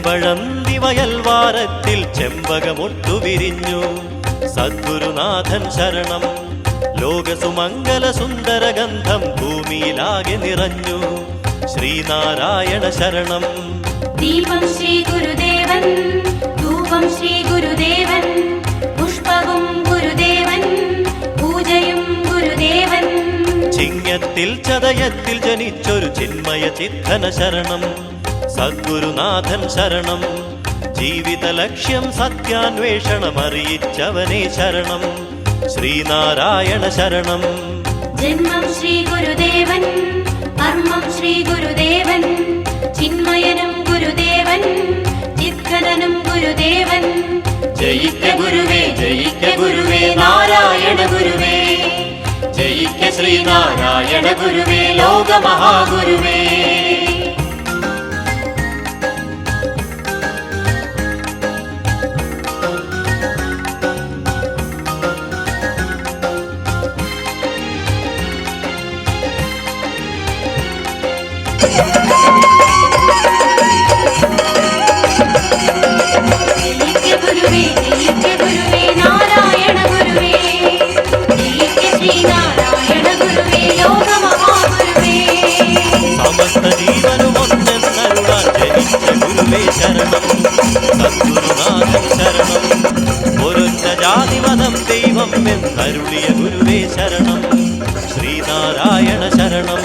ചെമ്പഴന്തി വയൽവാരത്തിൽ ചെമ്പകമൊട്ടു വിരിഞ്ഞു. സദ്ഗുരുനാഥൻ ശരണം. ലോകസുമംഗല സുന്ദരഗന്ധം ഭൂമിയിലാകെ നിറഞ്ഞു. ശ്രീനാരായണ ശരണം. ദീപം ശ്രീ ഗുരുദേവൻ, ധൂപം ശ്രീ ഗുരുദേവൻ, പുഷ്പവും ഗുരുദേവൻ, പൂജയും ഗുരുദേവൻ. ചിങ്ങത്തിൽ ചതയത്തിൽ ജനിച്ചൊരു ചിന്മയ ചിത്തന ശരണം. സദ്ഗുരുനാഥൻ ശരണം. ജീവിത ലക്ഷ്യം സത്യാന്വേഷണമറിയിച്ചവനെ ശരണം. ശ്രീനാരായണ ശരണം. ജന്മം ശ്രീ ഗുരുദേവൻ, കർമ്മം ശ്രീ ഗുരുദേവൻ, ചിന്മയനും ഗുരുദേവൻ, ചിത്കരനും ഗുരുദേവൻ. ജയിക്ക ഗുരുവേ, ജയിക്ക ഗുരുവേ, നാരായണ ഗുരുവേ. ജയിക്ക ശ്രീനാരായണ ഗുരുവേ, ലോകമഹാഗുരുവേ. ജയിക്ക ഗുരുവേ, ജയിക്ക ഗുരുവേ, നാരായണ ഗുരുവേ. ജയിക്ക ശ്രീനാരായണ ഗുരുവേ, ലോകമഹാഗുരുവേ. സമസ്ത ജീവനുമൊന്നെന്നരുളാൻ ജനിച്ച ഗുരുവേ ശരണം. സദ്ഗുരുനാഥൻ ശരണം. ഒരൊറ്റ ജാതിമതം ദൈവം എന്നരുളിയ ഗുരുവേ ശരണം. ശ്രീനാരായണ ശരണം.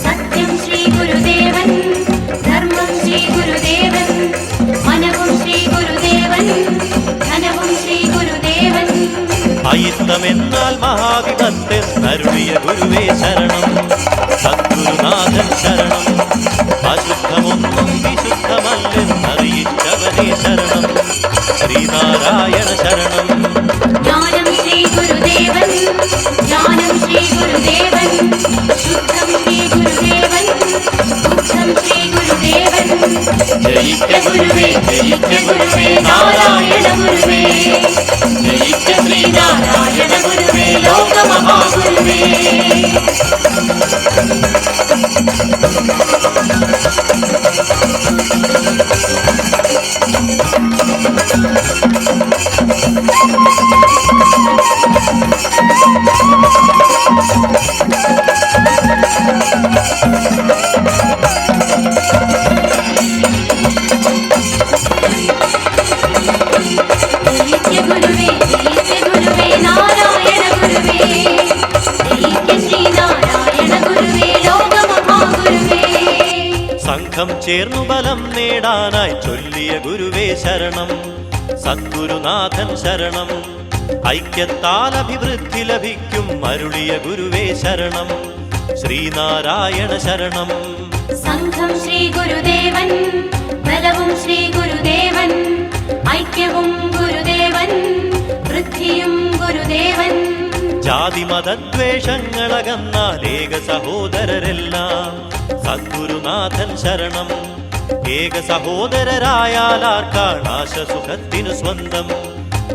സത്യം ശ്രീ ഗുരുദേവൻ, ധർമ്മം ശ്രീ ഗുരുദേവൻ, മനവും ശ്രീ ഗുരുദേവൻ, ധനവും ശ്രീ ഗുരുദേവൻ. അയിത്തമെന്നാൽ മഹാവിപത്തെന്നരുളിയ ഗുരുവേ ശരണം. സദ്ഗുരുനാഥൻ ശരണം. അശുദ്ധമൊന്നും വിശുദ്ധമല്ലെന്നറിയിച്ചവനേ ശരണം. ശ്രീനാരായണ ശരണം. ജ്ഞാനം ശ്രീ ഗുരുദേവൻ, ജ്ഞാനം ശ്രീ ഗുരുദേവൻ, ശുദ്ധം ശ്രീ ഗുരുദേവൻ, ബുദ്ധം ശ്രീ ഗുരുദേവൻ. ജയിക്ക ഗുരുവേ, ജയിക്ക ഗുരുവേ, നാരായണ ഗുരുവേ. ജയിക്ക ശ്രീനാരായണ ഗുരുവേ, ലോകമഹാഗുരുവേ. ജയിക്ക ഗുരുവേ, ജയിക്ക ഗുരുവേ, നാരായണ ഗുരുവേ. ജയിക്ക ശ്രീനാരായണ ഗുരുവേ, ലോകമഹാഗുരുവേ. സംഘം ചേർന്നു ബലം നേടാനായി ചൊല്ലിയ ഗുരുവേ ശരണം. സദ്ഗുരുനാഥൻ ശരണം. ഐക്യത്താൽ അഭിവൃദ്ധി ലഭിക്കും അരുളിയ ഗുരുവേ ശരണം. ശ്രീനാരായണ ശരണം. സംഘം ശ്രീ ഗുരുദേവൻ, ബലവും ശ്രീ ഗുരുദേവൻ, ഐക്യവും ഗുരുദേവൻ, വൃദ്ധിയും ഗുരുദേവൻ. ജാതിമതദ്വേഷങ്ങളകന്നാൽ ഏക സഹോദരരെല്ലാം സദ്ഗുരുനാഥൻ ശരണം. ഏക സഹോദരരായാലാർക്കാണ് ആശസുഖത്തിനു സ്വന്തം.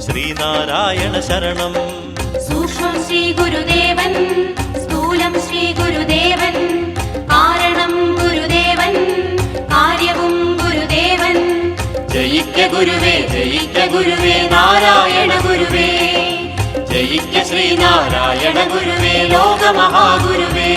ശ്രീനാരായണ ശരണം. സൂക്ഷ്മം ശ്രീ ഗുരുദേവൻ, സ്ഥൂലം ശ്രീ ഗുരുദേവൻ, കാരണം ഗുരുദേവൻ, കാര്യവും ഗുരുദേവൻ. ജയിക്ക ഗുരുവേ, ജയിക്ക ഗുരുവേ, നാരായണ ഗുരുവേ. ജയിക്ക ശ്രീനാരായണ ഗുരുവേ, ലോകമഹാഗുരുവേ.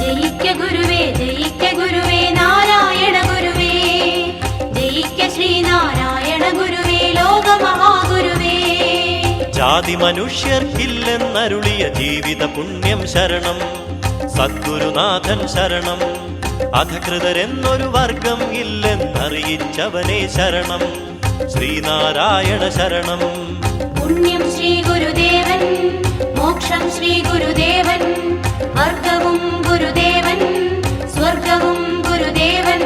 ജയിക്ക ഗുരുവേ, ജയിക്ക ഗുരുവേ, നാരായണ ഗുരുവേ. ജയിക്ക ശ്രീനാരായണ ഗുരുവേ, ലോകമഹാഗുരുവേ. ജാതി മനുഷ്യർക്കില്ലെന്നരുളിയ ജീവിത പുണ്യം ശരണം. സദ്ഗുരുനാഥൻ ശരണം. അധകൃതരെന്നൊരു വർഗം ഇല്ലെന്നറിയിച്ചവനേ ശരണം. ശ്രീനാരായണ ശരണം. പുണ്യം ശ്രീ ഗുരുദേവൻ, മോക്ഷം ശ്രീ ഗുരുദേവൻ, വർഗവും ഗുരുദേവൻ, സ്വർഗവും ഗുരുദേവൻ.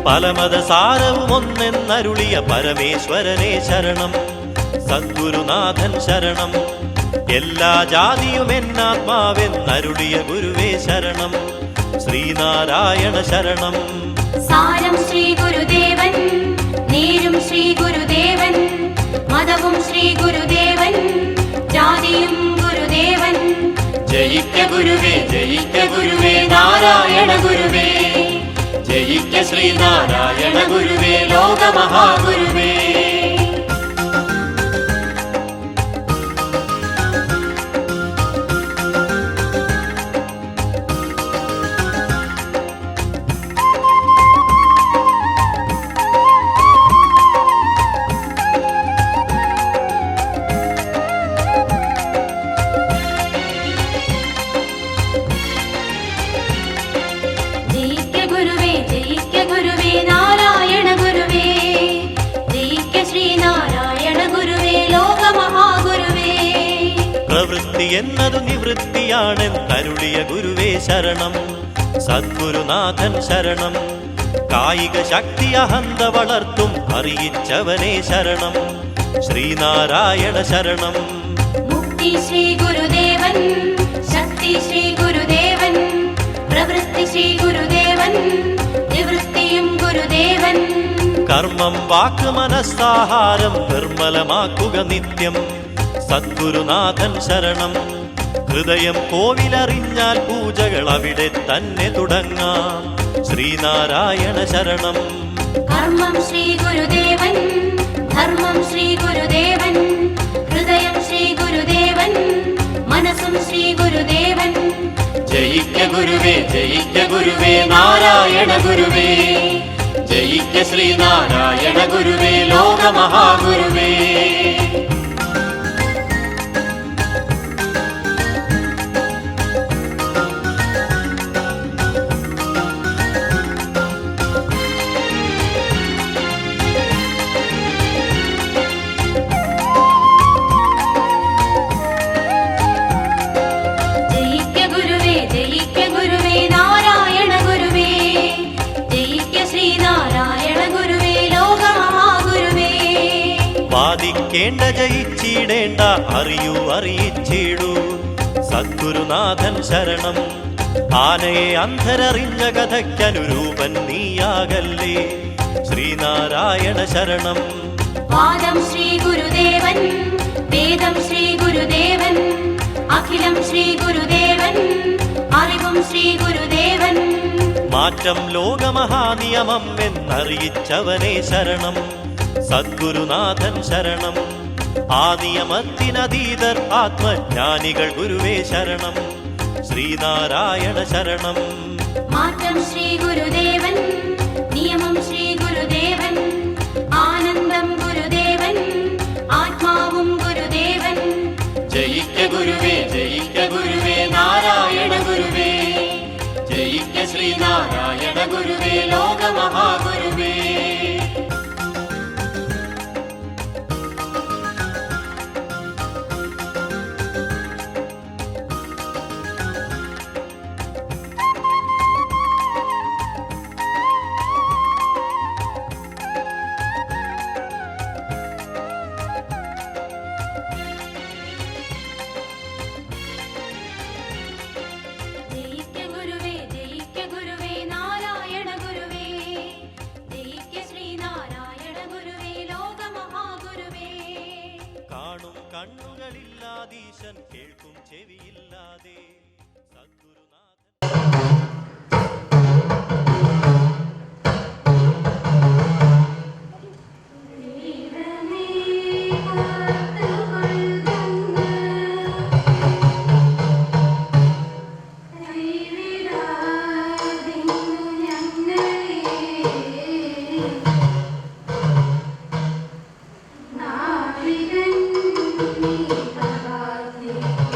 പലമതസാരവും ഒന്നെന്നരുളിയ പരമേശ്വരനേ ശരണം. സദ്ഗുരുനാഥൻ ശരണം. എല്ലാ ജാതിയും എന്നാത്മാവെന്നരുളിയ ഗുരുവേ ശരണം. ശ്രീനാരായണ ശരണം. സാരം ശ്രീ ഗുരുദേവൻ, നേരും ശ്രീ ഗുരുദേവൻ, മതവും ശ്രീ ഗുരുദേവൻ, ജാതിയും ഗുരുദേവൻ. ജയിക്ക ഗുരുവേ, ജയിക്ക ഗുരുവേ, നാരായണ ഗുരുവേ. ജയിക്ക ശ്രീനാരായണ ഗുരുവേ, ലോകമഹാഗുരുവേ. ജയിക്ക ഗുരുവേ, ജയിക്ക ഗുരുവേ, നാരായണ ഗുരുവേ. ജയിക്ക ശ്രീനാരായണ ഗുരുവേ, ലോകമഹാഗുരുവേ. പ്രവൃത്തി എന്നതു നിവൃത്തിയാണെന്നരുളിയ ഗുരുവേ ശരണം. സദ്ഗുരുനാഥൻ ശരണം. കായിക ശക്തി അഹന്ത വളർത്തും അറിയിച്ചവനേ ശരണം. ശ്രീനാരായണ ശരണം. മുക്തി ശ്രീ ഗുരുദേവൻ, ശക്തി ശ്രീ ഗുരുദേവൻ, പ്രവൃത്തി ശ്രീ ഗുരുദേവൻ, നിവൃത്തിയും ഗുരുദേവൻ. കർമ്മം വാക്ക് മനസ്സാഹാരം നിർമ്മലമാക്കുക നിത്യം. സദ്ഗുരുനാഥൻ ശരണം. ഹൃദയം കോവിലറിഞ്ഞാൽ പൂജകൾ അവിടെ തന്നെ തുടങ്ങാം. ശ്രീനാരായണ ശരണം. കർമ്മം ശ്രീ ഗുരുദേവൻ, ധർമ്മം ശ്രീ ഗുരുദേവൻ, ഹൃദയം ശ്രീ ഗുരുദേവൻ, മനസ്സും ശ്രീ ഗുരുദേവൻ. ജയിക്ക ഗുരുവേ, ജയിക്ക ഗുരുവേ, നാരായണ ഗുരുവേ. ജയിക്ക ശ്രീനാരായണ ഗുരുവേ, ലോകമഹാഗുരുവേ. ജയിക്ക ഗുരുവേ, ജയിക്ക ഗുരുവേ, നാരായണ ഗുരുവേ. ജയിക്ക ശ്രീനാരായണ ഗുരുവേ, ലോകമഹാഗുരുവേ. വാദിക്കേണ്ട ജയിച്ചിടേണ്ട അറിയൂ അറിയിച്ചിടൂ. സദ്ഗുരുനാഥൻ ശരണം. ആനയെ അന്ധരറിഞ്ഞ കഥയ്ക്കനുരൂപൻ നീയാകല്ലേ. ശ്രീനാരായണ ശരണം. വാദം ശ്രീ ഗുരുദേവൻ, വേദം ശ്രീ ഗുരുദേവൻ, അഖിലം ശ്രീ ഗുരുദേവൻ, അറിവും ശ്രീ ഗുരുദേവൻ. മാറ്റം ലോകമഹാനിയമം എന്നറിയിച്ചവനേ ശരണം. സദ്ഗുരുനാഥൻ ശരണം. ആ നിയമത്തിനതീതർ ആത്മജ്ഞാനികൾ ഗുരുവേ ശരണം. ശ്രീനാരായണ ശരണം. മാറ്റം ശ്രീ ഗുരുദേവൻ, നിയമം ശ്രീ ഗുരുദേവൻ, ആനന്ദം ഗുരുദേവൻ, ആത്മാവും ഗുരുദേവൻ. ജയിക്ക ഗുരുവേ, ജയിക്ക ഗുരുവേ, നാരായണ ഗുരുവേ. ജയിക്ക ശ്രീനാരായണ ഗുരുവേ, ലോകമഹാഗുരുവേ. ജയിക്ക ഗുരുവേ, ജയിക്ക ഗുരുവേ, നാരായണ ഗുരുവേ. ജയിക്ക ശ്രീനാരായണ ഗുരുവേ, ലോകമഹാഗുരുവേ. കാണും കണ്ണുകളില്ലാതീശൻ, കേൾക്കും ചെവിയില്ലാതെ. സദ്ഗുരുനാഥൻ. നാവികൻ നീ പ്രകാശിക്കും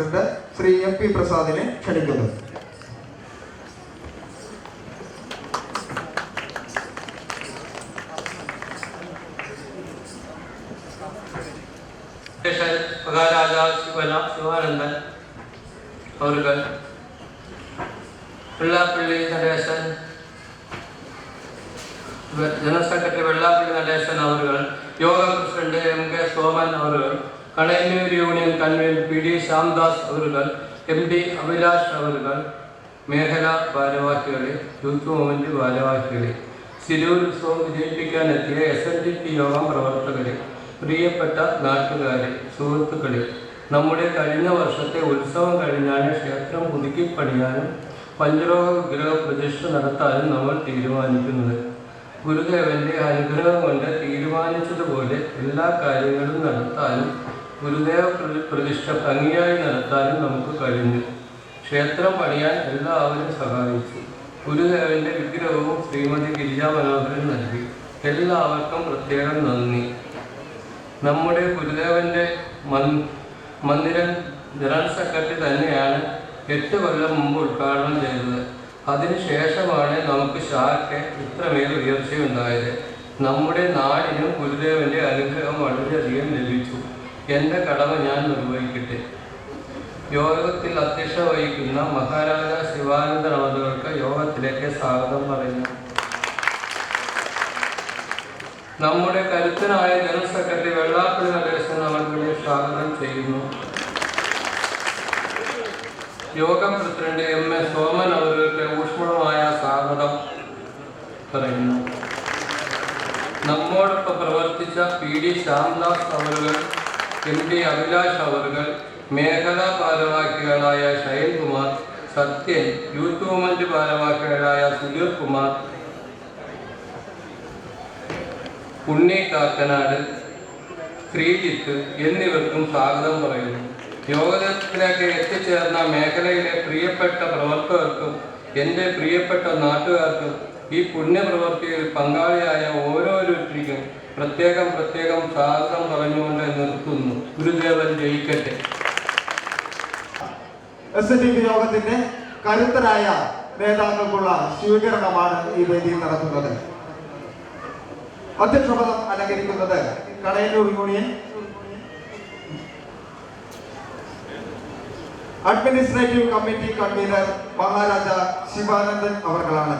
പ്രസിഡന്റ് ശ്രീ MP പ്രസാദിനെ ക്ഷണിക്കുന്നു. മഹാരാജാ ശിവാനന്ദൻ അവர்கள், വെള്ളാപ്പള്ളി നടേശൻ, ജനറൽ സെക്രട്ടറി വെള്ളാപ്പള്ളി നടേശൻ അവர்கள், യോഗ പ്രസിഡന്റ് MK സോമൻ അവர்கள், Kanayannur union convener PD Shyamdas അവர்கள், MD അഭിലാഷ് അവர்கள், മേഖലാ ഭാരവാഹികളെ, യൂത്ത് മൂവ്മെന്റ് ഭാരവാഹികളെ, സിരൂർ ഉത്സവം വിജയിപ്പിക്കാനെത്തിയ SNDP യോഗം പ്രവർത്തകരെ, പ്രിയപ്പെട്ട നാട്ടുകാരെ, സുഹൃത്തുക്കളെ, നമ്മുടെ കഴിഞ്ഞ വർഷത്തെ ഉത്സവം കഴിഞ്ഞാണ് ക്ഷേത്രം പുതുക്കിപ്പണിയാനും പഞ്ചലോഹ വിഗ്രഹ പ്രതിഷ്ഠ നടത്താനും നമ്മൾ തീരുമാനിക്കുന്നത്. ഗുരുദേവന്റെ അനുഗ്രഹം കൊണ്ട് തീരുമാനിച്ചതുപോലെ എല്ലാ കാര്യങ്ങളും നടത്താനും ഗുരുദേവ പ്രതിഷ്ഠ ഭംഗിയായി നടത്താനും നമുക്ക് കഴിഞ്ഞു. ക്ഷേത്രം പണിയാൻ എല്ലാവരും സഹായിച്ചു. ഗുരുദേവന്റെ വിഗ്രഹവും ശ്രീമതി ഗിരിജാ മനോഹരൻ നൽകി. എല്ലാവർക്കും പ്രത്യേകം നന്ദി. നമ്മുടെ ഗുരുദേവന്റെ മന്ദിരം ജനറൽ സെക്രട്ടറി തന്നെയാണ് 8 കൊല്ലം മുമ്പ് ഉദ്ഘാടനം ചെയ്തത്. അതിനുശേഷമാണ് നമുക്ക് ശാഖയ്ക്ക് ഇത്രമേൽ ഉയർച്ചയുണ്ടായത്. നമ്മുടെ നാടിനും ഗുരുദേവന്റെ അനുഗ്രഹം വളരെയധികം ലഭിച്ചു. എൻ്റെ കടമ ഞാൻ നിർവഹിക്കട്ടെ. യോഗത്തിൽ അധ്യക്ഷ വഹിക്കുന്ന മഹാരാജാ ശിവാനന്ദൻ അവർക്ക് യോഗത്തിലേക്ക് സ്വാഗതം പറയുന്നു. നമ്മുടെ കരുത്തനായ ജനറൽ സെക്രട്ടറി വെള്ളാപ്പള്ളി നടേശൻ അവരുടെ സ്വാഗതം ചെയ്യുന്നു. യോഗം പ്രസിഡന്റ് MA സോമൻ അവർക്ക് ഊഷ്മളമായ സ്വാഗതം പറയുന്നു. നമ്മോടൊപ്പം പ്രവർത്തിച്ച PD ശ്യാംദാസ് അവர்கள், MD അഭിലാഷ് അവர்கள், മേഖലാ ഭാരവാഹികളായ ഷൈൻകുമാർ, സത്യൻ, യൂത്ത് മൂവ്മെന്റ് ഭാരവാഹികളായ സുധീർ കുമാർ, ഉണ്ണി കാക്കനാട്, ശ്രീജിത്ത് എന്നിവർക്കും സ്വാഗതം പറയുന്നു. യോഗത്തിലേക്ക് എത്തിച്ചേർന്ന മേഖലയിലെ പ്രിയപ്പെട്ട പ്രവർത്തകർക്കും എൻ്റെ പ്രിയപ്പെട്ട നാട്ടുകാർക്കും ഈ പുണ്യപ്രവൃത്തിയിൽ പങ്കാളിയായ ഓരോരുത്തർക്കും പ്രത്യേകം സ്വാഗതം പറഞ്ഞുകൊണ്ട് നിർത്തുന്നു. ഗുരുദേവൻ ജയിക്കട്ടെ. SNDP യോഗത്തിന്റെ കരുത്തരായ നേതാക്കൾക്കുള്ള സ്വീകരണമാണ് ഈ വേദിയിൽ നടക്കുന്നത്. അധ്യക്ഷപദം അലങ്കരിക്കുന്നത് Kanayannur union administrative committee convener Maharaja Sivanandan അവർകളാണ്.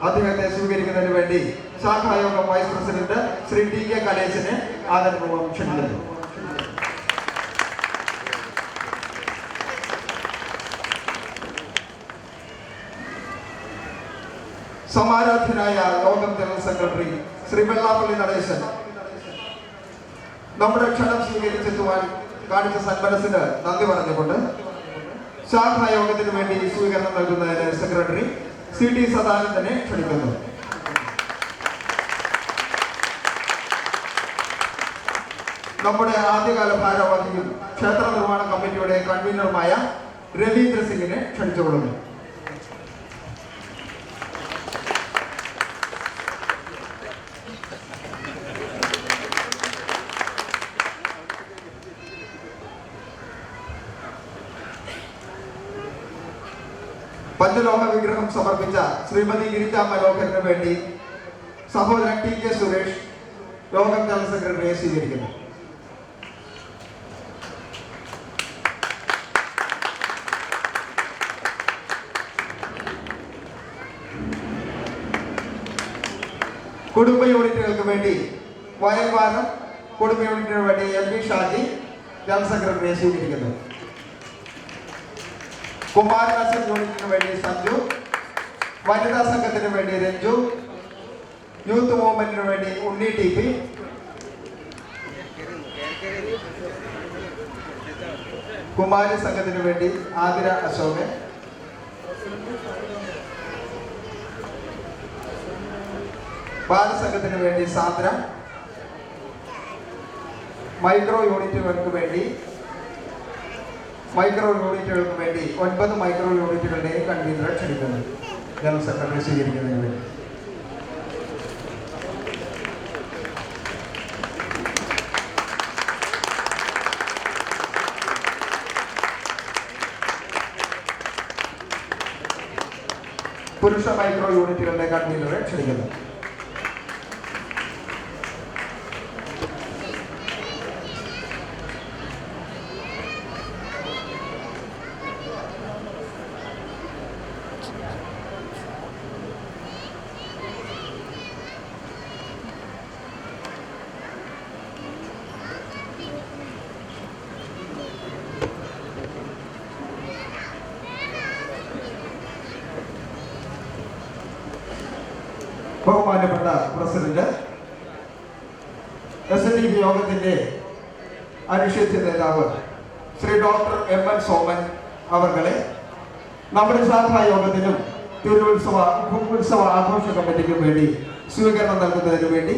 അദ്ദേഹത്തെ സ്വീകരിക്കുന്നതിന് വേണ്ടി ശാഖായോഗം വൈസ് പ്രസിഡന്റ് ശ്രീ TK കലേശനെ ആദരപൂർവ്വം ക്ഷണിക്കുന്നു. സമാരാധ്യനായ യോഗം ജനറൽ സെക്രട്ടറി ശ്രീ വെള്ളാപ്പള്ളി നടേശൻ നമ്മുടെ ക്ഷണം സ്വീകരിച്ചെത്തുവാൻ കാണിച്ച സന്മനസ്സിന് നന്ദി പറഞ്ഞുകൊണ്ട് ശാഖായോഗത്തിന് വേണ്ടി സ്വീകരണം നൽകുന്നതിന് സെക്രട്ടറി CT സദാനന്ദനെ ക്ഷണിക്കുന്നു. നമ്മുടെ ആദ്യകാല ഭാരവാഹിയും ക്ഷേത്ര നിർമ്മാണ കമ്മിറ്റിയുടെ കൺവീനറുമായ രവീന്ദ്ര സിംഗിനെ ക്ഷണിച്ചുകൊള്ളുന്നു. പഞ്ചലോഹ വിഗ്രഹം സമർപ്പിച്ച ശ്രീമതി ഗിരിജാ മനോഹരന് വേണ്ടി സഹോദരൻ TK സുരേഷ് യോഗം ജനറൽ സെക്രട്ടറിയെ സ്വീകരിക്കുന്നു. കുടുംബ യൂണിറ്റുകൾക്ക് വേണ്ടി വയൽവാരം കുടുംബ യൂണിറ്റിന് വേണ്ടി MB ഷാജി ജനറൽ സെക്രട്ടറിയെ സ്വീകരിക്കുന്നു. കുമാരനാശൻ യൂണിറ്റിന് വേണ്ടി സഞ്ജു, വനിതാ സംഘത്തിന് വേണ്ടി രഞ്ജു, യൂത്ത് മൂവ്മെന്റിന് വേണ്ടി ഉണ്ണി TP, കുമാരി സംഘത്തിന് വേണ്ടി ആതിര അശോകൻ, ബാലസംഘത്തിന് വേണ്ടി സാന്ദ്ര, മൈക്രോ യൂണിറ്റുകൾക്ക് വേണ്ടി 9 മൈക്രോ യൂണിറ്റുകളുടെയും കൺവീനറെ ക്ഷണിക്കുന്നു. ജനറൽ സെക്രട്ടറി സ്വീകരിക്കുന്നതിന് വേണ്ടി പുരുഷ മൈക്രോ യൂണിറ്റുകളുടെ കൺവീനറെ ക്ഷണിക്കുന്നു. ബഹുമാനപ്പെട്ട പ്രസിഡന്റ്, SNDP യോഗത്തിന്റെ അനിശ്ചിത നേതാവ് ശ്രീ ഡോക്ടർ MN സോമൻ അവർകളെ നമ്മുടെ ശാഖാ യോഗത്തിനും ഉത്സവ ആഘോഷ കമ്മിറ്റിക്കും വേണ്ടി സ്വീകരണം നൽകുന്നതിന് വേണ്ടി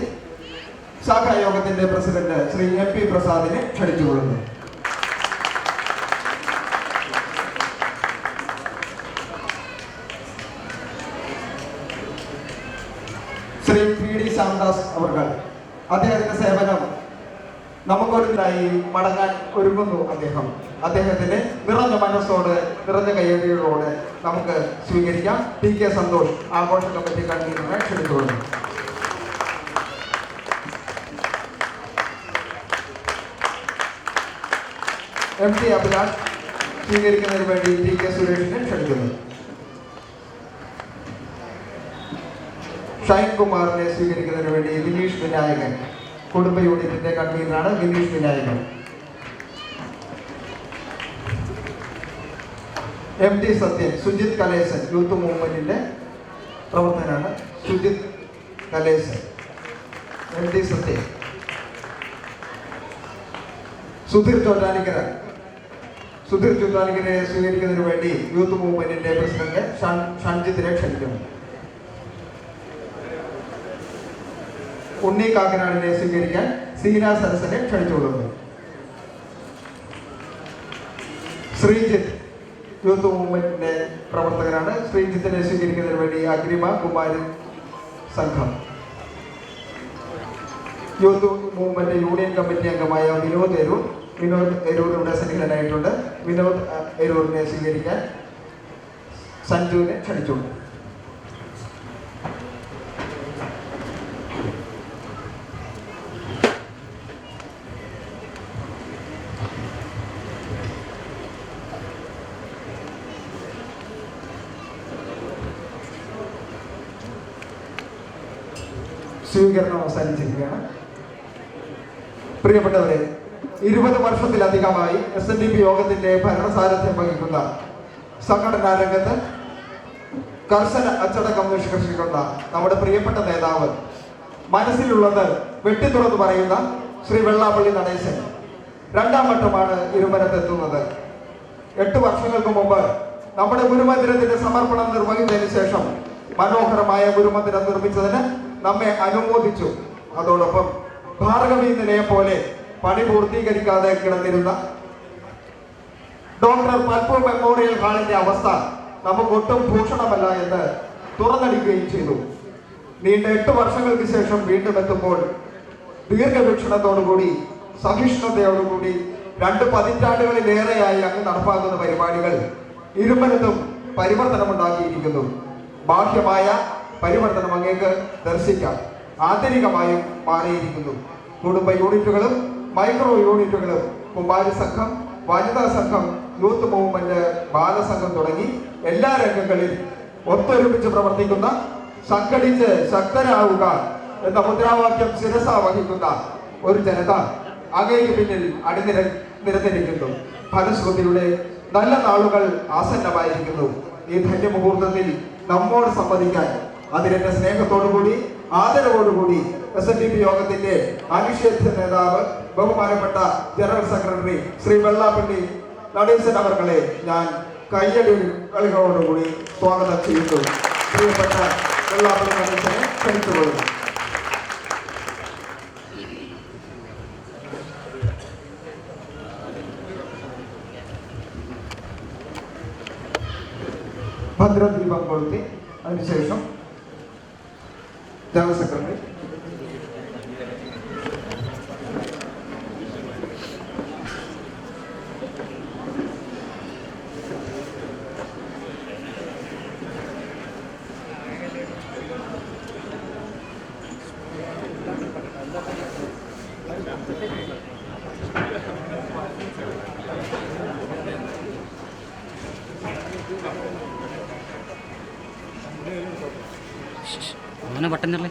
ശാഖാ യോഗത്തിന്റെ പ്രസിഡന്റ് ശ്രീ MP പ്രസാദിനെ ക്ഷണിച്ചുകൊള്ളുന്നു. ശ്രീ PD ശ്യാംദാസ് അവർകൾ അദ്ദേഹത്തിന്റെ സേവനം നമുക്കൊരുതായി മടങ്ങാൻ ഒരുങ്ങുന്നു. അദ്ദേഹത്തിന് നിറഞ്ഞ മനസ്സോട് നിറഞ്ഞ കയ്യടികളോട് നമുക്ക് സ്വീകരിക്കാം. TK സന്തോഷ് ആഘോഷ കമ്മിറ്റി കൺവീനറെ ക്ഷണിച്ചുകൊള്ളുന്നു. MT അഭിലാഷ് സ്വീകരിക്കുന്നതിന് വേണ്ടി TK സുരേഷിനെ ക്ഷണിക്കുന്നു. ഷൈൻ കുമാറിനെ സ്വീകരിക്കുന്നതിന് വേണ്ടി വിനീഷ് വിനായകൻ, കുടുംബ യൂണിറ്റിന്റെ കൺവീനറാണ് വിനീഷ് വിനായകൻ. MT സത്യൻ, സുജിത് കലേശൻ യൂത്ത് മൂവ്മെന്റിന്റെ പ്രവർത്തകനാണ്. സുജിത് കലേശൻ, MT സത്യൻ. സുധീർ ചോറ്റാനിക്കരയെ സ്വീകരിക്കുന്നതിന് വേണ്ടി യൂത്ത് മൂവ്മെന്റിന്റെ പ്രസിഡന്റ് ഷൺജിത്തിനെ ക്ഷണിക്കുന്നു. ഉണ്ണി കാക്കനാടിനെ സ്വീകരിക്കാൻ സീന സരസനെ ക്ഷണിച്ചുകൊള്ളുന്നു. ശ്രീജിത്ത് യൂത്ത് മൂവ്മെന്റിന്റെ പ്രവർത്തകനാണ്. ശ്രീജിത്തിനെ സ്വീകരിക്കുന്നതിന് വേണ്ടി അഗ്രിമ കുമാരൻ സംഘം. യൂത്ത് മൂവ്മെന്റ് യൂണിയൻ കമ്മിറ്റി അംഗമായ വിനോദ് എരൂർ ഇവിടെ സന്നിഹിതനായിട്ടുണ്ട്. വിനോദ് എരൂരിനെ സ്വീകരിക്കാൻ സഞ്ജുവിനെ ക്ഷണിച്ചുകൊള്ളു. സ്വീകരണം അവസാനിച്ചിരിക്കുകയാണ്. പ്രിയപ്പെട്ടവരെ, 20 വർഷത്തിലധികമായി SNDP യോഗത്തിന്റെ ഭരണസാരഥ്യം വഹിക്കുന്ന, സംഘടനാ രംഗത്ത് കർശന അച്ചടക്കം നിഷ്കർഷിക്കുന്ന നമ്മുടെ പ്രിയപ്പെട്ട നേതാവ്, മനസ്സിലുള്ളത് വെട്ടിത്തുറന്ന് പറയുന്ന ശ്രീ വെള്ളാപ്പള്ളി നടേശൻ രണ്ടാം വട്ടമാണ് ഇരുമനത്തെത്തുന്നത്. 8 വർഷങ്ങൾക്ക് മുമ്പ് നമ്മുടെ ഗുരുമന്ദിരത്തിന്റെ സമർപ്പണം നിർവഹിച്ചതിന് ശേഷം മനോഹരമായ ഗുരുമന്ദിരം നിർമ്മിച്ചതിന് നമ്മെ അനുമോദിച്ചു. അതോടൊപ്പം ഭാർഗവി നിലയെ പോലെ പണി പൂർത്തീകരിക്കാതെ കിടന്നിരുന്ന ഡോക്ടർ പൽപൂർ മെമ്മോറിയൽ ഹാളിന്റെ അവസ്ഥ നമുക്കൊട്ടും ഭൂഷണമല്ല എന്ന് തുറന്നടിക്കുകയും ചെയ്തു. നീണ്ട 8 വർഷങ്ങൾക്ക് ശേഷം വീണ്ടും എത്തുമ്പോൾ ദീർഘവീക്ഷണത്തോടുകൂടി സഹിഷ്ണുതയോടുകൂടി 2 പതിറ്റാണ്ടുകളിലേറെയായി അങ്ങ് നടപ്പാക്കുന്ന പരിപാടികൾ ഇരുമനത്തും പരിവർത്തനമുണ്ടാക്കിയിരിക്കുന്നു. ബാഹ്യമായ പരിവർത്തനം അങ്ങേക്ക് ദർശിക്കാം. ആന്തരികമായും മാറിയിരിക്കുന്നു. കുടുംബ യൂണിറ്റുകളും മൈക്രോ യൂണിറ്റുകളും, കുമാരി സംഘം, വനിതാ സംഘം, യൂത്ത് മൂവ്മെന്റ്, ബാലസംഘം തുടങ്ങി എല്ലാ രംഗങ്ങളിൽ ഒത്തൊരുമിച്ച് പ്രവർത്തിക്കുന്ന, സംഘടിച്ച് ശക്തരാവുക എന്ന മുദ്രാവാക്യം ശിരസ വഹിക്കുന്ന ഒരു ജനത അങ്ങേക്ക് പിന്നിൽ നിരന്നിരിക്കുന്നു. ഫലശ്രുതിയുടെ നല്ല നാളുകൾ ആസന്നമായിരിക്കുന്നു. ഈ ധന്യമുഹൂർത്തത്തിൽ നമ്മോട് സംവദിക്കാൻ അതിന്റെ സ്നേഹത്തോടുകൂടി ആദരവോടുകൂടി SNDP യോഗത്തിന്റെ അനിഷേധ്യ നേതാവ്, ബഹുമാനപ്പെട്ട ജനറൽ സെക്രട്ടറി ശ്രീ വെള്ളാപ്പള്ളി നടേശൻ അവർകളെ ഞാൻ കയ്യടികളോടുകൂടി സ്വാഗതം ചെയ്യുന്നു. പ്രിയപ്പെട്ട വെള്ളാപ്പള്ളി നടേശനെ ക്ഷണിച്ചുകൊള്ളുന്നു. ഭദ്രദീപം കൊളുത്തി അതിനുശേഷം ജനറൽ സെക്രട്ടറി അങ്ങനെ പെട്ടെന്നല്ലേ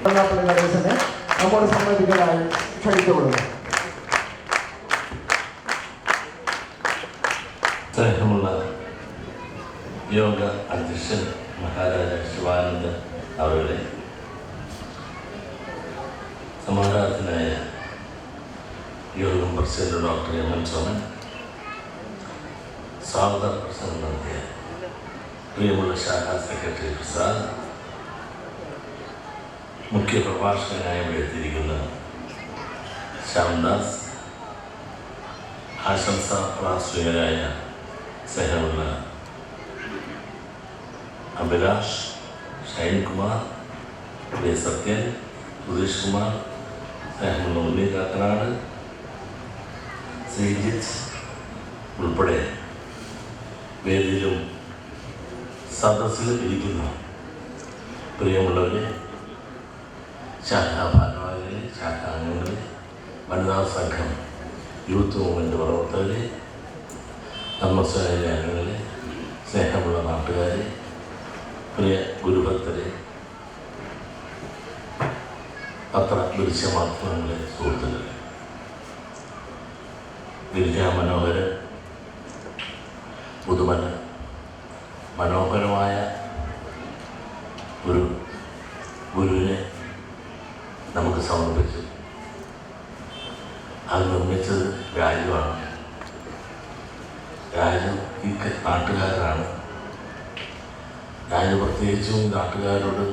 വെള്ളാപ്പള്ളി നടേശനെ നമ്മുടെ സംബന്ധിക്കാനായി ക്ഷണിക്കപ്പെടുന്നു. സ്നേഹമുള്ള യോഗ അധ്യക്ഷൻ മഹാരാജ ശിവാനന്ദ അവരുടെ സമാധാനത്തിനായ യോഗം പ്രസിഡന്റ് ഡോക്ടർ എം സോമൻ, സ്വാഗത പ്രസംഗം നടത്തിയ പ്രിയമുള്ള ശാഖാ സെക്രട്ടറി പ്രസാദ്, മുഖ്യ പ്രഭാഷകനായി ഇവിടെ എത്തിയിരിക്കുന്ന ശ്യാംദാസ്, ആശംസ പ്രാസ്വീകരായ സ്നേഹമുള്ള അഭിലാഷ്, ഷൈൻകുമാർ, വി സത്യൻ, സുധീഷ് കുമാർ, സ്നേഹമുള്ള ഉണ്ണി കാക്കനാട്, ശ്രീജിത്ത് ഉൾപ്പെടെ വേദിയിലും സദസ്സിലും ഇരിക്കുന്ന പ്രിയമുള്ളവരെ, ശാഖാ ഭാരവാഹികളെ, ശാഖാ അംഗങ്ങളെ, വനിതാ സംഘം, യൂത്ത് മൂവ്മെൻ്റ് പ്രവർത്തകരെ, ധർമ്മസേനയിലെ അംഗങ്ങളെ, സ്നേഹമുള്ള നാട്ടുകാരെ, പ്രിയ ഗുരുഭക്തരെ, ദൃശ്യമാധ്യമങ്ങളെ, സുഹൃത്തുക്കളെ, ഗിരിജാമനോഹരൻ പുതുമന മനോഹരമായ ഒരു ഗുരുവിനെ നമുക്ക് സമർപ്പിച്ചു. അത് നിർമ്മിച്ചത് രാജുവാണ്. രാജു ഈ നാട്ടുകാരനാണ്. രാജു പ്രത്യേകിച്ചും നാട്ടുകാരോട്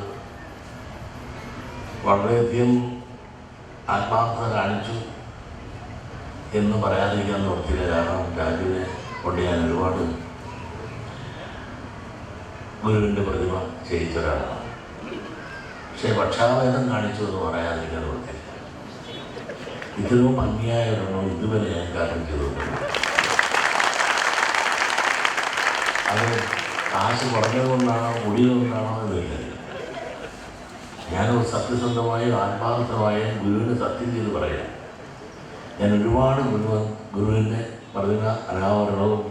വളരെയധികം ആത്മാർത്ഥത കാണിച്ചു എന്ന് പറയാതിരിക്കാൻ നിർത്തിയില്ല. കാരണം രാജുവിനെ കൊണ്ട് ഞാൻ ഒരുപാട് ഗുരുവിൻ്റെ പ്രതിമ ചെയ്യിച്ച ഒരാളാണ്. പക്ഷേ പക്ഷാഭേദം കാണിച്ചു എന്ന് പറയാതിരിക്കാൻ നിർത്തിയില്ല. ഇത്രയും ഭംഗിയായ ഒരെണ്ണം ഇതുവരെ ഞാൻ കാരണം ചെയ്തിട്ടുണ്ട്. അത് കാശ് കുറഞ്ഞതുകൊണ്ടാണോ ഒടിയതുകൊണ്ടാണോ എന്നറിയില്ല. ഞാനൊരു സത്യസന്ധമായും ആത്മാർത്ഥമായും ഗുരുവിന് സത്യം ചെയ്ത് പറയാം. ഞാൻ ഒരുപാട് ഗുരുവിൻ്റെ പ്രതിമ അനാവരണവും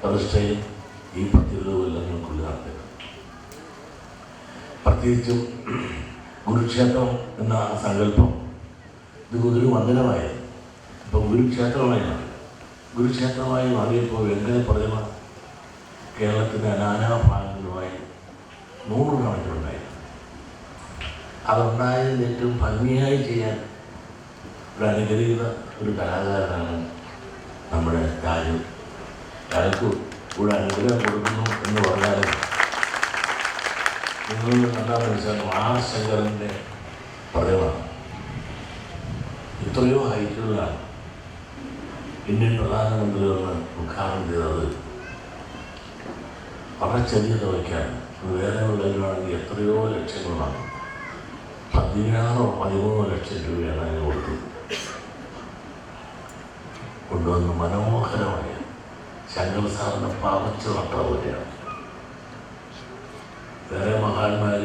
പ്രതിഷ്ഠയും ഈ 10-20 കൊല്ലങ്ങൾക്കുള്ളിൽ നടത്തി. പ്രത്യേകിച്ചും ഗുരുക്ഷേത്രം എന്ന സങ്കല്പം ഇത് ഗുരു മന്ദിരമായിരുന്നു. ഇപ്പം ഗുരുക്ഷേത്രമായി മാറി. ഗുരുക്ഷേത്രമായി മാറിയപ്പോൾ വെങ്കല പ്രതിമ കേരളത്തിൻ്റെ നാനാഭാഗങ്ങളുമായി 100 കണക്കിലുണ്ടായിരുന്നു. അതുണ്ടായതിൽ ഏറ്റവും ഭംഗിയായി ചെയ്യാൻ ഒരു അനുഗ്രഹീത ഒരു കലാകാരനാണ് നമ്മുടെ രാജു. രാജു കൂടെ അനുഗ്രഹം കൊടുക്കുന്നു എന്ന് പറഞ്ഞാൽ നിങ്ങൾ എന്താണെന്ന് വെച്ചാൽ ആർ ശങ്കറിൻ്റെ പ്രതിമ എത്രയോ ഹൈറ്റുകളാണ്. ഇന്ത്യൻ പ്രധാനമന്ത്രി ഒന്ന് ഉദ്ഘാടനം ചെയ്തത് വളരെ ചെറിയ തുകയ്ക്കാണ്. വേറെ ഉള്ളവരാണെങ്കിൽ എത്രയോ ലക്ഷങ്ങളാണ്. 16-13 ലക്ഷം രൂപയാണ് അതിന് കൊടുത്തത്. കൊണ്ടുവന്ന് മനോഹരമായ ശങ്കർ സാറിനെ പാവച്ച് നട്ട പോലെയാണ്. വേറെ മഹാന്മാർ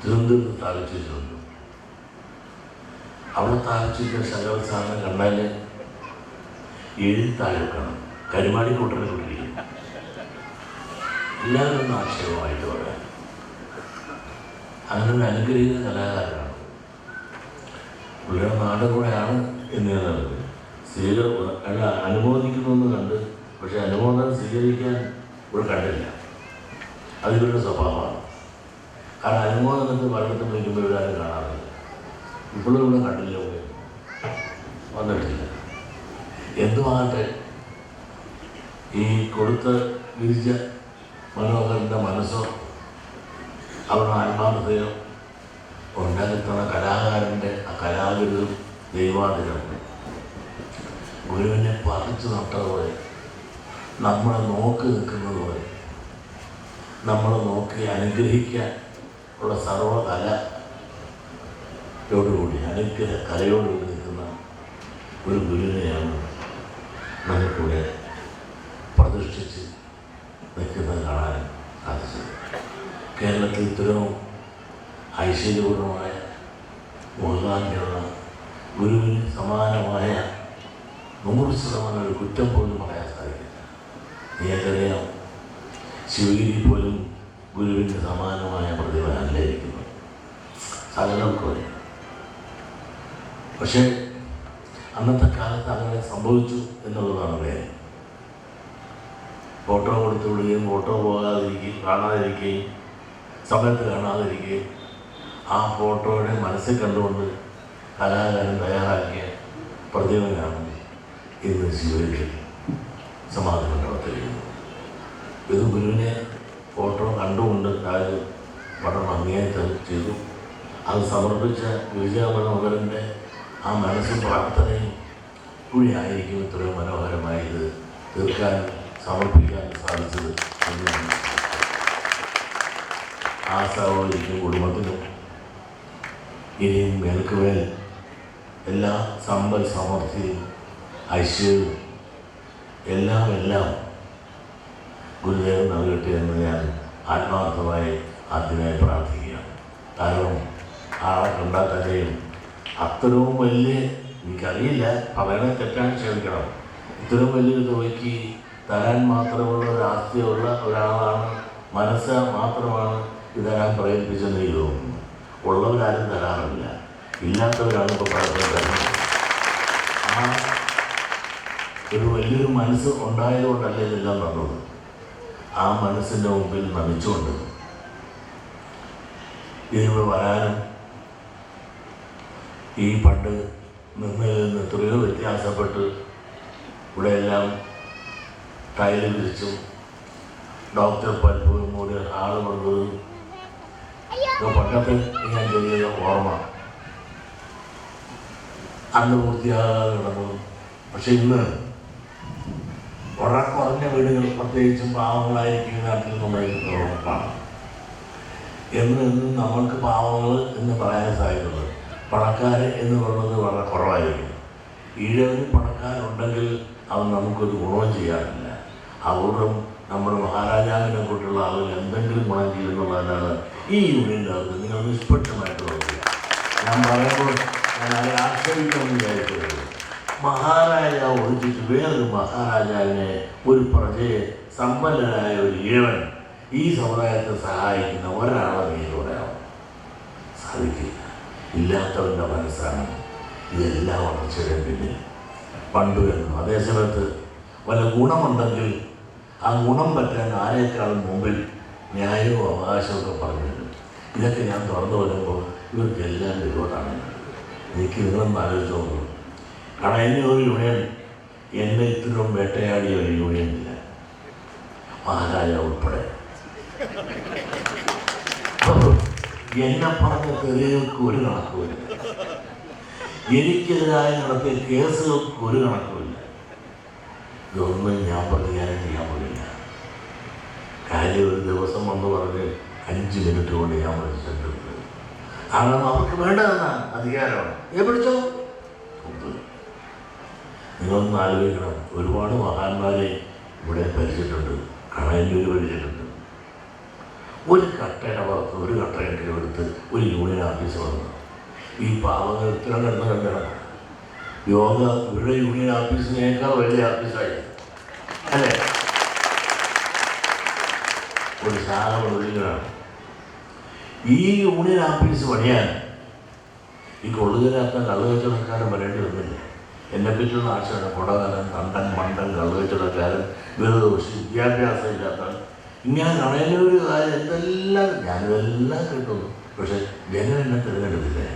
തിരുവനന്തപുരത്ത് സ്ഥാപിച്ചു വെച്ചിട്ടുണ്ട്. അവിടെ സ്ഥാപിച്ചിട്ട് ശങ്കർ സാറിനെ കണ്ടാൽ എഴുത്താഴ് വെക്കണം. കരുമാടി കൂട്ടനെ കൊണ്ടിരിക്കും. എല്ലാവരും ആക്ഷേപമായിട്ട് പറയാം. അങ്ങനെ ഒരു അനുഗ്രഹീത കലാകാരനാണ്. പുള്ളിയുടെ നാടും കൂടെയാണ് എന്നിരുന്നത്. അനുമോദിക്കുന്നതെന്ന് കണ്ട്, പക്ഷെ അനുമോദനം സ്വീകരിക്കാൻ ഇവിടെ കണ്ടില്ല. അതിവരുടെ സ്വഭാവമാണ്. കാരണം അനുമോദനത്തിൽ പലയിടത്തും വിളിക്കുമ്പോൾ ഇവരാരും കാണാറില്ല. ഇപ്പോഴും ഇവിടെ കണ്ടില്ല, വന്നിട്ടില്ല. എന്തുമാകട്ടെ, ഈ കൊടുത്ത് വിരിച്ച മനോഹരൻ്റെ മനസ്സോ അവരുടെ ആത്മാർത്ഥതയോ ഉണ്ടാക്കുന്ന കലാകാരൻ്റെ ആ കലാവിരുതും ദൈവാധീനം ഗുരുവിനെ പറിച്ചു നട്ടതുപോലെ, നമ്മളെ നോക്കി നിൽക്കുന്നത് പോലെ, നമ്മളെ നോക്കി അനുഗ്രഹിക്കാൻ ഉള്ള സർവകലയോടുകൂടി കലയോടുകൂടി നിൽക്കുന്ന ഒരു ഗുരുവിനെയാണ് നമുക്കിവിടെ പ്രതിഷ്ഠിച്ച് നിൽക്കുന്നത് കാണാൻ സാധിച്ചത്. കേരളത്തിൽ ഇത്തരവും ഐശ്വര്യപൂർണമായ മുഖകാന്തിയുള്ള ഗുരുവിന് സമാനമായ 100% ഒരു കുറ്റം പോലും പറയാൻ സാധിക്കില്ല. നിങ്ങൾക്കറിയാം, ശിവഗിരി പോലും ഗുരുവിന് സമാനമായ പ്രതിഭ അല്ലായിരിക്കുന്നു, സകലർക്കും അറിയാം. പക്ഷേ അന്നത്തെ കാലത്ത് അങ്ങനെ സംഭവിച്ചു എന്നുള്ളതാണ് കാര്യം. ഫോട്ടോ കൊടുത്തു വിടുകയും ഫോട്ടോ കാണാതിരിക്കുകയും സമയത്ത് കാണാതിരിക്കുകയും ആ ഫോട്ടോയുടെ മനസ്സിൽ കണ്ടുകൊണ്ട് കലാകാരൻ തയ്യാറാക്കിയ പ്രതിമയാണ് ഇന്ന് ശിവഗിരിയിൽ സമാധി മണ്ഡപത്തിലിരിക്കുന്നത്. ഇത് ഗുരുവിനെ ഫോട്ടോ കണ്ടുകൊണ്ട് കാര്യം വളരെ ഭംഗിയായി ചെയ്തു. അത് സമർപ്പിച്ച ഗിരിജാമനോഹരൻ്റെ ആ മനസ്സും പ്രാർത്ഥനയും കൂടി ആയിരിക്കും ഇത്രയും മനോഹരമായി ഇത് തീർക്കാൻ സമർപ്പിക്കാൻ സാധിച്ചത് എന്നാണ് ആ സഹോദരിക്കും കുടുംബത്തിനും ഇനിയും മേൽക്കുമേൽ എല്ലാ സമ്പൽ സമൃദ്ധിയും ഐശ്വര്യവും എല്ലാം ഗുരുദേവൻ നൽകട്ടെ എന്ന് ഞാൻ ആത്മാർത്ഥമായി ആദ്യമായി പ്രാർത്ഥിക്കുകയാണ്. കാരണം ആളെ കണ്ടാൽ തന്നെയും അത്രയും വലിയ, എനിക്കറിയില്ല, പറയണ തെറ്റാൻ ക്ഷമിക്കണം, ഇത്രയും വലിയൊരു തുകയ്ക്ക് തരാൻ മാത്രമുള്ള ഒരു ആസ്തിയുള്ള ഒരാളാണ്, മനസ്സ് മാത്രമാണ് ഇത് തരാൻ പ്രേരിപ്പിച്ചെന്ന് എനിക്ക് തോന്നുന്നു. ഉള്ളവരാരും തരാറില്ല, ഇല്ലാത്തവരാണ് ഇപ്പോൾ പലപ്പോഴും തരുന്നത്. ആ ഒരു വലിയൊരു മനസ്സ് ഉണ്ടായതുകൊണ്ടല്ല ഇതെല്ലാം തന്നത്. ആ മനസ്സിൻ്റെ മുമ്പിൽ നമിച്ചുകൊണ്ട് ഇതിവിടെ വരാനും ഈ പണ്ട് നിന്ന് എത്രയോ വ്യത്യാസപ്പെട്ട് ഇവിടെയെല്ലാം ടൈല് വിരിച്ചും ഡോക്ടർ പലപ്പോഴും കൂടി ആൾ വന്നതും പണ്ടത്തെ ഞാൻ ചെറിയ ഓർമ്മ അന്ന് പൂർത്തിയാകാതെ കിടന്നതും. പക്ഷെ ഇന്ന് വളരെ കുറഞ്ഞ വീടുകൾ, പ്രത്യേകിച്ചും പാവങ്ങളായിരിക്കും നാട്ടിൽ നമ്മുടെ ഉറപ്പാണ്. എന്നും നമ്മൾക്ക് പാവങ്ങൾ എന്ന് പറയാൻ സാധിക്കുന്നത്, പണക്കാർ എന്ന് പറയുന്നത് വളരെ കുറവായിരിക്കും. ഈഴവന് പണക്കാരുണ്ടെങ്കിൽ അത് നമുക്കൊരു ഗുണവും ചെയ്യാറില്ല. അപൂർവം നമ്മുടെ മഹാരാജാവിനെ കൊണ്ടുള്ള ആളുകൾ എന്തെങ്കിലും ഗുണം ചെയ്യുന്നുള്ളതാണ് ഈ യൂണിയൻ്റെ അത് നിങ്ങൾ നിഷ്പക്ഷമായിട്ട് നോക്കുക. ഞാൻ പറയുമ്പോൾ ഞാൻ അത് ആക്ഷേപിക്കണമെന്ന് വിചാരിക്കുന്നത്, മഹാരാജാവ് ഒഴിച്ചിട്ട് വേറൊരു മഹാരാജാവിനെ, ഒരു പ്രജയെ, സമ്പന്നനായ ഒരു ഈഴവൻ ഈ സമുദായത്തെ സഹായിക്കുന്ന ഒരാളെ നീ പറയാം സാധിക്കില്ല. ഇല്ലാത്തവൻ്റെ മനസ്സാണ് ഇതെല്ലാം വളർച്ചയുടെ പിന്നിൽ പണ്ടു എന്നും. അതേസമയത്ത് വല്ല ഗുണമുണ്ടെങ്കിൽ ആ ഗുണം പറ്റാൻ ആരേക്കാളും മുമ്പിൽ ന്യായവും അവകാശമൊക്കെ പറഞ്ഞിട്ടുണ്ട്. ഇതൊക്കെ ഞാൻ തുറന്നു വരുമ്പോൾ ഇവർക്കെല്ലാം വിരോധമാണ്. എനിക്ക് നിങ്ങളൊന്നും ആലോചിച്ച് നോക്കുന്നു. കാരണം എന്നെ ഒരു യൂണിയൻ, എന്നെ ഇത്രയും വേട്ടയാടിയ ഒരു യൂണിയൻ ഇല്ല, മഹാരാജാവ് ഉൾപ്പെടെ. എന്നെ പറഞ്ഞ തെളിവുകൾക്ക് ഒരു കണക്കുമില്ല, എനിക്കെതിരായി നടത്തിയ കേസുകൾക്ക് ഒരു കണക്കുമില്ല. ഇതൊന്നും ഞാൻ പ്രതികാരം ചെയ്യാൻ പോലില്ല. കാര്യം ഒരു ദിവസം വന്ന് പറഞ്ഞ് 5 മിനിറ്റ് കൊണ്ട് ഞാൻ പഠിച്ചിട്ടുണ്ട്. കാരണം അവർക്ക് വേണ്ടതെന്നാണ് അധികാരമാണ്. പിടിച്ചോ, നിങ്ങളൊന്ന് ആലോചിക്കണം. ഒരുപാട് മഹാന്മാരെ ഇവിടെ ഭരിച്ചിട്ടുണ്ട്, കണയന്നൂർ ഭരിച്ചിട്ടുണ്ട്. ഒരു കട്ടയുടെ പുറത്ത് ഒരു കട്ടയൊക്കെ എടുത്ത് ഒരു യൂണിയൻ ഓഫീസ് വന്നു. ഈ പാവങ്ങൾ ഇത്ര കണ്ടതാണ് യോഗ ഇവിടെ യൂണിയൻ ഓഫീസിനേക്കാൾ വലിയ ഓഫീസായി അല്ലേ? ഒരു ശാല ഒഴുകുകയാണ്. ഈ യൂണിയൻ ഓഫീസ് പണിയാൻ ഈ കൊള്ളുകരാത്ത കള്ളുകച്ചവടക്കാരൻ വരേണ്ടി വന്നില്ല. എന്നെ പറ്റിയുള്ള ആശയമാണ്. കൊടകലൻ, തണ്ടൻ, മണ്ടൻ, കള്ളുകച്ചവടക്കാരൻ, വെറുതെ വിദ്യാഭ്യാസം ഇല്ലാത്ത ഇങ്ങനെ കണയന്നൊരു കാര്യം എന്തെല്ലാം ഞാനിതെല്ലാം കിട്ടുന്നു. പക്ഷെ ജനം എന്നെ തിരഞ്ഞെടുത്തില്ലേ?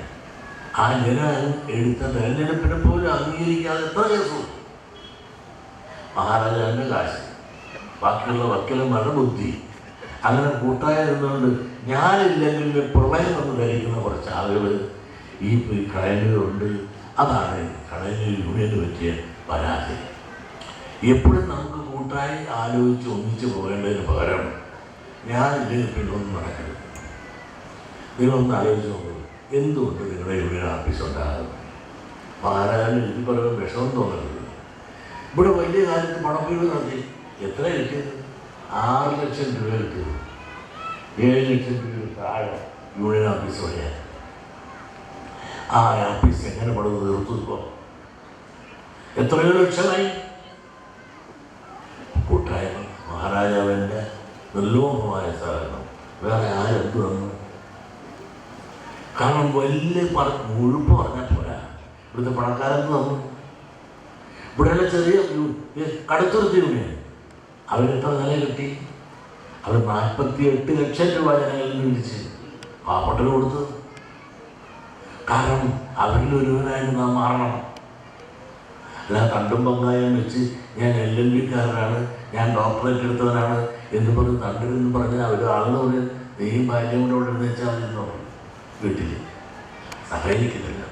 ആ ജനം എടുത്ത തിരഞ്ഞെടുപ്പിനെ പോലും അംഗീകരിക്കാതെ എത്ര കേസു. മഹാരാജാവിൻ്റെ കാശ്, ബാക്കിയുള്ള വക്കീലന്മാരുടെ ബുദ്ധി, അങ്ങനെ കൂട്ടായിരുന്നുകൊണ്ട് ഞാനില്ലെങ്കിൽ പ്രളയം വന്ന് ധരിക്കുന്ന കുറച്ച് ആളുകൾ ഈ കടയന്നൂരുണ്ട്. അതാണ് കടയന്നൂർ യൂണിയന് പറ്റിയ പരാജയം. എപ്പോഴും നമുക്ക് കൂട്ടായി ആലോചിച്ച് ഒന്നിച്ച് പോകേണ്ടതിന് പകരം ഞാനില്ലെങ്കിൽ പിന്നെ ഒന്നും നടക്കരുത്. നിങ്ങളൊന്ന് ആലോചിച്ച് നോക്കൂ, എന്തുകൊണ്ട് നിങ്ങളുടെ യൂണിയൻ ഓഫീസ് ഉണ്ടാകുന്നത്? മഹാരാജാവിന് എഴുതി പറയുമ്പോൾ വിഷമം തോന്നരുത്. ഇവിടെ വലിയ കാലത്ത് പണപ്പിരിവ് നടത്തി. എത്ര കിട്ടിയത്? 6 ലക്ഷം രൂപ കിട്ടിയത്. 7 ലക്ഷം രൂപ താഴെ യൂണിയൻ ഓഫീസ് വഴിയാണ്. ആ ഓഫീസ് എങ്ങനെ പണിത് തീർത്തു? ഇപ്പോൾ എത്രയോ ലക്ഷമായി. കൂട്ടായ്മ മഹാരാജാവിൻ്റെ നിർലോഭമായ സഹകരണം. വേറെ ആരെന്ത് തന്നു? കാരണം വലിയ മുഴുപ്പ് പറഞ്ഞാൽ പോരാ. ഇവിടുത്തെ പണക്കാരെന്ത് തന്നു? ഇവിടെയുള്ള ചെറിയ കടുത്തുരുത്തി യൂണിയൻ അവരെത്ര നില കിട്ടി? അവർ 48 ലക്ഷം രൂപ ജനങ്ങളിൽ നിന്ന് വിളിച്ച് പാവപ്പെട്ടവർ കൊടുത്തത്. കാരണം അവരിൽ ഒരുവനായിട്ട് നാം മാറണം. അല്ല തണ്ടും പങ്കായം വെച്ച് ഞാൻ LLB-കാരനാണ്, ഞാൻ ഡോക്ടറേറ്റ് എടുത്തവനാണ് എന്ന് പറഞ്ഞ് തണ്ടിലെന്ന് പറഞ്ഞാൽ അവർ ആളുകൾ പറയും നീയും ബാല്യം കൂടെ ഇവിടെ എഴുന്നേച്ചാൽ മതിയെന്നോ. വീട്ടിൽ സഹകരിക്കുന്നില്ല.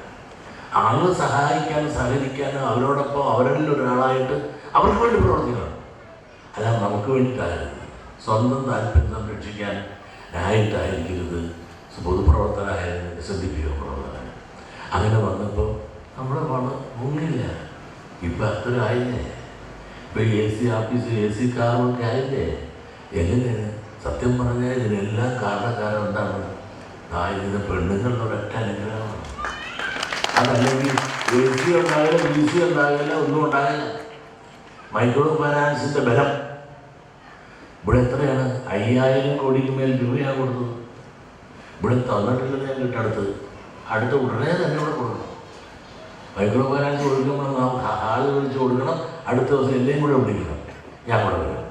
ആളുകൾ സഹായിക്കാനും സഹകരിക്കാനും അവരോടൊപ്പം അവരിൽ ഒരാളായിട്ട് അവർക്ക് വേണ്ടി പ്രവർത്തിക്കണം. അല്ല നമുക്ക് വേണ്ടിയിട്ടായിരുന്നു. സ്വന്തം താല്പര്യം സംരക്ഷിക്കാൻ ആയിട്ടായിരിക്കരുത് പൊതുപ്രവർത്തകരായാലും SNDP പ്രവർത്തകൻ. അങ്ങനെ വന്നപ്പോൾ നമ്മുടെ പണം മുങ്ങില്ല. ഇപ്പം അത്രയും ആയില്ലേ? ഇപ്പം AC ഓഫീസ് AC കാറുമൊക്കെ ആയില്ലേ? എങ്ങനെയാണ്? സത്യം പറഞ്ഞാൽ ഇതിനെല്ലാം കാരണക്കാരൻ എന്താണ്? ഇതിന് പെണ്ണുങ്ങളുടെ ഒരൊറ്റ അനുഗ്രഹമാണ്. അതല്ലെങ്കിൽ AC ഉണ്ടാകില്ല, BC ഉണ്ടാകില്ല, ഒന്നും ഉണ്ടാകില്ല. മൈക്രോ ഫൈനാൻസിൻ്റെ ബലം ഇവിടെ എത്രയാണ്? 5000 കോടിക്ക് മേൽ രൂപയാണ് കൊടുത്തത്. ഇവിടെ തന്നിട്ടില്ലെന്ന് ഞാൻ അടുത്ത് ഉടനെ തന്നെ ഇവിടെ കൊടുക്കണം. മൈക്രോ ഫൈനാൻസ് കൊടുക്കുമ്പോൾ നാം ആൾ വിളിച്ച് കൊടുക്കണം. അടുത്ത ദിവസം എല്ലാം കൂടെ വിളിക്കണം, ഞാൻ കൂടെ വരും.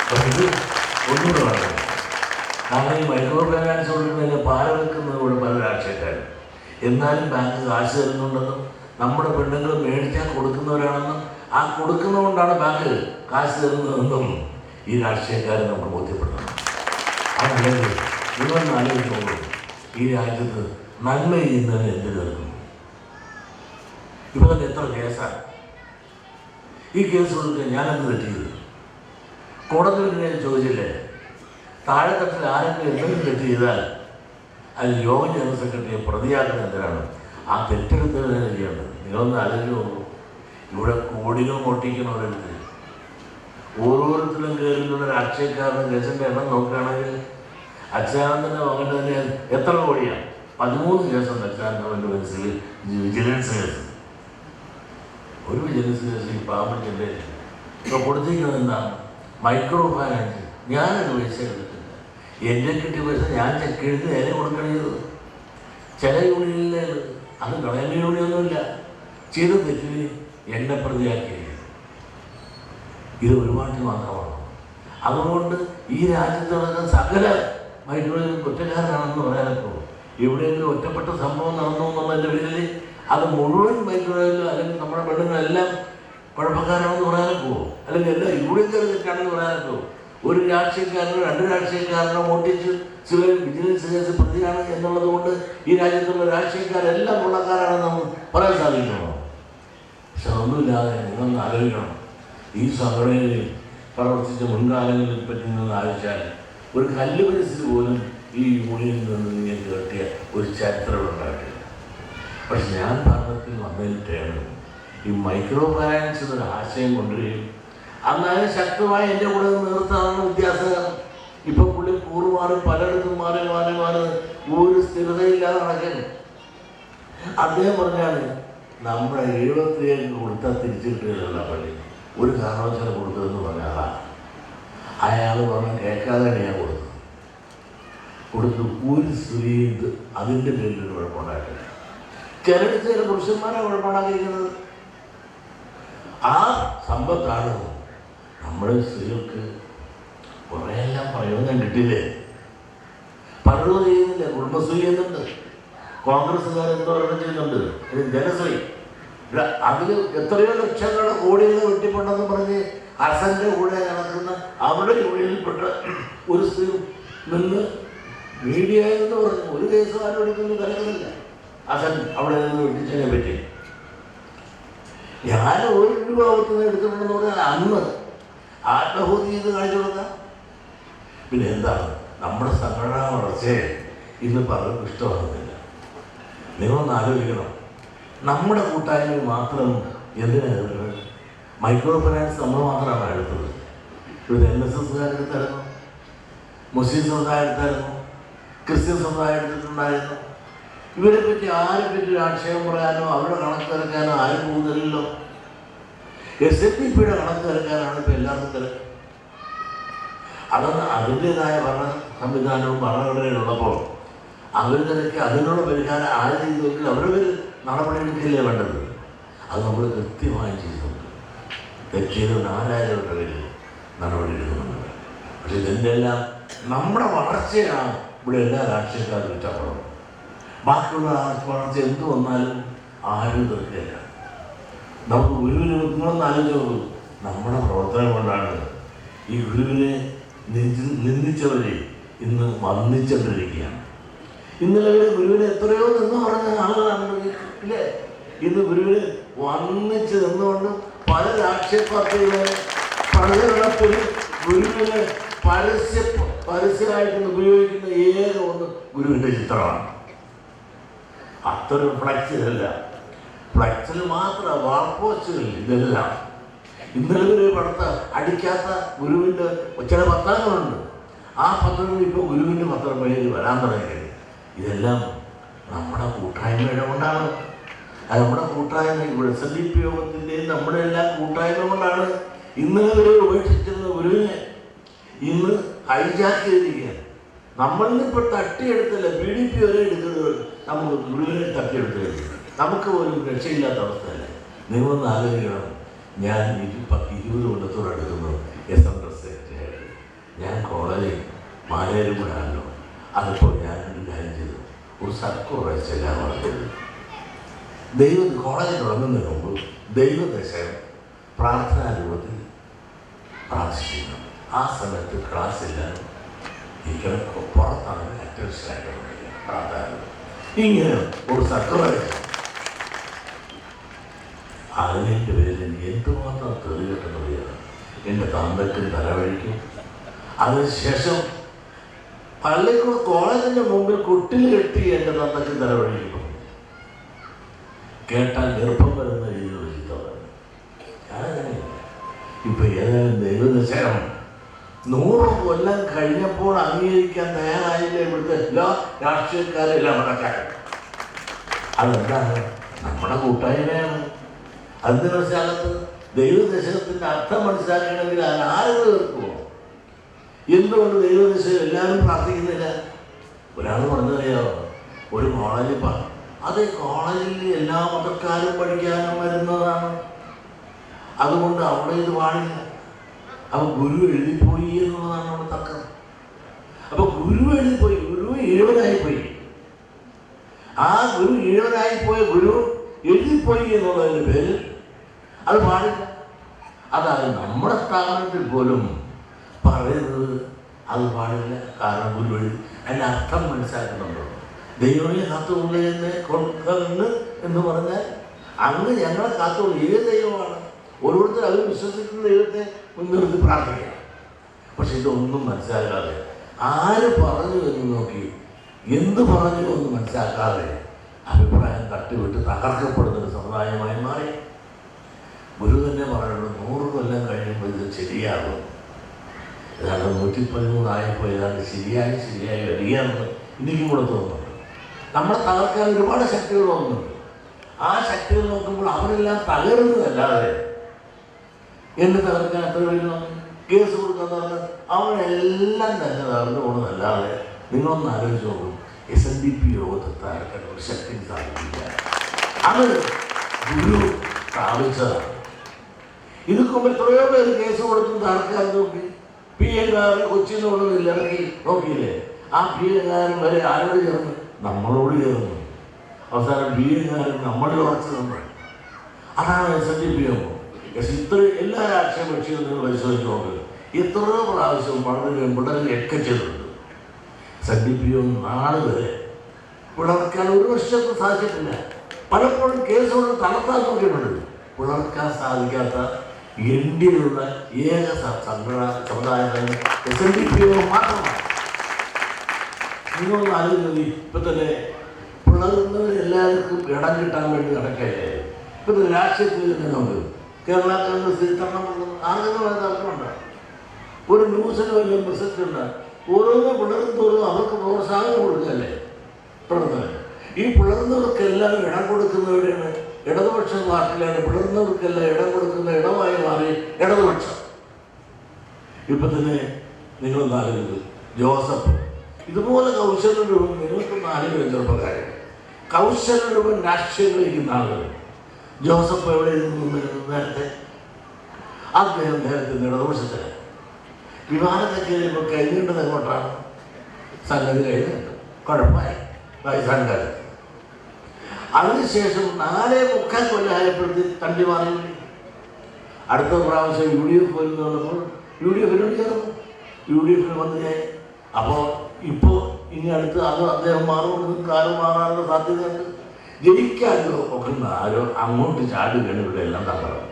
അപ്പം ഇത് ഒന്നുകൂടെ വേണം. കാരണം ഈ മൈക്രോ ഫൈനാൻസ് കൊടുക്കുന്നതിന് പാല വെക്കുന്നത് കൂടെ പല രാഷ്ട്രീയക്കാരും. എന്നാലും ബാങ്ക് കാശ് തരുന്നുണ്ടെന്നും നമ്മുടെ പെണ്ണുങ്ങൾ മേടിച്ചാൽ കൊടുക്കുന്നവരാണെന്നും ആ കൊടുക്കുന്നതുകൊണ്ടാണ് ബാങ്ക് കാശ് തരുന്നതെന്നും ഈ രാഷ്ട്രീയക്കാരെ നമ്മൾ ബോധ്യപ്പെടുത്തണം. അതല്ലെങ്കിൽ നിങ്ങളൊന്ന് ആലോചിക്കുമ്പോൾ ഈ രാജ്യത്ത് നന്മ ചെയ്യുന്നതിന് എന്ത് കേൾക്കുന്നു? ഇപ്പം തന്നെ എത്ര കേസാണ്? ഈ കേസ് കൊടുക്കാൻ ഞാനെന്ത് തെറ്റിയത്? കോടതി പിന്നെ ചോദിച്ചില്ലേ? താഴെത്തട്ടിൽ ആരെങ്കിലും എന്തെങ്കിലും തെറ്റ് ചെയ്താൽ അത് യോഗ ജനറൽ സെക്രട്ടറിയെ പ്രതിയാക്കുന്ന എന്തിനാണ്? ആ തെറ്റെടുത്തതിനെ ചെയ്യേണ്ടത്. നിങ്ങളൊന്ന് ആലോചിച്ച് നോക്കൂ. ഇവിടെ കോടികൾ പൊട്ടിക്കുന്നവരെടുത്ത് ഓരോരുത്തരും കയറിയുള്ള രാഷ്ട്രീയക്കാരുടെ കേസിൻ്റെ എണ്ണം നോക്കുകയാണെങ്കിൽ അച്യുതാനന്ദൻ്റെ മകൻ്റെ തന്നെ എത്ര കോടിയാണ്? 13 കേസുണ്ട് അച്യുതാനന്ദൻ്റെ മനസ്സിൽ. വിജിലൻസ് കേസ്, ഒരു വിജിലൻസ് കേസ് ഈ പാമ്പറ്റിൻ്റെ ഇപ്പോൾ കൊടുത്തിരിക്കുന്നത് എന്താണ്? Micro finance. ഞാനൊരു പൈസ എടുത്തില്ല. എൻ്റെ കിട്ടിയ പൈസ ഞാൻ ചെക്ക് എഴുതി നേരെ കൊടുക്കണത്. ചില യൂണിയനിലെ അത് ഗവൺമെൻറ് യൂണിയൊന്നുമില്ല, ചെയ്ത തെറ്റിന് എന്നെ പ്രതിയാക്കി. ഇത് ഒരുപാട് മാത്രമാണ്. അതുകൊണ്ട് ഈ രാജ്യത്ത് നടക്കുന്ന സകല മൈക്രോയും കുറ്റക്കാരനാണെന്ന് പറയാനൊക്കെ എവിടെയെങ്കിലും ഒറ്റപ്പെട്ട സംഭവം നടന്നു എന്നുള്ളതിൻ്റെ പേരിൽ അത് മുഴുവൻ മൈക്രോയിലും അല്ലെങ്കിൽ നമ്മുടെ പെണ്ണുങ്ങളെല്ലാം കുഴപ്പക്കാരാണെന്ന് പറയാനൊക്കെ അല്ലെങ്കിൽ എല്ലാ യൂണിയൻകാർ തെറ്റാണെന്ന് പറയാനൊക്കെ ഒരു രാഷ്ട്രീയക്കാരനോ 2 രാഷ്ട്രീയക്കാരനോ ഓട്ടിച്ച് സിവിൽ വിജിലൻസ് കേസ് പ്രതിയാണ് എന്നുള്ളത് കൊണ്ട് ഈ രാജ്യത്തുള്ള രാഷ്ട്രീയക്കാരെല്ലാം കൊള്ളക്കാരാണെന്ന് നമുക്ക് പറയാൻ സാധിക്കണോ? പക്ഷെ അതൊന്നുമില്ലാതെ നിങ്ങളൊന്ന് ആലോചിക്കണം. ഈ സംഘടനയിൽ പ്രവർത്തിച്ച മുൻകാലങ്ങളിൽ പറ്റി നിങ്ങൾ ആലോചിച്ചാൽ ഒരു കല്ല് പരിസ്ഥിതി പോലും ഈ യൂണിയനിൽ നിന്ന് നിങ്ങൾക്ക് കിട്ടിയ ഒരു ചരിത്രം ഉണ്ടായിട്ടില്ല. പക്ഷെ ഞാൻ ഭരണത്തിൽ വന്നതിട്ടാണ് ഈ മൈക്രോ ഫൈനാൻസ് എന്നൊരു ആശയം കൊണ്ടുവരികയും അന്നതിന് ശക്തമായി എൻ്റെ കൂടെ നിർത്താനാണ് വ്യത്യാസം. ഇപ്പം പുള്ളി കൂറുമാറി പലയിടത്തും മാറി ഒരു സ്ഥിരതയില്ലാതെ നടക്കുന്നു. അദ്ദേഹം പറഞ്ഞാണ് നമ്മുടെ 77 കൊടുത്താൽ തിരിച്ചു കിട്ടുകയല്ല പള്ളി, ഒരു കാരണവശാലും കൊടുത്തതെന്ന് പറഞ്ഞ ആളാണ്. അയാൾ പറഞ്ഞ് കേൾക്കാതെയാണ് ഞാൻ കൊടുത്തു ഒരു സ്ത്രീ അതിൻ്റെ പേരിൽ കുഴപ്പമുണ്ടായിട്ടില്ല. ചില പുരുഷന്മാരാണ് കുഴപ്പമുണ്ടാക്കിയിരിക്കുന്നത്. ആ സമ്പത്താണ് നമ്മുടെ സ്ത്രീകൾക്ക് കുറേയെല്ലാം പ്രയോജനം കിട്ടില്ലേ? പലരും ചെയ്യുന്നില്ല. കുടുംബശ്രീ ചെയ്യുന്നുണ്ട്, കോൺഗ്രസ്സുകാരെന്തോ ഒരെണ്ണം ചെയ്യുന്നുണ്ട്, ജനശ്രീ. അതിൽ എത്രയോ ലക്ഷങ്ങളുടെ കോടികൾ വെട്ടിപ്പുണ്ടെന്ന് പറഞ്ഞ് ഹസൻ്റെ കൂടെ നടക്കുന്ന അവരുടെ യൂണിയനിൽപ്പെട്ട ഒരു സ്ത്രീ നിന്ന് മീഡിയയിൽ നിന്ന് പറഞ്ഞു ഒരു കേസും ആരും എടുക്കുന്നു കലക്കുന്നില്ല. ഹസൻ അവിടെ നിന്ന് വെട്ടിച്ചതിനെ പറ്റി. ഞാൻ 1 രൂപ അവർക്ക് എടുത്തിട്ടുണ്ടെന്ന് പറഞ്ഞാൽ അന്ന് ആത്മഹൂതി ചെയ്ത് കാണിച്ചു കൊടുക്കാം. പിന്നെ എന്താണ് നമ്മുടെ സംഘടനാ വളർച്ചയെ ഇന്ന് പലർക്കും ഇഷ്ടമാകുന്നില്ല. നിങ്ങളൊന്ന് ആലോചിക്കണം, നമ്മുടെ കൂട്ടായ്മ മാത്രം എന്തിനാണ്? മൈക്രോ ഫൈനാൻസ് നമ്മൾ മാത്രമാണ് എടുത്തത്. ഇവിടെ NSSകാർ എടുത്തായിരുന്നു, മുസ്ലിം സമുദായം എടുത്തായിരുന്നു, ക്രിസ്ത്യൻ സമുദായം എടുത്തിട്ടുണ്ടായിരുന്നു. ഇവരെ പറ്റി ആരെ പറ്റി ഒരു ആക്ഷേപം പറയാനോ അവരുടെ കണക്ക് തിരക്കാനോ ആരും പോകുന്നില്ലല്ലോ. SNDPയുടെ കണക്ക് തിരക്കാനാണ് ഇപ്പോൾ എല്ലാവർക്കും തിരക്ക്. അതൊന്ന് അതിൻ്റെതായ ഭരണ സംവിധാനവും ഭരണഘടനയുള്ളപ്പോൾ അവർ തിരക്ക് അതിനുള്ള പരിഹാരം ആര് ചെയ്തെങ്കിൽ അവരുടെ നടപടിയെടുക്കില്ലേ വേണ്ടത്. അത് നമ്മൾ കൃത്യമായി ചെയ്തിട്ടുണ്ട്. തെറ്റിയതുകൊണ്ട് 4000 രൂപ പേര് നടപടി എടുക്കുന്നുണ്ട്. പക്ഷെ ഇതിൻ്റെ എല്ലാം നമ്മുടെ വളർച്ചയാണ് ഇവിടെ എല്ലാ രാഷ്ട്രീയക്കാരും ഇഷ്ടപ്പെടുന്നത്. ബാക്കിയുള്ള വളർച്ച എന്ത് വന്നാലും ആരും തീർക്കില്ല. നമുക്ക് ഗുരുവിനെ നിങ്ങളൊന്ന് ആലോചിച്ച് നോക്കൂ. നമ്മുടെ പ്രവർത്തനം കൊണ്ടാണ് ഈ ഗുരുവിനെ നിന്ദിച്ചവരെ ഇന്ന് വന്ദിച്ചുകൊണ്ടിരിക്കുകയാണ്. ഇന്നലെ വരെ ഗുരുവിനെ എത്രയോ നിന്ന് പറഞ്ഞ ആളുകളാണ് ഇല്ലേ? ഇന്ന് ഗുരുവിനെ വന്നിച്ച് നിന്നുകൊണ്ട് പല രാഷ്ട്രീയ പാർട്ടികളെ പ്രചരണത്തിൽ ഗുരുവിനെ പരസ്യമായിട്ട് ഉപയോഗിക്കുന്ന ഏക ഒന്ന് ഗുരുവിൻ്റെ ചിത്രമാണ്. അത്രയും ഫ്ലക്സിലല്ല, ഫ്ലക്സിൽ മാത്രം വാൾപോസ്റ്റുകൾ ഇതെല്ലാം. ഇന്നലെ ഒരു പടത്ത് അടിക്കാത്ത ഗുരുവിൻ്റെ ചില പത്രങ്ങളുണ്ട്. ആ പത്രങ്ങൾ ഇപ്പോൾ ഗുരുവിൻ്റെ പത്രം പേര് വരാൻ തുടങ്ങി. ഇതെല്ലാം നമ്മുടെ കൂട്ടായ്മയുടെ കൊണ്ടാണ്. അത് നമ്മുടെ കൂട്ടായ്മ ഇവിടെ SNDP യോഗത്തിൻ്റെയും നമ്മുടെ എല്ലാം കൂട്ടായ്മ കൊണ്ടാണ് ഇന്നലെ വരെ ഉപേക്ഷിച്ചിരുന്ന ഗുരുവിനെ ഇന്ന് ഹൈജാക്ക് ചെയ്തിരിക്കുകയാണ്. നമ്മളിൽ ഇപ്പോൾ തട്ടിയെടുത്തല്ല, BDP വരെ എടുക്കുന്നത് നമുക്ക് ഗുരുവിനെ തട്ടിയെടുത്ത് നമുക്ക് പോലും രക്ഷയില്ലാത്ത അവസ്ഥയല്ല. നിങ്ങളൊന്ന് ആലോചിക്കണം. ഞാൻ 20 കൊല്ലത്തോടെ എടുക്കുന്നു SMDS സെക്രട്ടറിയായിട്ട്. ഞാൻ കോളേജിൽ മാലേരും കൂടെ ആണല്ലോ. അതിപ്പോൾ ഞാൻ കാര്യം ചെയ്തു, ഒരു സർക്കുലർ അയച്ചെല്ലാം പറഞ്ഞത് കോളേജിൽ തുടങ്ങുന്നതിന് മുമ്പ് ദൈവദശകം പ്രാർത്ഥനാ രൂപത്തിൽ പ്രാർത്ഥിക്കുന്നു. ആ സമയത്ത് ക്ലാസ്സില്ല, ഇങ്ങനെ പുറത്താണ് അറ്റൻഷനായിട്ട് പ്രാർത്ഥന. ഇങ്ങനെ ഒരു സർക്കുലർ അയച്ചു. 18 പേരിൽ എനിക്ക് എന്തുമാത്രം തെറി കിട്ടുന്നത് എൻ്റെ തന്തയ്ക്കും തലവഴിക്കും. അതിനുശേഷം പള്ളിക്കൂടെ കോളേജിൻ്റെ മുമ്പിൽ കുട്ടിൽ കെട്ടി എൻ്റെ തന്തയ്ക്കും തലവഴിക്കും. കേട്ടാൽ ഗർഭം വരുന്ന രീതിയിൽ ചിന്തമാണ്. ഞാനങ്ങനെയില്ല. ഇപ്പം ഏതായാലും ദൈവദശകം 100 കൊല്ലം കഴിഞ്ഞപ്പോൾ അംഗീകരിക്കാൻ തയ്യാറായില്ല ഇവിടുത്തെ എല്ലാ രാഷ്ട്രീയക്കാരും എല്ലാം മടക്കാരും. അതെന്താണ്? നമ്മുടെ കൂട്ടായ്മയാണ്. അതിന് മനസ്സിലാകത്ത് ദൈവദശകത്തിൻ്റെ അർത്ഥം മനസ്സിലാക്കണമെങ്കിൽ ആരും തീർക്കുമോ? എന്തുകൊണ്ട് ദൈവദശകം എല്ലാവരും പ്രാർത്ഥിക്കുന്നില്ല? ഒരാൾ പറഞ്ഞറിയാമോ? ഒരു കോളേജിൽ അത് കോളേജിൽ എല്ലാ മതക്കാരും പഠിക്കാനും വരുന്നതാണ്. അതുകൊണ്ട് അവിടെ ഇത് പാടില്ല. അപ്പോൾ ഗുരു എഴുതിപ്പോയി എന്നുള്ളതാണ് അവിടെ തർക്കം. അപ്പോൾ ഗുരു എഴുതിപ്പോയി, ഗുരു ഈഴവനായിപ്പോയി. ആ ഗുരു ഈഴവനായിപ്പോയ ഗുരു എഴുതിപ്പോയി എന്നുള്ളതിൻ്റെ പേരിൽ അത് പാടില്ല. അതായത് നമ്മുടെ സ്ഥാപനത്തിൽ പോലും പറയുന്നത് അത് പാടില്ല. കാരണം ഗുരു എഴുതി അതിൻ്റെ അർത്ഥം മനസ്സിലാക്കുന്നുണ്ടോ? ദൈവമേ കാത്തുകൊള്ളുന്നതിനെ കൊടുക്കുന്നു എന്ന് പറഞ്ഞാൽ അങ്ങ് ഞങ്ങളെ കാത്തുകൊള്ളു. ഏത് ദൈവമാണ്? ഓരോരുത്തർ അവർ വിശ്വസിക്കുന്ന ദൈവത്തെ മുൻനിർത്തി പ്രാർത്ഥിക്കുക. പക്ഷെ ഇതൊന്നും മനസ്സിലാക്കാതെ ആര് പറഞ്ഞു എന്ന് നോക്കി എന്ത് പറഞ്ഞു എന്ന് മനസ്സിലാക്കാതെ അഭിപ്രായം തട്ടിവിട്ട് തകർക്കപ്പെടുന്നൊരു സമുദായമായി മാറി. ഗുരു തന്നെ പറയുന്നത് 100 കൊല്ലം കഴിയുമ്പോൾ ഇത് ശരിയാകും. ഏതാണ്ട് 113 ആയപ്പോൾ ഏതാണ്ട് ശരിയായി വരികയാണെന്ന് എനിക്കും കൂടെ തോന്നുന്നുണ്ട്. നമ്മളെ തകർക്കാൻ ഒരുപാട് ശക്തികൾ തോന്നുന്നുണ്ട്. ആ ശക്തികൾ നോക്കുമ്പോൾ അവരെല്ലാം തകരുന്നതല്ലാതെ എന്നെ തകർക്കാൻ എത്ര പേര് കേസ് കൊടുക്കാൻ പറഞ്ഞാൽ അവരെല്ലാം തന്നെ തകർന്നു പോകുന്നതല്ലാതെ നിങ്ങളൊന്ന് ആലോചിച്ച് നോക്കും. SNDP യോഗത്തെ തകർക്കാൻ ഒരു ശക്തി സാധിക്കില്ല. അത് ഗുരു സ്ഥാപിച്ചതാണ്. ഇതിന് മുമ്പ് എത്രയോ പേര് കേസ് കൊടുത്തും തകർക്കാൻ നോക്കി. PA കൊച്ചിയിൽ നിന്നുള്ളതില്ല ഇറങ്ങി നോക്കിയില്ലേ? ആ PA വരെ ആരോട് ചേർന്ന്? നമ്മളോട് ചേർന്നു. അവസാനം PA നമ്മളിൽ ഉറച്ചു നമ്മൾ. അതാണ് SNDP യോഗം. ഇത്ര എല്ലാ രാഷ്ട്രീയ കക്ഷികളും നിങ്ങൾ പരിശോധിച്ച് നോക്കുക. എത്രയോ പ്രാവശ്യം വിടലുകയൊക്കെ ചെയ്തിട്ടുണ്ട്. SNDP യോഗം നാളെ വരെ വിളക്കാൻ ഒരു വർഷത്തും സാധിച്ചിട്ടില്ല. പലപ്പോഴും കേസ് കൊണ്ട് തളർത്താൻ നോക്കിയിട്ടുണ്ട്. പുലർക്കാൻ സാധിക്കാത്ത ഇന്ത്യയിലുള്ള ഏക സമുദായം SNDP മാത്രമാണ്. നിങ്ങളൊന്ന് ആലോചിച്ചത് ഇപ്പം തന്നെ പിളർന്നവരെല്ലാവർക്കും ഇടം കിട്ടാൻ വേണ്ടി നടക്കല്ലേ. ഇപ്പം രാഷ്ട്രീയത്തിൽ തന്നെ നമുക്ക് കേരള കോൺഗ്രസ് അങ്ങനെ തർക്കമുണ്ട്. ഒരു ന്യൂസിന് വലിയ പ്രസക്തിയുണ്ട്. ഓരോന്ന് പിളർന്നോറും അവർക്ക് പ്രോത്സാഹനം കൊടുക്കുകയല്ലേ പിളർന്നവർ. ഈ പിളർന്നവർക്കെല്ലാം ഇടം കൊടുക്കുന്നവരെയാണ് ഇടതുപക്ഷ പാർട്ടിയിലാണ്. പിളർന്നവർക്കെല്ലാം ഇടം കൊടുക്കുന്ന ഇടമായി മാറി ഇടതുപക്ഷം. ഇപ്പം തന്നെ നിങ്ങൾ നാലുന്നത് ജോസഫ് ഇതുപോലെ കൗശലരൂപം നിങ്ങൾക്ക് നാലുപേരും ചെറുപ്പക്കാരൻ കൗശലരൂപം രാഷ്ട്രീയം കളിക്കുന്ന ആളുകൾ. ജോസഫ് എവിടെ ഇരുന്നു നേരത്തെ? അദ്ദേഹം നേരത്തെ ഇടതുപക്ഷത്തിന് വിമാനത്തെ കയറിയപ്പോൾ കഴിഞ്ഞേണ്ടത് എങ്ങോട്ടാണ്? സംഗതി കഴിഞ്ഞിട്ട് കുഴപ്പമായി വയസ്സാൻകാർ. അതിനുശേഷം 4.25 കൊല്ലമായപ്പോഴത്തെ തണ്ടി മാറി. അടുത്ത പ്രാവശ്യം UDF വരുന്ന വന്നപ്പോൾ UDFിനോട് ചേർന്നു. UDFിന് മന്ത്രിയായി. അപ്പോൾ ഇപ്പോൾ ഇനി അടുത്ത് അത് അദ്ദേഹം മാറുമെന്ന് കാലം മാറാനുള്ള സാധ്യതയുണ്ട്. ജയിക്കാൻ ഒക്കുന്ന ആരോ അങ്ങോട്ട് ചാടുകയാണ് ഇവിടെ എല്ലാം തകർന്നു.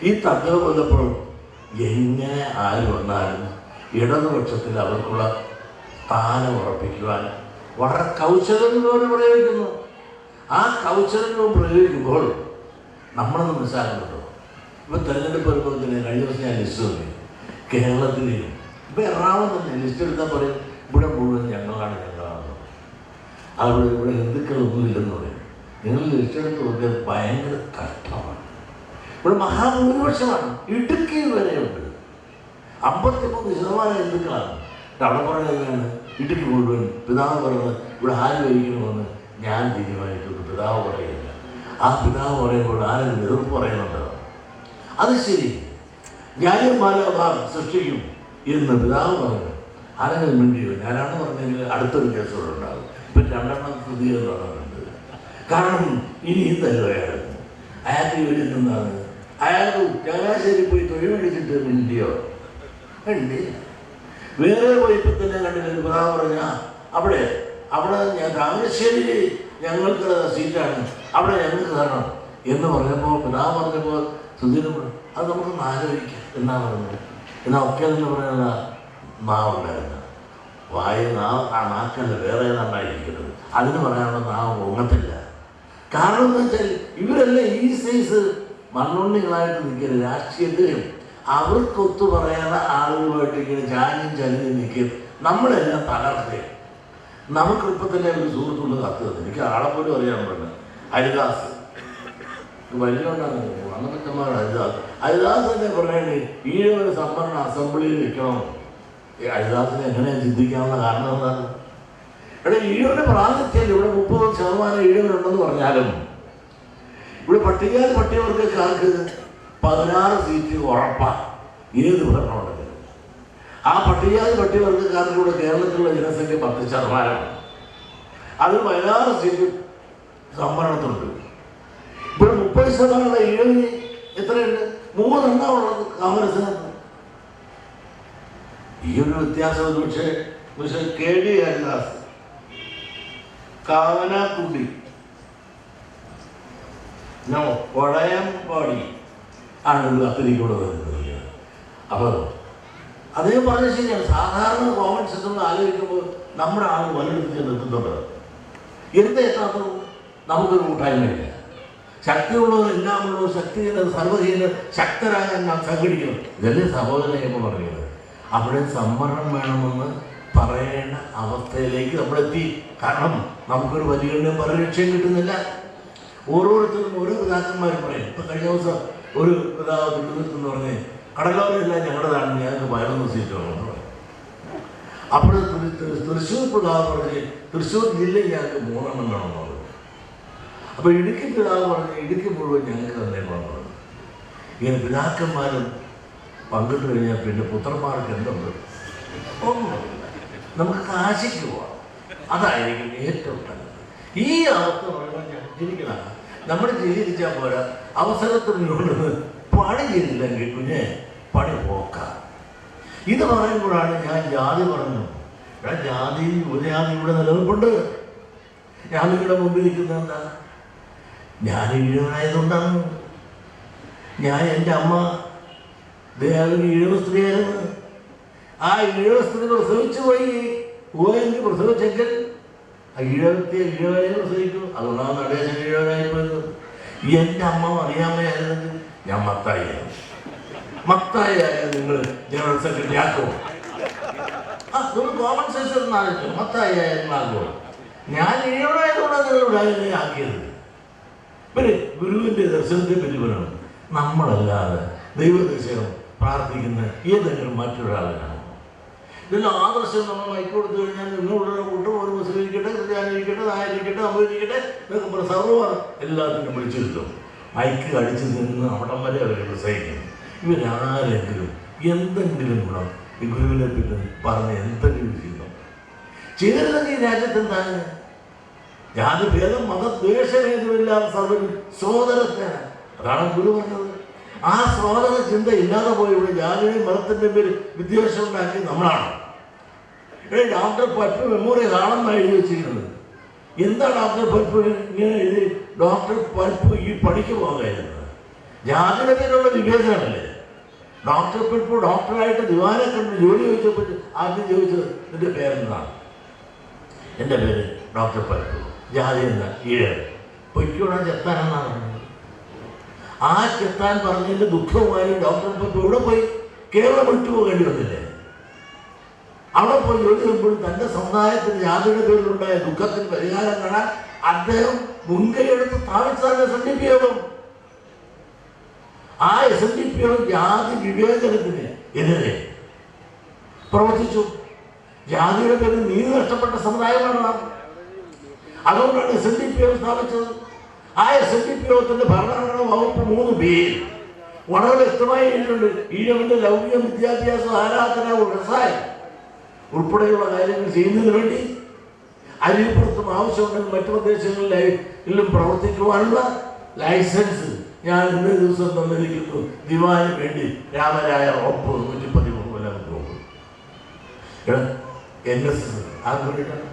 ഈ തകർ വന്നപ്പോൾ എങ്ങനെ ആര് വന്നാലും ഇടതുപക്ഷത്തിൽ അവർക്കുള്ള സ്ഥാനം ഉറപ്പിക്കുവാൻ വളരെ കൗശലങ്ങളോട് പ്രയോഗിക്കുന്നു. ആ കൗശലങ്ങൾ പ്രയോഗിക്കുമ്പോൾ നമ്മളൊന്ന് മനസ്സിലാക്കുന്നുണ്ടോ? ഇപ്പം തെരഞ്ഞെടുപ്പ് വരുമ്പോൾ തന്നെ കഴിഞ്ഞ ദിവസം ഞാൻ ലിസ്റ്റ് നോക്കി. കേരളത്തിൽ ഇപ്പം എറണാകുളം തന്നെ ലിസ്റ്റ് എടുത്താൽ പറയും ഇവിടെ മുഴുവൻ ഞങ്ങളാണ്. ഇവിടെ ഹിന്ദുക്കളൊന്നും ഇല്ലെന്ന് പറയും. നിങ്ങൾ ലിസ്റ്റ് എടുത്ത് നോക്കിയാൽ ഭയങ്കര കഷ്ടമാണ്. ഇവിടെ മഹാഭൂരിപക്ഷമാണ്. ഇടുക്കി വരെയുണ്ട് 53% ഹിന്ദുക്കളാണ്. അവിടെ പറയുന്നതാണ് ഇടുക്കി മുഴുവൻ പിതാവ് പറയുന്നത് ഇവിടെ ആര് ഭരിക്കണമെന്ന് ഞാൻ തീരുമാനിക്കുന്നു. പിതാവ് പറയുന്നില്ല. ആ പിതാവ് പറയുമ്പോൾ ആരും എതിർപ്പ് പറയുന്നുണ്ടോ? അത് ശരി, ന്യായമാനവ സൃഷ്ടിക്കും എന്ന് പിതാവ് പറഞ്ഞു. ആരെങ്കിലും മിണ്ടിയോ? ഞാനാണ് പറഞ്ഞെങ്കിൽ അടുത്തൊരു കേസുകൂടെ ഉണ്ടാകും. ഇപ്പം 2 സ്ഥിതികൾ പറഞ്ഞിട്ടുണ്ട്. കാരണം ഇനിയും തരുകയായിരുന്നു. അയാൾക്ക് ഇവിടെ നിന്നാണ് അയാൾക്ക് ചങ്ങനാശ്ശേരി പോയി തൊഴിൽ മേടിച്ചിട്ട് മിണ്ടിയോ? ഉണ്ട്. വേറെ പോയപ്പോൾ തന്നെ കണ്ടില്ല. പിതാവ് പറഞ്ഞാൽ അവിടെ ഞാൻ താമരശ്ശേരിയിൽ ഞങ്ങൾക്ക് സീറ്റാണ്, അവിടെ ഞങ്ങൾക്ക് തരണം എന്ന് പറഞ്ഞപ്പോൾ പിതാവ് പറഞ്ഞപ്പോൾ സുധീരൻ അത് നമുക്കൊന്ന് ആലോചിക്കാം എന്നാ പറഞ്ഞത്. എന്നാൽ ഒക്കെ എന്ന് പറയാനുള്ള നാവുണ്ടായിരുന്നു. നാക്കല്ല വേറെ നന്നായിരിക്കുന്നത്. അതിന് പറയാനുള്ള നാവ് പൊങ്ങത്തില്ല. കാരണം എന്ന് വെച്ചാൽ ഇവരെല്ലാം ഈ സൈസ് മണ്ണുണ്ണികളായിട്ട് നിൽക്കുന്ന രാഷ്ട്രീയത്തിൽ അവർക്കൊത്തു പറയുന്ന ആളുകളുമായിട്ട് ഇങ്ങനെ ചാഞ്ഞും നിൽക്കും. നമ്മളെല്ലാം തകർക്കുകയും നമുക്കിപ്പോൾ തന്നെ ഒരു സുഹൃത്തുള്ള കത്ത് തന്നു. എനിക്ക് ആളെ പോലും അറിയാൻ പറഞ്ഞു. ഹരിദാസ് വലിയുണ്ടാകും അന്നത്തമാർ ഹരിദാസ് തന്നെ പറയണേ ഈഴവന് സംവരണ അസംബ്ലിയിൽ വെക്കണം. ഹരിദാസിനെ എങ്ങനെയാണ് ചിന്തിക്കാനുള്ള കാരണം എന്താണ്? ഇവിടെ ഈഴവന്റെ പ്രാതിനിധ്യം ഇവിടെ 30% ഈഴവനുണ്ടെന്ന് പറഞ്ഞാലും ഇവിടെ പട്ടികവർഗക്കാർക്ക് 16 സീറ്റ് ഉറപ്പാണ് ഏത് ഭരണമുണ്ടെങ്കിലും. ആ പട്ടികവർഗക്കാർക്ക് കൂടെ കേരളത്തിലുള്ള ജനസംഖ്യ 10%. അതിൽ 16 സീറ്റ് സംവരണത്തിലുണ്ട്. ഇവിടെ 30% ഈഴവിന് എത്രയുണ്ട്? 3 ഉള്ളത് കോൺഗ്രസിനകത്ത്. ഈ ഒരു വ്യത്യാസം പക്ഷേ KD ഹരിദാസ് കാവനാക്കുണ്ടി കൊടയംപാടി ആണ് കത്തിരിക്കൂടെ വരുന്നത്. അപ്പോൾ അദ്ദേഹം പറഞ്ഞ ശരിയാണ്. സാധാരണ കോമൺ സെൻസ് ആലോചിക്കുമ്പോൾ നമ്മുടെ ആൾ വലെടുത്ത് നിർത്തുന്നുണ്ട്. എന്താ എത്താത്ത നമുക്കൊരു കൂട്ടായ്മയില്ല. ശക്തിയുള്ളവർ എല്ലാമുള്ളവർ ശക്തി സർവ്വധീന ശക്തരാകാൻ നാം സംഘടിക്കണം. ഇതല്ലേ സഹോദരനെന്ന് പറയുന്നത്. അവിടെ സംവരണം വേണമെന്ന് പറയേണ്ട അവസ്ഥയിലേക്ക് നമ്മളെത്തി. കാരണം നമുക്കൊരു പരിഗണനയും പരിരക്ഷയും കിട്ടുന്നില്ല. ഓരോരുത്തരും ഓരോ പിതാക്കന്മാരും പറയും. ഇപ്പം കഴിഞ്ഞ ദിവസം ഒരു പിതാവ് കിട്ടുന്നെന്ന് പറഞ്ഞ് കടലോരെല്ലാം ഞങ്ങളുടേതാണ്, ഞങ്ങൾക്ക് 11 സീറ്റ് വേണമെന്ന് പറയും. അപ്പോൾ തൃശ്ശൂർ പിതാവ് പറഞ്ഞ് തൃശ്ശൂർ ജില്ലയിൽ ഞങ്ങൾക്ക് 3 വേണമെന്ന് പറഞ്ഞു. അപ്പോൾ ഇടുക്കി പിതാവ് പറഞ്ഞ് ഇടുക്കി മുഴുവൻ ഞങ്ങൾക്ക് തന്നെ പറഞ്ഞു. ഇങ്ങനെ പിതാക്കന്മാരും പങ്കിട്ട് കഴിഞ്ഞാൽ പിന്നെ പുത്രന്മാർക്ക് എന്തുണ്ട്? ഒന്നുമില്ല. നമുക്ക് കാശിക്ക് പോവാം. അതായിരിക്കും ഏറ്റവും നല്ലത്. ഈ അവസ്ഥ പറയുമ്പോൾ ഞാൻ ചിരിക്കണം. നമ്മൾ ചിരിച്ചാൽ പോരാ, അവസരത്തിനുള്ളത് പണി ചെയ്തില്ലെങ്കിൽ കുഞ്ഞെ പണി പോക്കാം. ഇത് പറയുമ്പോഴാണ് ഞാൻ ജാതി പറഞ്ഞു. ജാതി ഉപജാതി ഇവിടെ നിലനിൽപ്പുണ്ട്. ഞാൻ നിങ്ങളുടെ മുമ്പിൽ ഇരിക്കുന്നത് എന്താ? ഞാൻ ഈഴവനായതുകൊണ്ടാണ്. എൻ്റെ അമ്മ ദേവന് ഈഴവ സ്ത്രീയായിരുന്നു. ആ ഈഴവ സ്ത്രീ പ്രസവിച്ചു പോയി. ഓയെങ്കിൽ പ്രസവിച്ചെങ്കിൽ ഈഴവനെ പ്രസവിക്കും. അതുകൊണ്ടാണ് നടേശൻ ഈഴവനായി പോയത്. എൻ്റെ അമ്മ അറിയാമയായിരുന്നെങ്കിൽ ഞാൻ മത്തായി നിങ്ങൾ ജനറൽ സെക്രട്ടറി ആക്കുമോ? നിങ്ങൾ കോമൺ സെൻസ് ആലോചിച്ചു. മത്തായി ആകുമോ? ഞാൻ ഈഴവനായതുകൊണ്ടാണ് നിങ്ങളിവിടെ ആക്കിയത്. പിന്നെ ഗുരുവിൻ്റെ ദർശനത്തെ പറ്റി പറയണം. നമ്മളല്ലാതെ ദൈവദർശനം പ്രാർത്ഥിക്കുന്ന ഏതെങ്കിലും മറ്റൊരാളിനാണ്. ഇതെല്ലാം ആദർശം നമ്മൾ മൈക്ക് കൊടുത്തു കഴിഞ്ഞാൽ നിങ്ങളുടെ കൂട്ടം ഒരു മുസ്ലിമിരിക്കട്ടെ, ക്രിസ്ത്യാനിരിക്കട്ടെ, നായരിക്കട്ടെ, അമ്പരിക്കട്ടെ, ഇതൊക്കെ സർവ്വ എല്ലാത്തിനും വിളിച്ചിരുത്തും. മൈക്ക് അടിച്ചു നിന്ന് അവിടം വരെ അവർ പ്രസംഗിക്കും. ഇവരാരെങ്കിലും എന്തെങ്കിലും ഗുണം ഈ ഗുരുവിനെ പറ്റി പറഞ്ഞ് എന്തെങ്കിലും ചെയ്തിരുന്നെങ്കിൽ ഈ രാജ്യത്തെന്താണ്? ജാതിഭേദം മതദ്വേഷഭേദമില്ലാതെ സർവ്വ സോദരത്തെയാണ്. അതാണ് ഗുരു പറഞ്ഞത്. ആ സോദര ചിന്ത ഇല്ലാതെ പോയി ഇവിടെ ജാതിയുടെയും മതത്തിൻ്റെ പേര് വിദ്വേഷം ഉണ്ടാക്കി നമ്മളാണ്. ഡോക്ടർ പൽപ്പ് മെമ്മോറിയൽ ആണെന്നാണ് എഴുതി വെച്ചിരിക്കുന്നത്. എന്താ ഡോക്ടർ പൽപ്പ് ഇങ്ങനെ എഴുതി? ഡോക്ടർ പൽപ്പ് ഈ പണിക്ക് പോകായിരുന്നത് ജാതിയുടെ പേരുള്ള വിവേചനമല്ലേ? ഡോക്ടർ പൽപ്പ് ഡോക്ടറായിട്ട് ദിവാനെ കണ്ട് ജോലി ചോദിച്ചപ്പോൾ ആദ്യം ചോദിച്ചത് നിന്റെ പേരെന്താണ്? എൻ്റെ പേര് ഡോക്ടർ പൽപ്പ്. ജാതി എന്താ? ഈഴവൻ. പൊയ്ക്കോടാൻ ചെത്താനെന്നാണ് പറഞ്ഞത്. ആ ചെത്താൻ പറഞ്ഞതിൻ്റെ ദുഃഖവുമായി ഡോക്ടർ പൽപ്പ് ഇവിടെ പോയി കേരളം വിട്ടുപോകേണ്ടി വന്നില്ലേ? അവിടെ പോയി ജോലി ചെയ്യുമ്പോഴും തൻ്റെ സമുദായത്തിന് ജാതിയുടെ പേരിലുണ്ടായ ദുഃഖത്തിന് പരിഹാരം കാണാൻ അദ്ദേഹം മുൻകൈയെടുത്ത് സ്ഥാപിച്ചതാണ് SNDP യോഗം. ആ SNDP യോഗം ജാതി വിവേചനത്തിന് എതിരെ പ്രവർത്തിച്ചു. ജാതിയുടെ പേരിൽ നീതി നഷ്ടപ്പെട്ട സമുദായമാണ് നാം. അതുകൊണ്ടാണ് SNDP യോഗം സ്ഥാപിച്ചത്. ആ SNDP യോഗത്തിൻ്റെ ഭരണഘടനാ വകുപ്പ് 3B വളരെ വ്യക്തമായി എഴുതിയിട്ടുണ്ട്. ഈഴവന്റെ ലൗകിക വിദ്യാഭ്യാസം, ആരാധന, വ്യവസായം ഉൾപ്പെടെയുള്ള കാര്യങ്ങൾ ചെയ്യുന്നതിന് വേണ്ടി അരിപ്പുറത്തും ആവശ്യമുണ്ടെങ്കിൽ മറ്റു പ്രദേശങ്ങളിലും പ്രവർത്തിക്കുവാനുള്ള ലൈസൻസ് ഞാൻ ഇന്നേ ദിവസം തന്നിരിക്കുന്നു. ദിവാന് വേണ്ടി രാമരായ ഒപ്പ് 113 NSS ആർക്ക് വേണ്ടിയിട്ടാണ്?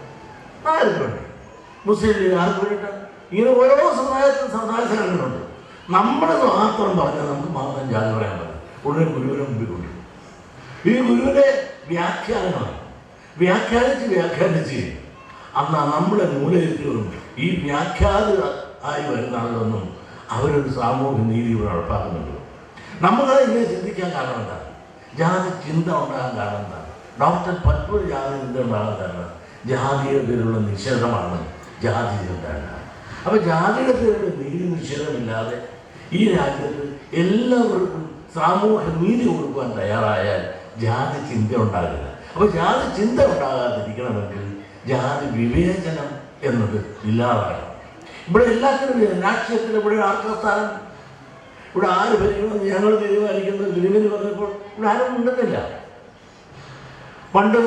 ആർക്ക് വേണ്ടി? മുസ്ലിം ലീഗ് ആർക്ക് വേണ്ടിയിട്ടാണ്? ഇങ്ങനെ ഓരോ സമുദായത്തിനും സമുദായ സംഘടനകളുണ്ട്. നമ്മുടെ മാത്രം പറഞ്ഞാൽ നമുക്ക് മാത്രം ജാതി പറയാൻ പറ്റും. ഉടനെ ഗുരുവിനെ മുമ്പിൽ കൊണ്ടുവരും. ഈ ഗുരുവിനെ വ്യാഖ്യാനമാണ്. വ്യാഖ്യാനിച്ച് അന്നാ നമ്മളെ മൂലയിരുത്തിയവരും ഈ വ്യാഖ്യാത ആയി വരുന്ന ആളുകളൊന്നും അവരൊരു സാമൂഹ്യ നീതി ഇവിടെ നടപ്പാക്കുന്നുണ്ട്. നമ്മളത് ഇങ്ങനെ ചിന്തിക്കാൻ കാരണം എന്താണ്? ജാതി ചിന്ത ഉണ്ടാകാൻ കാരണം എന്താണ്? ഡോക്ടർ പൽപ്പ് ജാതി ചിന്ത ഉണ്ടാകാൻ കാരണം ജാതിയുടെ പേരിലുള്ള നിഷേധമാണ് ജാതി ചിന്ത. അപ്പോൾ ജാതിയുടെ പേരിലുള്ള നീതി നിഷേധമില്ലാതെ ഈ രാജ്യത്ത് എല്ലാവർക്കും സാമൂഹ്യ നീതി കൊടുക്കുവാൻ തയ്യാറായാൽ ജാതി ചിന്ത ഉണ്ടാകില്ല. അപ്പോൾ ജാതി ചിന്ത ഉണ്ടാകാതിരിക്കണമെങ്കിൽ ജാതി വിവേചനം എന്നത് ഇല്ലാതാകണം. ഇവിടെ എല്ലാത്തിനും രാഷ്ട്രീയത്തിൽ ഇവിടെ ആർക്കാ സ്ഥാനം? ഇവിടെ ആര് ഭരിക്കണമെന്ന് ഞങ്ങൾ തീരുമാനിക്കുന്നത് ഗുരുവിന് പറഞ്ഞപ്പോൾ ഇവിടെ ആരും ഉണ്ടെന്നില്ല. പണ്ട്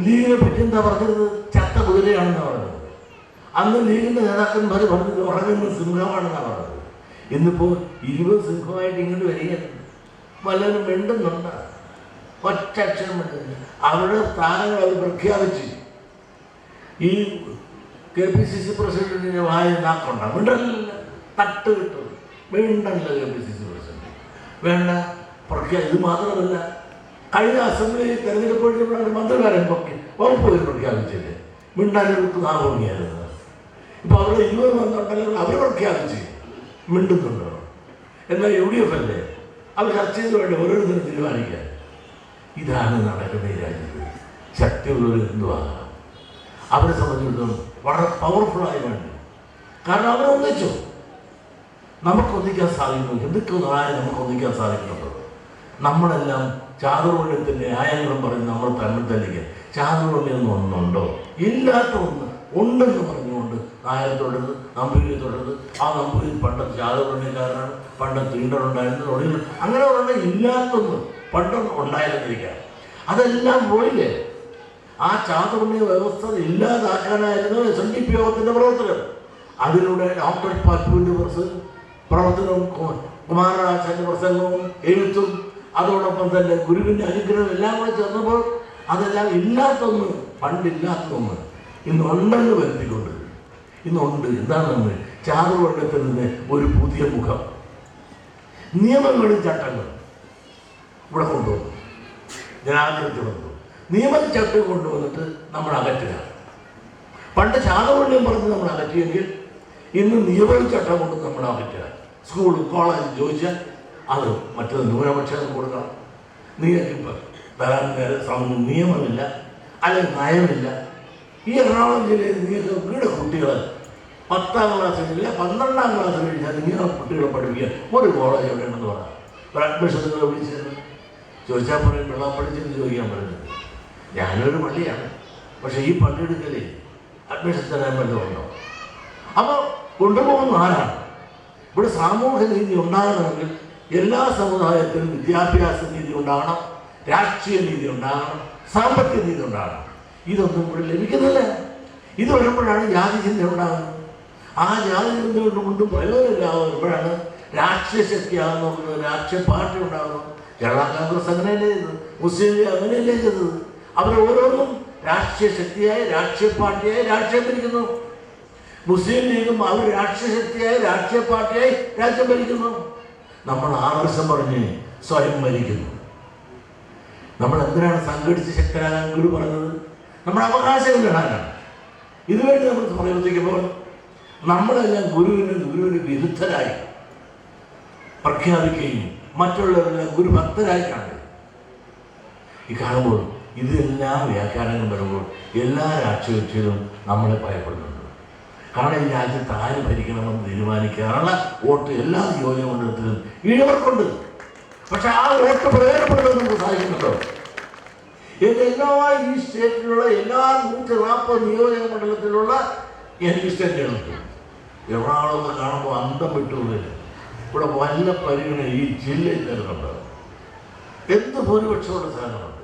ലീഗിനെ പറ്റി എന്താ പറഞ്ഞത്? ചത്ത കുതിരയാണെന്നാണ് പറഞ്ഞത്. അന്ന് ലീഗിൻ്റെ നേതാക്കന്മാർ പറഞ്ഞത് ഉറങ്ങുന്ന സിംഹമാണെന്നാണ് പറഞ്ഞത്. ഇന്നിപ്പോൾ 20 സിംഹമായിട്ട് ഇങ്ങോട്ട് വരികയാണ്. പലരും മിണ്ടുന്നുണ്ട്, ഒറ്റ അക്ഷരം മിണ്ടുന്നു. അവരുടെ സ്ഥാനങ്ങൾ അവർ പ്രഖ്യാപിച്ച് ഈ KPCC പ്രസിഡന്റിൻ്റെ വായ നാക്കുണ്ട മിണ്ടല്ല, തട്ട് കിട്ടും മിണ്ടല്ല. KPCC പ്രസിഡന്റ് വേണ്ട ഇത് മാത്രമല്ല, കഴിഞ്ഞ അസംബ്ലി തെരഞ്ഞെടുപ്പ് മന്ത്രിമാരെ വകുപ്പ് പ്രഖ്യാപിച്ചില്ലേ? മിണ്ടാനെടുത്ത് നാഗോങ്ങിയായിരുന്നു. ഇപ്പോൾ അവിടെ 20 വന്നിട്ടുണ്ടെങ്കിൽ അവർ പ്രഖ്യാപിച്ച് മിണ്ടുന്നുണ്ടോ? എന്നാൽ UDF അല്ലേ അവർ ചർച്ച ചെയ്ത് വേണ്ട ഓരോരുത്തരും തീരുമാനിക്കാൻ. ഇതാണ് നടക്കുന്ന ഈ രാജ്യത്ത്. ശക്തിയുള്ളവർ എന്തുവാകാം. അവരെ സംബന്ധിച്ചിടത്തോളം വളരെ പവർഫുള്ളായി വേണ്ടി. കാരണം അവരൊന്നിച്ചു. നമുക്കൊന്നിക്കാൻ സാധിക്കുന്നു. എന്തൊക്കെ നമുക്ക് ഒന്നിക്കാൻ സാധിക്കുന്നുണ്ടോ? നമ്മളെല്ലാം ചാതുർവർണ്ണത്തിൻ്റെ ന്യായങ്ങളും പറഞ്ഞ് നമ്മൾ തമ്മിൽ തല്ലിക്കുക. ചാതുർവർണ്ണം ഒന്നുണ്ടോ? ഇല്ലാത്ത ഒന്ന് ഉണ്ടെന്ന് പറഞ്ഞുകൊണ്ട് നായരെ തൊടരുത്, നമ്പൂതിരിയെ തൊടരുത്. ആ നമ്പൂതിരി പണ്ടത്തെ ചാതുർവർണ്ണക്കാരനാണ്, പണ്ട് തീണ്ടറുണ്ടായിരുന്നത് ഒടുവിൽ അങ്ങനെ ഉള്ള ഇല്ലാത്തൊന്ന് പണ്ട് ഉണ്ടായിരുന്നിരിക്കുക. അതെല്ലാം പോയില്ലേ? ആ ചാതുർവർണ്ണ വ്യവസ്ഥ ഇല്ലാതാക്കാനായിരുന്നു SNDP യോഗത്തിൻ്റെ പ്രവർത്തനം. അതിലൂടെ ഡോക്ടർ പൽപ്പുവിൻ്റെ പ്രവർത്തനവും കുമാരനാശാൻ്റെ പ്രസംഗവും എഴുത്തും അതോടൊപ്പം തന്നെ ഗുരുവിൻ്റെ അനുഗ്രഹം എല്ലാം കൂടെ ചേർന്നപ്പോൾ അതെല്ലാം ഇല്ലാത്തൊന്ന്, പണ്ടില്ലാത്തതൊന്ന് ഇന്നുണ്ടെന്ന് വരുത്തിക്കൊണ്ട് ഇന്നുണ്ട്. എന്താണ് നമ്മൾ ചാതുർവർണ്ണത്തിൽ നിന്ന് ഒരു പുതിയ മുഖം. നിയമങ്ങളും ചട്ടങ്ങളും ഇവിടെ കൊണ്ടുവന്നു, ജനാധിപത്യം കൊണ്ടുവന്നു. നിയമചട്ടം കൊണ്ടുവന്നിട്ട് നമ്മൾ അകറ്റുക. പണ്ട് ശാതമൂല്യം പറഞ്ഞ് നമ്മൾ അകറ്റിയെങ്കിൽ ഇന്ന് നിയമവും ചട്ടം കൊണ്ട് നമ്മൾ അകറ്റുക. സ്കൂളും കോളേജും ചോദിച്ചാൽ അത് മറ്റൊരു ന്യൂനപക്ഷം കൊടുക്കണം. നിങ്ങൾക്കിപ്പോൾ വരാൻ നിയമമില്ല, അല്ലെങ്കിൽ നയമില്ല. ഈ എറണാകുളം ജില്ലയിൽ നിങ്ങൾക്ക് വീട് കുട്ടികൾ 10ാം ക്ലാസ് കഴിഞ്ഞാൽ 12ാം ക്ലാസ് കഴിഞ്ഞാൽ നിങ്ങളെ കുട്ടികളെ പഠിപ്പിക്കാൻ ഒരു കോളേജ് എവിടെയാണെന്ന് പറയാം. ഒരു അഡ്മിഷൻ നിങ്ങൾ വിളിച്ചിരുന്നു ചോദിച്ചാൽ പറയും വെള്ളം പഠിച്ചെന്ന് ചോദിക്കാൻ പറയുന്നത്. ഞാനൊരു പള്ളിയാണ്, പക്ഷേ ഈ പള്ളിയെടുക്കലേ അഡ്മിഷൻ തരാൻ വല്ലതും ഉണ്ടോ? അപ്പോൾ കൊണ്ടുപോകുന്ന ആരാണ്? ഇവിടെ സാമൂഹ്യ നീതി ഉണ്ടാകണമെങ്കിൽ എല്ലാ സമുദായത്തിലും വിദ്യാഭ്യാസ നീതി ഉണ്ടാകണം, രാഷ്ട്രീയ നീതി ഉണ്ടാകണം, സാമ്പത്തിക നീതി ഉണ്ടാകണം. ഇതൊന്നും ഇവിടെ ലഭിക്കുന്നില്ല. ഇത് വരുമ്പോഴാണ് ജാതി ചിന്ത ഉണ്ടാകുന്നത്. ആ ജാതി ചിന്ത കൊണ്ടും പ്രയോജനമില്ലാതെ രാഷ്ട്രീയ ശക്തിയാകുന്നത്, രാഷ്ട്രീയ പാർട്ടി ഉണ്ടാകുന്നു. കേരള കോൺഗ്രസ് അങ്ങനെയല്ലേ ചെയ്തത്, മുസ്ലിം ലീഗ് അങ്ങനെയല്ലേ ചെയ്തത്. അവർ ഓരോന്നും രാഷ്ട്രീയ ശക്തിയായി, രാഷ്ട്രീയ പാർട്ടിയായി രാഷ്ട്രീയം ഭരിക്കുന്നു. മുസ്ലിം ലീഗും അവർ രാഷ്ട്രീയ ശക്തിയായി, രാഷ്ട്രീയ പാർട്ടിയായി രാജ്യം ഭരിക്കുന്നു. നമ്മൾ ആദർശം പറഞ്ഞ് സ്വയം ഭരിക്കുന്നു. നമ്മൾ എന്തിനാണ് സംഘടിച്ച് ശക്തരാകാൻ ഗുരു പറഞ്ഞത്? നമ്മുടെ അവകാശങ്ങൾ നേടാനാണ്. ഇതുവേണ്ടി നമ്മൾ പ്രവർത്തിക്കുമ്പോൾ നമ്മളെല്ലാം ഗുരുവിന് വിരുദ്ധരായി പ്രഖ്യാപിക്കുകയും മറ്റുള്ളവരെല്ലാം ഗുരുഭക്തരായി കാണുക. ഈ കാണുമ്പോൾ ഇതെല്ലാം വ്യാഖ്യാനങ്ങൾ വരുമ്പോൾ എല്ലാ രാഷ്ട്രീയ കക്ഷികളും നമ്മളെ ഭയപ്പെടുന്നുണ്ട്. കാരണം ഈ രാജ്യത്ത് ആര് ഭരിക്കണമെന്ന് തീരുമാനിക്കാനുള്ള വോട്ട് എല്ലാ നിയോജക മണ്ഡലത്തിലും ഈഴവർക്കുണ്ട്. പക്ഷെ ആ വോട്ട് പ്രയോജനപ്പെടുന്നത് നമുക്ക് സാധിക്കുന്നുണ്ടോ? എല്ലാ ഈ സ്റ്റേറ്റിലുള്ള എല്ലാ 140 നിയോജക മണ്ഡലത്തിലുള്ള എനിക്ക് സ്റ്റേറ്റുകളുണ്ട്. എറണാകുളത്ത് കാണുമ്പോൾ അന്തം വിട്ടുപോകില്ല. ഇവിടെ വല്ല പരിഗണന ഈ ജില്ലയിൽ തരുന്നുണ്ട്. എന്ത് ഭൂരിപക്ഷമുള്ള സാധനമുണ്ട്.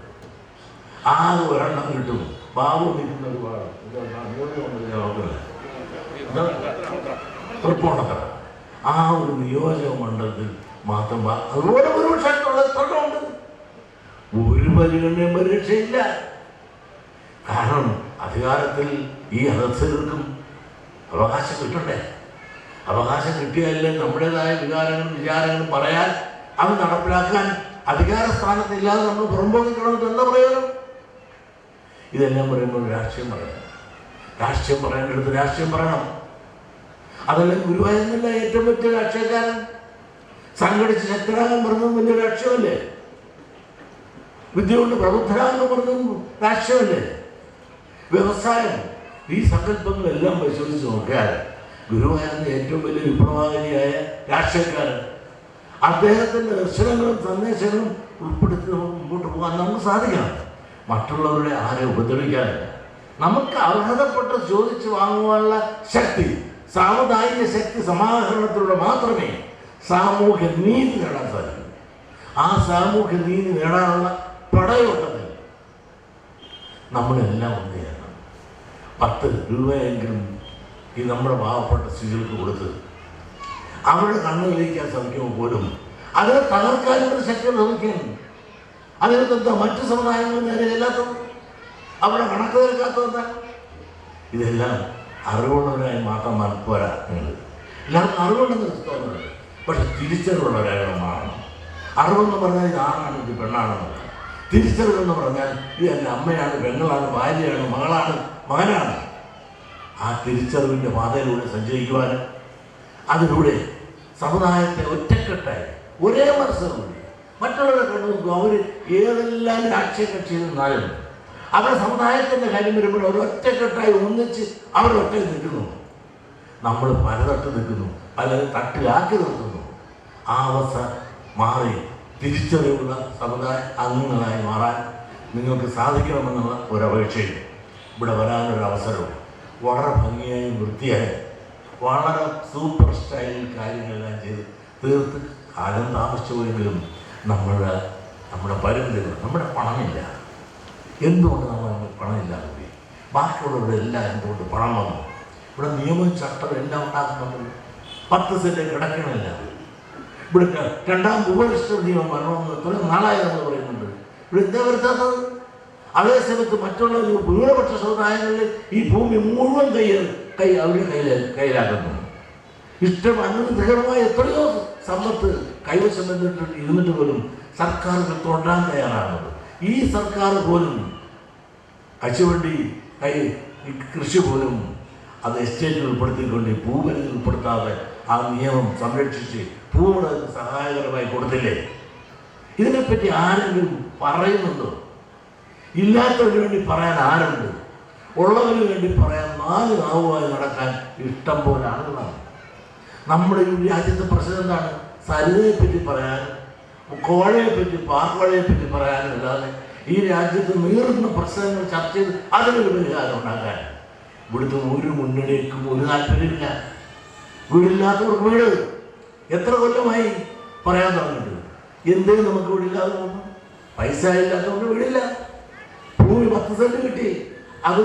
ആകെ ഒരെണ്ണം കിട്ടും. ബാബു നിൽക്കുന്ന ഒരുപാട് തൃപ്പൂണിത്തറ ആ ഒരു നിയോജക മണ്ഡലത്തിൽ മാത്രം അതുപോലെ ഭൂരിപക്ഷമുള്ള സ്ഥലമുണ്ട്. ഒരു പരിഗണനയും പരീക്ഷയില്ല. കാരണം അധികാരത്തിൽ ഈ അധസ്ഥർക്കും അവകാശം കിട്ടണ്ടേ? അവകാശം കിട്ടിയാലേ നമ്മുടേതായ വികാരങ്ങളും വിചാരങ്ങളും പറയാൻ, അത് നടപ്പിലാക്കാൻ അധികാര സ്ഥാനത്തില്ലാതെ നമ്മൾ പുറമ്പോക്കിക്കണമെന്ന് എന്താ പ്രയോജനം? ഇതെല്ലാം പറയുമ്പോൾ രാഷ്ട്രീയം പറയണം. രാഷ്ട്രീയം പറയേണ്ടടുത്ത് രാഷ്ട്രീയം പറയണം. അതെല്ലാം ഗുരുവായൂരില്ല ഏറ്റവും വലിയ രാഷ്ട്രീയക്കാരൻ. സംഘടിച്ച് ശക്തരാകാൻ പറഞ്ഞതും വലിയ രാഷ്ട്രീയമല്ലേ? വിദ്യ കൊണ്ട് പ്രബുദ്ധരാകുന്ന പറഞ്ഞതും രാഷ്ട്രീയമല്ലേ? വ്യവസായം, ഈ സങ്കല്പങ്ങളെല്ലാം പരിശോധിച്ച് നോക്കിയാൽ ഗുരുവായൂരിൻ്റെ ഏറ്റവും വലിയ വിപ്ലവകാരിയായ രാഷ്ട്രീയക്കാരൻ, അദ്ദേഹത്തിൻ്റെ ദർശനങ്ങളും സന്ദേശങ്ങളും ഉൾപ്പെടുത്തി നമുക്ക് മുമ്പോട്ട് പോകാൻ നമുക്ക് സാധിക്കണം. മറ്റുള്ളവരുടെ ആരെ ഉപദ്രവിക്കാനില്ല. നമുക്ക് അർഹതപ്പെട്ട് ചോദിച്ച് വാങ്ങുവാനുള്ള ശക്തി, സാമുദായിക ശക്തി സമാഹരണത്തിലൂടെ മാത്രമേ സാമൂഹ്യ നീതി നേടാൻ സാധിക്കൂ. ആ സാമൂഹ്യ നീതി നേടാനുള്ള പടയോട്ടത്തിൽ നമ്മളെല്ലാം ഒന്ന് ചെയ്യണം. 10 രൂപയെങ്കിലും ഈ നമ്മുടെ പാവപ്പെട്ട സ്ത്രീകൾക്ക് കൊടുത്ത് അവരുടെ കണ്ണുകളിലേക്കാൻ ശ്രമിക്കുമ്പോൾ പോലും അതിനെ തകർക്കാനുള്ള ശക്തി ശ്രമിക്കുന്നു. അതിനകത്തെന്താ മറ്റു സമുദായങ്ങൾ നേരെ ചെല്ലാത്തത്? അവിടെ കണക്ക് തീർക്കാത്തതെന്താ? ഇതെല്ലാം അറിവുള്ളവരായി മാത്രം പോരാ. നിങ്ങൾ എല്ലാവർക്കും അറിവുണ്ടെന്ന് തോന്നുന്നത്, പക്ഷെ തിരിച്ചറിവുള്ളവരായി മാറണം. അറിവെന്ന് പറഞ്ഞാൽ ഇത് ആണാണ്, ഇത് പെണ്ണാണെന്നല്ല. തിരിച്ചറിവെന്ന് പറഞ്ഞാൽ ഇത് എൻ്റെ അമ്മയാണ്, പെങ്ങളാണ്, ഭാര്യയാണ്, മകളാണ്, മകനാണ്. ആ തിരിച്ചറിവിൻ്റെ പാതയിലൂടെ സഞ്ചരിക്കുവാനും അതിലൂടെ സമുദായത്തെ ഒറ്റക്കെട്ടായി ഒരേ മനസ്സിലൂടെ മറ്റുള്ളവരെ കണ്ടു നോക്കും. അവർ ഏതെല്ലാം രാഷ്ട്രീയ കക്ഷിയിൽ നിന്നാലും അവരുടെ സമുദായത്തിൻ്റെ കാര്യം വരുമ്പോൾ ഒരൊറ്റക്കെട്ടായി ഒന്നിച്ച് അവരൊറ്റയിൽ നിൽക്കുന്നു. നമ്മൾ പലതട്ട് നിൽക്കുന്നു, പലരും തട്ടിലാക്കി നിർത്തുന്നു. ആ അവസ്ഥ മാറി തിരിച്ചറിവുള്ള സമുദായ അംഗങ്ങളായി മാറാൻ നിങ്ങൾക്ക് സാധിക്കണമെന്നുള്ള ഒരപേക്ഷയും ഇവിടെ വരാനൊരവസരവും വളരെ ഭംഗിയായും വൃത്തിയായി വളരെ സൂപ്പർ സ്റ്റൈലിൽ കാര്യങ്ങളെല്ലാം ചെയ്ത് തീർത്ത് കാലം താമസിച്ചു പോയെങ്കിലും നമ്മുടെ പരിമിതികൾ, നമ്മുടെ പണമില്ല. എന്തുകൊണ്ട് നമ്മൾ പണമില്ലാതെ പോയി? ബാക്കിയുള്ളവരുടെ എല്ലാം എന്തുകൊണ്ട് പണം വന്നു? ഇവിടെ നിയമവും ചട്ടവും എല്ലാം ഉണ്ടാക്കുന്നുണ്ട്. 10 സെൻറ്റ് കിടക്കണില്ല. ഇവിടെ 2ാം ഭൂപരിഷ്ഠ നിയമം വരണമെന്ന് എത്ര നാളായി നമ്മൾ പറയുന്നുണ്ട്. ഇവിടെ എന്താ വരുത്താത്തത്? അതേസമയത്ത് മറ്റുള്ള ഭൂരിപക്ഷ സമുദായങ്ങളിൽ ഈ ഭൂമി മുഴുവൻ അവരുടെ കയ്യിലാക്കുന്നു. ഇഷ്ടം അനുഗ്രഹമായ എത്രയോ സമ്പത്ത് കൈവശം ഇരുന്നിട്ട് പോലും സർക്കാരുകൾ തൊടാൻ തയ്യാറാകുന്നത്. ഈ സർക്കാർ പോലും കശുവണ്ടി കൃഷി പോലും അത് എസ്റ്റേറ്റിൽ ഉൾപ്പെടുത്തിക്കൊണ്ട് ഭൂപരിധി ഉൾപ്പെടുത്താതെ ആ നിയമം സംരക്ഷിച്ച് ഭൂവുടമയ്ക്ക് സഹായകരമായി കൊടുത്തില്ലേ? ഇതിനെപ്പറ്റി ആരെങ്കിലും പറയുന്നുണ്ടോ? ഇല്ലാത്തവന് വേണ്ടി പറയാൻ ആരുണ്ട്? ഉള്ളവന് വേണ്ടി പറയാൻ 4 നാവുമായി നടക്കാൻ ഇഷ്ടം പോലെ ആളുകളാണ്. നമ്മുടെ ഈ രാജ്യത്തെ പ്രശ്നം എന്താണ്? സരിതയെ പറ്റി പറയാനും കോഴയെ പറ്റി പാർവളയെ പറ്റി പറയാനും അല്ലാതെ ഈ രാജ്യത്ത് നീറുന്ന പ്രശ്നങ്ങൾ ചർച്ച ചെയ്ത് അതിനൊരു പരിഹാരം ഉണ്ടാക്കാൻ ഇവിടുത്തെ ഒരു മുന്നണിക്കും ഒരു താല്പര്യമില്ല. വീടില്ലാത്തവർക്ക് വീട് എത്ര കൊല്ലമായി പറയാൻ തുടങ്ങിയിട്ട്. എന്തേ നമുക്ക് വീടില്ലാതെ പോകുന്നു? പൈസ ഇല്ലാത്തവർക്ക് വീടില്ല. ഭൂമി 10 സെന്റ് കിട്ടി, അത്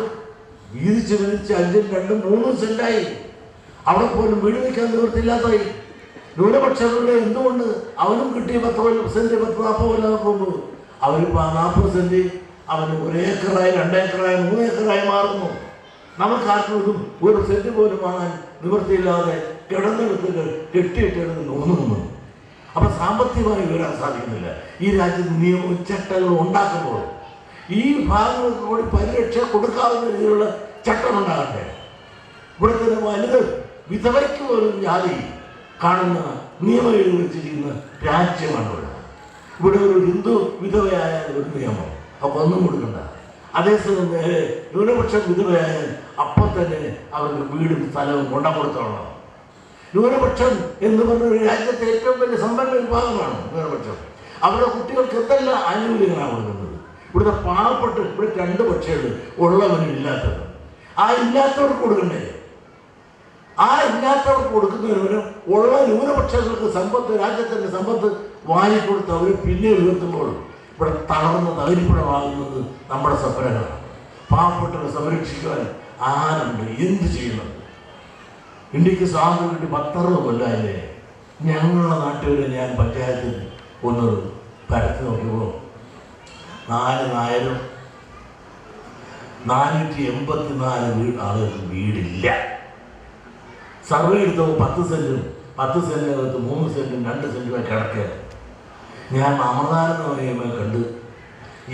വീതിച്ച് 5, 2, 3 സെന്റായി. അവിടെ പോലും വീട് വയ്ക്കാൻ നിവൃത്തിയില്ലാതായി. ന്യൂനപക്ഷങ്ങളുടെ എന്തുകൊണ്ട് അവനും കിട്ടിയ 10 സെന്റ് 40 കൊല്ലം പോകുന്നു. അവരിപ്പോൾ 40 സെന്റ് അവന് 1 ഏക്കറായി 2 ഏക്കറായി 3 ഏക്കറായി മാറുന്നു. നമുക്കാർക്കും ഒരു സെന്റ് പോലും വാങ്ങാൻ നിവൃത്തിയില്ലാതെ കിടന്നെടുത്ത് കെട്ടിയിട്ടെടുത്ത് തോന്നുന്നു. അപ്പൊ സാമ്പത്തികമായി ഉയരാൻ സാധിക്കുന്നില്ല. ഈ രാജ്യത്ത് നിയമവും ചട്ടങ്ങളും ഉണ്ടാക്കുമ്പോൾ ഈ ഭാഗങ്ങൾക്ക് കൂടി പരിരക്ഷ കൊടുക്കാവുന്ന രീതിയിലുള്ള ചട്ടം ഉണ്ടാകട്ടെ. ഇവിടെ തന്നെ വലുത് വിധവയ്ക്ക് പോലും ജാതി കാണുന്ന നിയമം എഴുതി വെച്ചിരിക്കുന്ന രാജ്യമാണ് ഇവിടെ. ഇവിടെ ഒരു ഹിന്ദു വിധവയായാൽ ഒരു നിയമം അപ്പോൾ ഒന്നും കൊടുക്കണ്ട. അതേസമയം ന്യൂനപക്ഷം വിധവയായാൽ അപ്പം തന്നെ അവർക്ക് വീടും സ്ഥലവും കൊണ്ടുകൊടുത്തോളണം. ന്യൂനപക്ഷം എന്ന് പറഞ്ഞ രാജ്യത്തെ ഏറ്റവും വലിയ സമ്പന്ന വിഭാഗമാണ് ന്യൂനപക്ഷം. അവരുടെ കുട്ടികൾക്ക് എന്തെല്ലാം ആനുകൂല്യങ്ങളാണ് കൊടുക്കുന്നത്. ഇവിടുത്തെ പാവപ്പെട്ട ഇവിടെ 2 പക്ഷിയുണ്ട്, ഉള്ളവനും ഇല്ലാത്തവരും. ആ ഇല്ലാത്തവർക്ക് കൊടുക്കണ്ടേ? ആ ഇല്ലാത്തവർക്ക് കൊടുക്കുന്നവരും ഉള്ള ന്യൂനപക്ഷങ്ങൾക്ക് സമ്പത്ത്, രാജ്യത്തിൻ്റെ സമ്പത്ത് വാങ്ങിക്കൊടുത്ത് അവർ പിന്നെ ഉയർത്തുമ്പോൾ ഇവിടെ തളർന്ന് തകരിപ്പുഴമാകുന്നത് നമ്മുടെ സ്വപ്നങ്ങളാണ്. പാവപ്പെട്ടവരെ സംരക്ഷിക്കുവാൻ ആരുണ്ട്? എന്ത് ചെയ്യുന്നുണ്ട്? ഇന്ത്യക്ക് സ്വാതന്ത്ര്യം കിട്ടി 10-60 കൊല്ലമായില്ലേ? ഞങ്ങളുടെ നാട്ടുകാരെ ഞാൻ പഞ്ചായത്തിൽ ഒന്ന് പരത്തി നോക്കിയപ്പോൾ 4 നായരും 484 ആളുകൾക്ക് വീടില്ല. സർവേ എടുത്തപ്പോൾ 10 സെന്റും 10 സെന്റിനകത്ത് 3 സെന്റും 2 സെന്റുമായി കിടക്കുകയാണ്. ഞാൻ അമൃതാനന്ദ പറയുമ്പോൾ കണ്ട്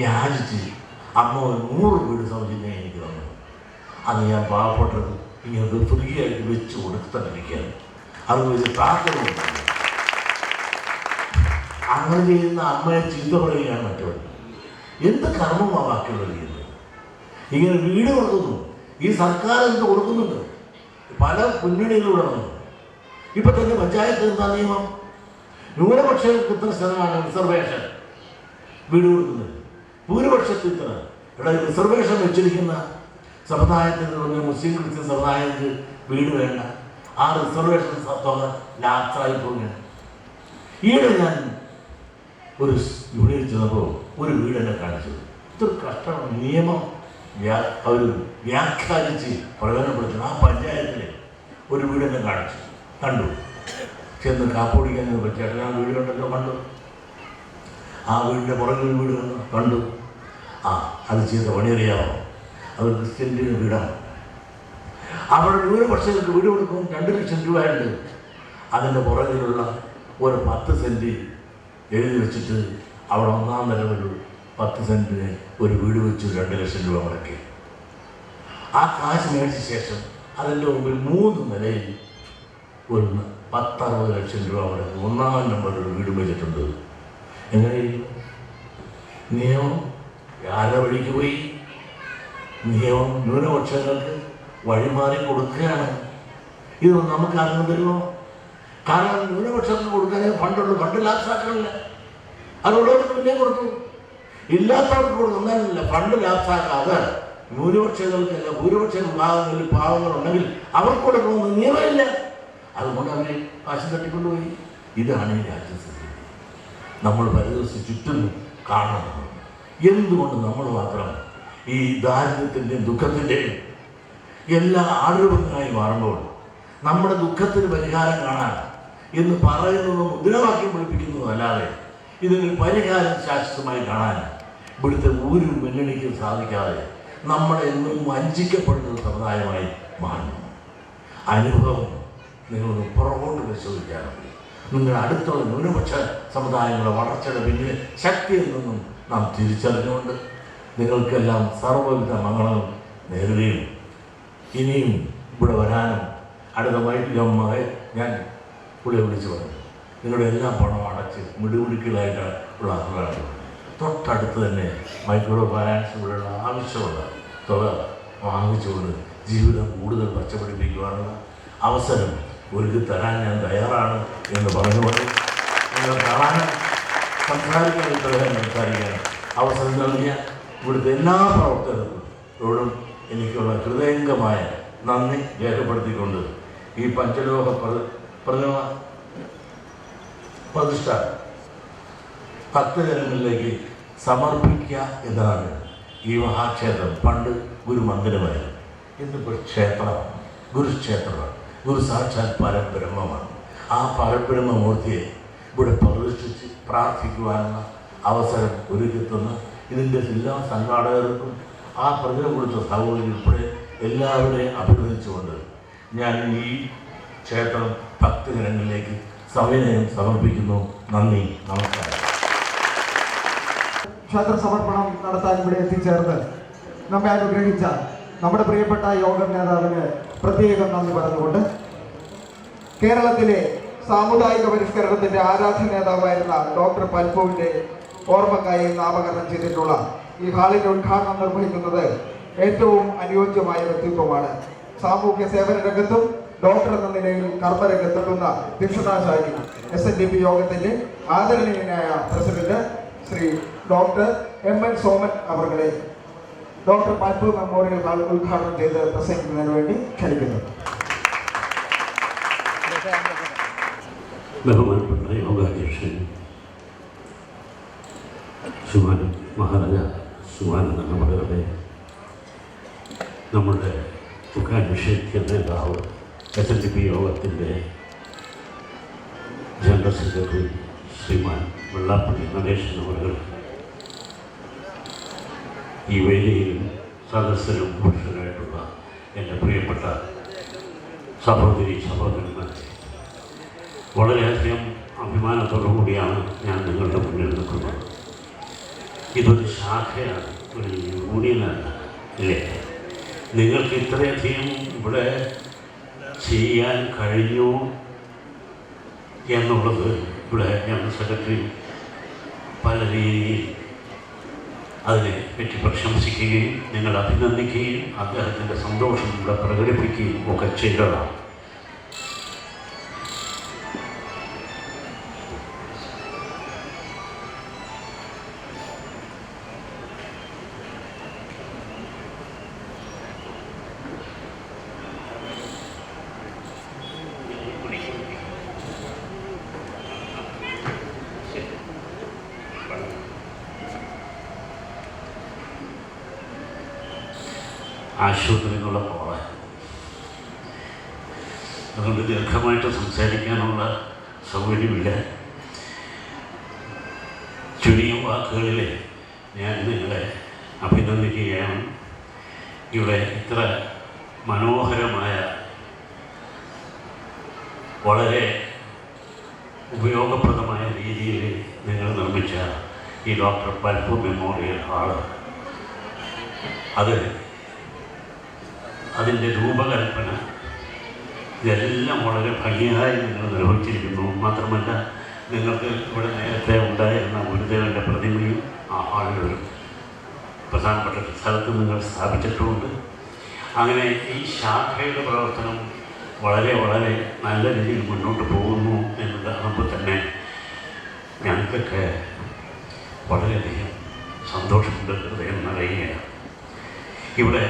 യാചിച്ച് അമ്മ 100 വീട് സൗജന്യം എനിക്ക് തന്നു. അത് ഞാൻ പാവപ്പെട്ടത് ഇങ്ങനെ ഫ്രീ ആയിട്ട് വെച്ച് കൊടുത്തിരിക്കുകയാണ്. അത് വെച്ച് പ്രാർത്ഥന അങ്ങനെ ചെയ്യുന്ന അമ്മയെ ചീത്ത പറയുകയാണ് മറ്റവർ. എന്ത് കർമ്മമാണ് ബാക്കിയുള്ളത് ചെയ്യുന്നത്? ഇങ്ങനെ വീട് കൊടുക്കുന്നു. ഈ സർക്കാർ എന്ത് കൊടുക്കുന്നുണ്ട്? പല മുന്നണികളിലൂടെ വന്നു. ഇപ്പം തന്നെ പഞ്ചായത്ത് എന്താ നിയമം? ന്യൂനപക്ഷങ്ങൾക്ക് ഇത്ര ശതമാനം റിസർവേഷൻ വീട് കൊടുക്കുന്നത്, ഭൂരിപക്ഷത്തിൽ ഇത്ര. ഇവിടെ റിസർവേഷൻ വെച്ചിരിക്കുന്ന സമുദായത്തിൽ നിന്ന് മുസ്ലിം ക്രിസ്ത്യൻ സമുദായത്തിന് വീട് വേണ്ട. ആ റിസർവേഷൻ തുക ലാപ്സായി പോവുകയാണ്. ഈയിടെ ഞാൻ ഒരു യൂണിയൻ ചെന്നപ്പോൾ ഒരു വീട് എന്നെ കാണിച്ചത്. ഇതൊരു കഷ്ടമാണ്. നിയമം അവർ വ്യാഖ്യാനിച്ച് പ്രയോജനപ്പെടുത്തുന്ന ആ പഞ്ചായത്തിൽ ഒരു വീട് എന്നെ കണ്ടു. ചെന്ന് കാപ്പൊടിക്കാൻ പറ്റിയായിട്ട് ആ വീട് കണ്ടല്ലോ, കണ്ടു. ആ വീടിൻ്റെ പുറകിൽ വീട് കണ്ടു. അത് ചെയ്ത പണിയറിയാമോ? അത് ക്രിസ്ത്യൻ്റെ വീടാണ്. അവിടെ ന്യൂനപക്ഷങ്ങൾക്ക് വീട് കൊടുക്കും 2 ലക്ഷം രൂപയുണ്ട്. അതിൻ്റെ പുറകിലുള്ള ഒരു 10 സെൻറ്റ് എഴുതി വെച്ചിട്ട് അവിടെ 1-ാം നിലവിൽ 10 സെൻറ്റിന് ഒരു വീട് വെച്ച് 2 ലക്ഷം രൂപ മുടക്കി. ആ കാശ് മേടിച്ച ശേഷം അതിൻ്റെ മുമ്പിൽ 3 നിലയിൽ ഒരു 10-60 ലക്ഷം രൂപ മുടക്കി 1-ാം നമ്പറിൽ ഒരു വീട് വെച്ചിട്ടുണ്ട്. എങ്ങനെയിരിക്കും നിയമം? ആരുടെ വഴിക്ക് പോയി? നിയമം ന്യൂനപക്ഷങ്ങൾക്ക് വഴിമാറി കൊടുക്കുകയാണ്. ഇത് നമുക്ക് അറിഞ്ഞു തരുമോ? കാരണം ന്യൂനപക്ഷങ്ങൾക്ക് കൊടുക്കാനേ ഫണ്ടുള്ളൂ. ഫണ്ട് ലാപ്സാക്കാനില്ല. അതുള്ളവർക്ക് പിന്നെ കൊടുത്തു. ഇല്ലാത്തവർക്ക് കൊടുക്കുന്നതല്ല. ഫണ്ട് ലാപ്സാക്കാതെ ന്യൂനപക്ഷങ്ങൾക്കല്ല, ഭൂരിപക്ഷ വിഭാഗങ്ങളിൽ പാവങ്ങളുണ്ടെങ്കിൽ അവർക്ക് കൊടുക്കണമെന്ന് നിയമമില്ല. അതുകൊണ്ട് അവരെ കാശ് തട്ടിക്കൊണ്ടുപോയി. ഇതാണ് ഈ രാജ്യസ്ഥിതി. നമ്മൾ പരിതോഷി ചുറ്റും കാണണം. എന്തുകൊണ്ട് നമ്മൾ മാത്രം ഈ ദാരിദ്ര്യത്തിൻ്റെയും ദുഃഖത്തിൻ്റെയും എല്ലാ ആളുകളായി മാറുമ്പോൾ നമ്മുടെ ദുഃഖത്തിന് പരിഹാരം കാണാൻ എന്ന് പറയുന്നതും മുദ്രാവാക്യം പഠിപ്പിക്കുന്നതും അല്ലാതെ ഇതിനൊരു പരിഹാരം ശാശ്വതമായി കാണാൻ ഇവിടുത്തെ ഒരു മുന്നണിക്കും സാധിക്കാതെ നമ്മളെന്നും വഞ്ചിക്കപ്പെടുന്ന സമുദായമായി മാറുന്നു. അനുഭവം നിങ്ങൾ പുറകോട്ട് പരിശോധിക്കാറുണ്ട്. നിങ്ങളുടെ അടുത്തുള്ള ന്യൂനപക്ഷ സമുദായങ്ങളുടെ വളർച്ചയുടെ പിന്നിൽ ശക്തി എന്തെന്നും നാം തിരിച്ചറിഞ്ഞുകൊണ്ട് നിങ്ങൾക്കെല്ലാം സർവ്വവിധ മംഗളവും നേരുകയും ഇനിയും ഇവിടെ വരാനും അടുത്ത വൈകിട്ട് ഞാൻ പുള്ളിയെ വിളിച്ച് പറഞ്ഞു നിങ്ങളുടെ എല്ലാ പണം അടച്ച് മിടുമിടുക്കിലായിട്ട് ഉള്ള ആളുകളാണ്. തൊട്ടടുത്ത് തന്നെ മൈക്രോ ഫൈനാൻസ് ഇവിടെയുള്ള ആവശ്യമുള്ള തുക വാങ്ങിച്ചുകൊണ്ട് ജീവിതം കൂടുതൽ പച്ചപിടിപ്പിക്കുവാനുള്ള അവസരം ഒരുക്കി തരാൻ ഞാൻ തയ്യാറാണ് എന്ന് പറഞ്ഞുകൊണ്ട് നിങ്ങൾ കാണാനും സംസാരിക്കാൻ അവസരം നൽകിയ ഇവിടുത്തെ എല്ലാ പ്രവർത്തകർക്കും എനിക്കുള്ള ഹൃദയംഗമായ നന്ദി രേഖപ്പെടുത്തിക്കൊണ്ട് ഈ പഞ്ചലോക പ്രതിമ പ്രതിഷ്ഠ ഭക്തജനങ്ങളിലേക്ക് സമർപ്പിക്കുക എന്നതാണ് ഈ മഹാക്ഷേത്രം. പണ്ട് ഗുരുമന്ദിരമായിരുന്നു, ഇന്നിപ്പോൾ ക്ഷേത്രമാണ്, ഗുരുക്ഷേത്രമാണ്. ഗുരു സാക്ഷാൽ പരബ്രഹ്മമാണ്. ആ പരബ്രഹ്മമൂർത്തിയെ ഇവിടെ പ്രതിഷ്ഠിച്ച് പ്രാർത്ഥിക്കുവാനുള്ള അവസരം ഒരുക്കിത്തുന്ന ഇതിൻ്റെ എല്ലാ സംഘാടകർക്കും ആ പ്രതിമ കൊടുത്ത സഹോദരി ഉൾപ്പെടെ എല്ലാവരെയും അഭിനന്ദിച്ചുകൊണ്ട് ഞാൻ ഈ ക്ഷേത്രം ഭക്തജനങ്ങളിലേക്ക് സവിനയം സമർപ്പിക്കുന്നു. നന്ദി, നമസ്കാരം. ക്ഷേത്ര സമർപ്പണം നടത്താൻ ഇവിടെ എത്തിച്ചേർന്ന് നമ്മെ അനുഗ്രഹിച്ച നമ്മുടെ പ്രിയപ്പെട്ട യോഗ നേതാവിന് പ്രത്യേകം നന്ദി പറഞ്ഞുകൊണ്ട് കേരളത്തിലെ സാമുദായിക പരിഷ്കരണത്തിന്റെ ആരാധ്യ നേതാവായിരുന്ന ഡോക്ടർ പൽപുവിന്റെ ഓർമ്മക്കായി നാമകരണം ചെയ്തിട്ടുള്ള ഈ ഹാളിന്റെ ഉദ്ഘാടനം നിർവഹിക്കുന്നത് ഏറ്റവും അനുയോജ്യമായ വ്യക്തിത്വമാണ്. സാമൂഹ്യ സേവന രംഗത്തും ഡോക്ടർ എന്ന നിലയിൽ കർമ്മരംഗത്തെത്തുന്ന ദീക്ഷണാശാലി SNDP യോഗത്തിന്റെ ആദരണീയനായ president Shri doctor MN Soman അവരുടെ ഡോക്ടർ പൽപു മെമ്മോറിയൽ ഹാൾ ഉദ്ഘാടനം ചെയ്ത് പ്രസംഗിക്കുന്നതിന് വേണ്ടി ക്ഷണിക്കുന്നു. ബഹുമാനപ്പെട്ട യോഗാധ്യക്ഷൻ മഹാരാജ ശിവാനന്ദ അവരുടെ, നമ്മുടെ മുഖാഭിഷേക്യ നേതാവ് SNDP യോഗത്തിൻ്റെ ജനറൽ സെക്രട്ടറി ശ്രീമാൻ വെള്ളാപ്പള്ളി നടേശൻ അവർ, ഈ വേദിയിലും സദസ്സരും പുരുഷരായിട്ടുള്ള എൻ്റെ പ്രിയപ്പെട്ട സഹോദരി സഹോദരന്മാരെ, വളരെയധികം അഭിമാനത്തോടു കൂടിയാണ് ഞാൻ നിങ്ങളുടെ മുന്നിൽ നിൽക്കുന്നത്. ഇതൊരു ശാഖയാണ്, ഒരു യൂണിയനല്ല, അല്ലേ? നിങ്ങൾക്ക് ഇത്രയധികം ഇവിടെ ചെയ്യാൻ കഴിഞ്ഞു എന്നുള്ളത് ഇവിടെ ജനറൽ സെക്രട്ടറി പല രീതിയിൽ അതിനെ പറ്റി പ്രശംസിക്കുകയും നിങ്ങൾ അഭിനന്ദിക്കുകയും അദ്ദേഹത്തിൻ്റെ സന്തോഷം ഇവിടെ പ്രകടിപ്പിക്കുകയും ഒക്കെ ചെയ്തതാണ്. ആശുപത്രിയിലുള്ള പോളെ അതുകൊണ്ട് ദീർഘമായിട്ട് സംസാരിക്കാനുള്ള സൗകര്യമില്ല. ചുരുങ്ങിയ വാക്കുകളിൽ ഞാൻ നിങ്ങളെ അഭിനന്ദിക്കുകയാണ്. ഇവിടെ ഇത്ര മനോഹരമായ വളരെ ഉപയോഗപ്രദമായ രീതിയിൽ നിങ്ങൾ നിർമ്മിച്ച ഈ ഡോക്ടർ പൽപു മെമ്മോറിയൽ ഹാള്, അതിൻ്റെ രൂപകൽപ്പന ഇതെല്ലാം വളരെ ഭംഗിയായി നിങ്ങൾ നിർവഹിച്ചിരിക്കുന്നു. മാത്രമല്ല, നിങ്ങൾക്ക് ഇവിടെ നേരത്തെ ഉണ്ടായിരുന്ന ഗുരുദേവൻ്റെ പ്രതിമയും ആ ഹാളിലൊരു പ്രധാനപ്പെട്ട സ്ഥലത്ത് നിങ്ങൾ സ്ഥാപിച്ചിട്ടുമുണ്ട്. അങ്ങനെ ഈ ശാഖയുടെ പ്രവർത്തനം വളരെ വളരെ നല്ല രീതിയിൽ മുന്നോട്ട് പോകുന്നു എന്ന് കാണുമ്പോൾ തന്നെ ഞങ്ങൾക്കൊക്കെ വളരെയധികം സന്തോഷമുണ്ട്, ഹൃദയം നിറയുകയാണ്. ഇവിടെ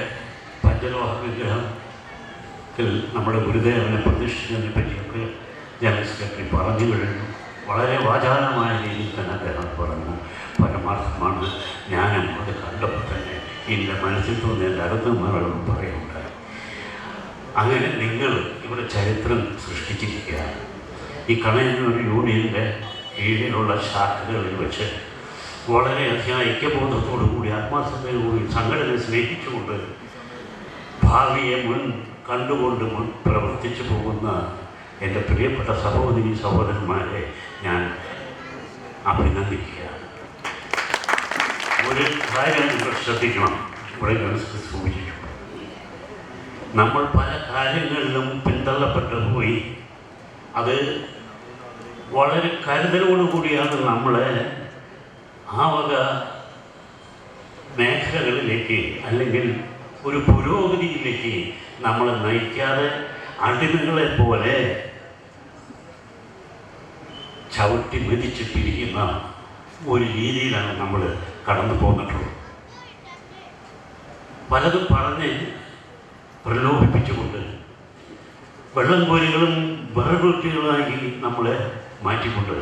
പഞ്ചലോഹ വിഗ്രഹത്തിൽ നമ്മുടെ ഗുരുദേവനെ പ്രതിഷ്ഠിച്ചതിനെ പറ്റിയൊക്കെ ജനറൽ സെക്രട്ടറി പറഞ്ഞു കഴിഞ്ഞു. വളരെ വാചാലമായ രീതിയിൽ തന്നെ അദ്ദേഹം പറഞ്ഞു. പരമാർത്ഥമാണ്. ഞാനും അത് കണ്ടപ്പോൾ തന്നെ എൻ്റെ മനസ്സിൽ തോന്നിയ എൻ്റെ അടുത്തുമാരോടും പറയുണ്ടായി. അങ്ങനെ നിങ്ങൾ ഇവിടെ ചരിത്രം സൃഷ്ടിച്ചിരിക്കുകയാണ്. ഈ കണയന്നൂർ യൂണിയൻ്റെ കീഴിലുള്ള ശാഖകളിൽ വെച്ച് വളരെയധികം ഐക്യബോധത്തോടു കൂടി ആത്മാർത്ഥതയോടുകൂടി സംഘടനയെ സ്നേഹിച്ചുകൊണ്ട് ഭാവിയെ മുൻ കണ്ടുകൊണ്ട് പ്രവർത്തിച്ചു പോകുന്ന എൻ്റെ പ്രിയപ്പെട്ട സഹോദരി സഹോദരന്മാരെ ഞാൻ അഭിനന്ദിക്കുകയാണ്. ഒരു കാര്യം നിങ്ങൾ ശ്രദ്ധിക്കണം, ഇവിടെ മനസ്സിൽ സൂചിച്ചു, നമ്മൾ പല കാര്യങ്ങളിലും പിന്തള്ളപ്പെട്ടു പോയി. അത് വളരെ കരുതലോടുകൂടിയാണ് നമ്മളെ ആ വക മേഖലകളിലേക്ക് അല്ലെങ്കിൽ ഒരു പുരോഗതിയിലേക്ക് നമ്മളെ നയിക്കാതെ അടിമകളെ പോലെ ചവിട്ടി മെതിച്ചിട്ടിരിക്കുന്ന ഒരു രീതിയിലാണ് നമ്മൾ കടന്നു പോന്നിട്ടുള്ളത്. പലതും പറഞ്ഞ് പ്രലോഭിപ്പിച്ചുകൊണ്ട് വെള്ളം കോരികളും വിറകുട്ടികളാക്കി നമ്മളെ മാറ്റിക്കൊണ്ട്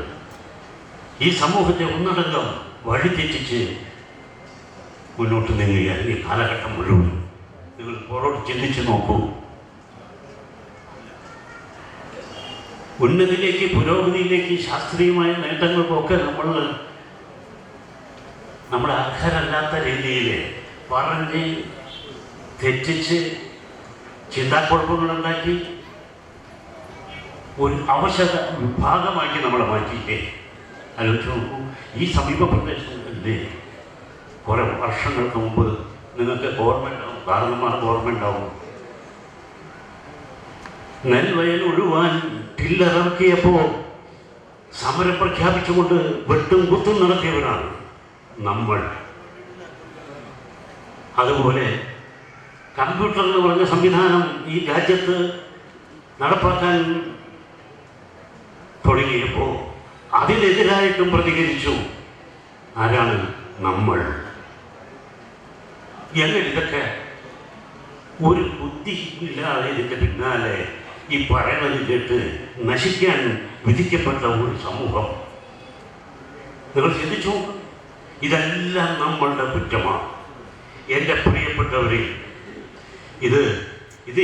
ഈ സമൂഹത്തെ ഒന്നടങ്കം വഴിതെറ്റിച്ച് മുന്നോട്ട് നീങ്ങുകയാണ് ഈ കാലഘട്ടം മുഴുവൻ. നിങ്ങൾ പുറോട്ട് ചിന്തിച്ച് നോക്കൂ. ഉന്നതിയിലേക്ക്, പുരോഗതിയിലേക്ക്, ശാസ്ത്രീയമായ നേട്ടങ്ങൾക്കൊക്കെ നമ്മുടെ അർഹരല്ലാത്ത രീതിയിൽ പറഞ്ഞ് തെറ്റിച്ച് ചിന്താക്കുഴപ്പങ്ങളുണ്ടാക്കി ഒരു അവശത വിഭാഗമാക്കി നമ്മളെ മാറ്റിയില്ലേ? ആലോചിച്ച് നോക്കൂ. ഈ സമീപ പ്രദേശങ്ങളിലെ കുറേ വർഷങ്ങൾക്ക് മുമ്പ് നിങ്ങൾക്ക് ഓർമ്മയുണ്ടാവും, കാരണന്മാർക്ക് ഓർമ്മയുണ്ടാവും, നെൽവയൽ ഒഴുവാൻ ടില്ലറിറക്കിയപ്പോൾ സമരം പ്രഖ്യാപിച്ചുകൊണ്ട് വെട്ടും കുത്തും നടത്തിയവരാണ് നമ്മൾ. അതുപോലെ കമ്പ്യൂട്ടർ എന്ന് പറഞ്ഞ സംവിധാനം ഈ രാജ്യത്ത് നടപ്പാക്കാൻ തുടങ്ങിയപ്പോൾ അതിനെതിരായിട്ടും പ്രതികരിച്ചു ആരാണ്? നമ്മൾ. എങ്ങനെ ഇതൊക്കെ ഒരു ബുദ്ധിയില്ലാതെ ഇതിൻ്റെ പിന്നാലെ ഈ പറയുന്നത് കേട്ട് നശിക്കാൻ വിധിക്കപ്പെട്ട ഒരു സമൂഹം. നിങ്ങൾ ചിന്തിച്ചു, ഇതെല്ലാം നമ്മളുടെ കുറ്റമാണ്. എൻ്റെ പ്രിയപ്പെട്ടവരെ, ഇത്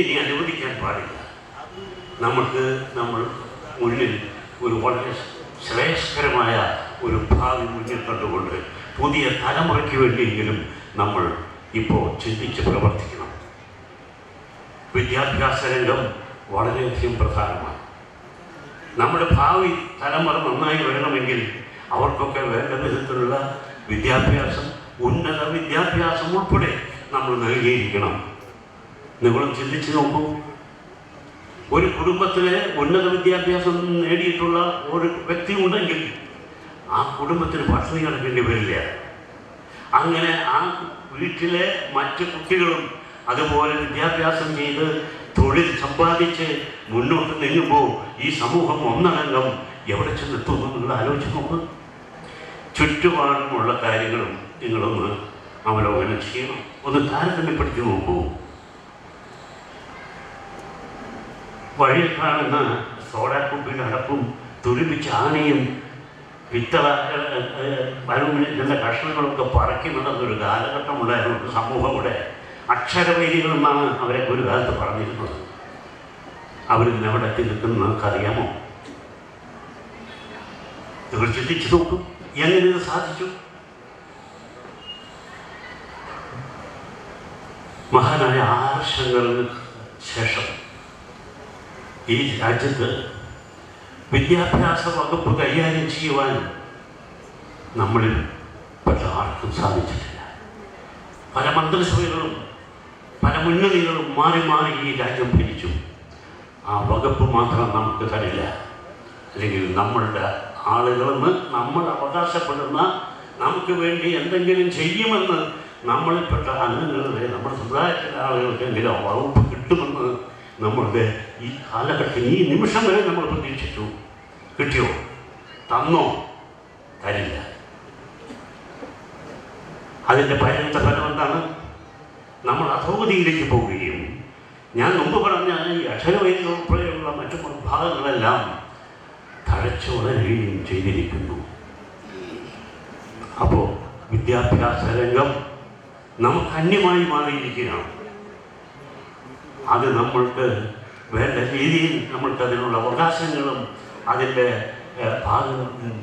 ഇനി അനുവദിക്കാൻ പാടില്ല. നമ്മൾ മുന്നിൽ ഒരു വളരെ ശ്രേഷ്ഠകരമായ ഒരു ഭാവി മുന്നിൽ കണ്ടുകൊണ്ട് പുതിയ തലമുറയ്ക്ക് വേണ്ടിയെങ്കിലും നമ്മൾ ഇപ്പോൾ ചിന്തിച്ച് പ്രവർത്തിക്കണം. വിദ്യാഭ്യാസ രംഗം വളരെയധികം പ്രധാനമാണ്. നമ്മുടെ ഭാവി തലമുറ നന്നായി വരണമെങ്കിൽ അവർക്കൊക്കെ വേണ്ട വിധത്തിലുള്ള വിദ്യാഭ്യാസം, ഉന്നത വിദ്യാഭ്യാസം ഉൾപ്പെടെ നമ്മൾ നൽകിയിരിക്കണം. നിങ്ങളും ചിന്തിച്ച് നോക്കൂ. ഒരു കുടുംബത്തിലെ ഉന്നത വിദ്യാഭ്യാസം നേടിയിട്ടുള്ള ഒരു വ്യക്തി ഉണ്ടെങ്കിൽ ആ കുടുംബത്തിന് പട്ടിണി കിടക്കേണ്ടി വരില്ല. അങ്ങനെ ആ വീട്ടിലെ മറ്റ് കുട്ടികളും അതുപോലെ വിദ്യാഭ്യാസം ചെയ്ത് തൊഴിൽ സമ്പാദിച്ച് മുന്നോട്ട് നീങ്ങുമ്പോൾ ഈ സമൂഹം ഒന്നടങ്കം എവിടെ ചെന്നെത്തുന്നു നിങ്ങൾ ആലോചിച്ച് നോക്ക്. ചുറ്റുപാടുമുള്ള കാര്യങ്ങളും നിങ്ങളൊന്ന് അവലോകനം ചെയ്യണം, ഒന്ന് താരതമ്യപ്പെടുത്തി നോക്കൂ. വഴിയിൽ കാണുന്ന സോഡാക്കുപ്പിയുടെ അടപ്പും തുരുമ്പിച്ച ആനയും പിത്തള അലൂമിനിയത്തിൻ്റെ കഷ്ണങ്ങളൊക്കെ പറക്കി നടന്നൊരു കാലഘട്ടമുണ്ടായിരുന്നു. സമൂഹം കൂടെ അക്ഷരവൈദികളെന്നാണ് അവരെ ഒരു കാലത്ത് പറഞ്ഞിരുന്നത്. അവരിന്ന് എവിടെ എത്തി നിൽക്കുന്നത് നമുക്കറിയാമോ? നിങ്ങൾ ചിന്തിച്ചു നോക്കും, എങ്ങനെ ഇത് സാധിച്ചു? മഹാനായ 6 വർഷങ്ങൾക്ക് ശേഷം ഈ രാജ്യത്ത് വിദ്യാഭ്യാസ വകുപ്പ് കൈകാര്യം ചെയ്യുവാൻ നമ്മളിൽ പെട്ട ആർക്കും സാധിച്ചിട്ടില്ല. പല മന്ത്രിസഭകളും പല മുന്നണികളും മാറി മാറി ഈ രാജ്യം ഭരിച്ചു. ആ വകുപ്പ് മാത്രം നമുക്ക് തരില്ല. അല്ലെങ്കിൽ നമ്മളുടെ ആളുകളെന്ന് നമ്മൾ അവകാശപ്പെടുന്ന, നമുക്ക് വേണ്ടി എന്തെങ്കിലും ചെയ്യുമെന്ന് നമ്മളിൽപ്പെട്ട അംഗങ്ങളുടെ, നമ്മുടെ സമുദായത്തിലെ ആളുകൾക്കെങ്കിലും വകുപ്പ് കിട്ടുമെന്ന് നമ്മളുടെ ഈ കാലഘട്ടത്തിൽ ഈ നിമിഷം വരെ നമ്മൾ പ്രതീക്ഷിച്ചു. കിട്ടിയോ? തന്നോ? തരില്ല. അതിൻ്റെ പരിണിത ഫലം എന്താണ്? നമ്മൾ അധോഗതിയിലേക്ക് പോവുകയും ഞാൻ മുമ്പ് പറഞ്ഞ ഈ അക്ഷരവൈദ്യ ഉൾപ്പെടെയുള്ള മറ്റു ഭാഗങ്ങളെല്ലാം തഴച്ചു വളരുകയും ചെയ്തിരിക്കുന്നു. അപ്പോൾ വിദ്യാഭ്യാസ രംഗം നമുക്ക് അന്യമായി മാറിയിരിക്കുകയാണ്. അത് നമ്മൾക്ക് വേണ്ട രീതിയിൽ നമ്മൾക്ക് അതിനുള്ള അവകാശങ്ങളും അതിൻ്റെ ഭാഗങ്ങളും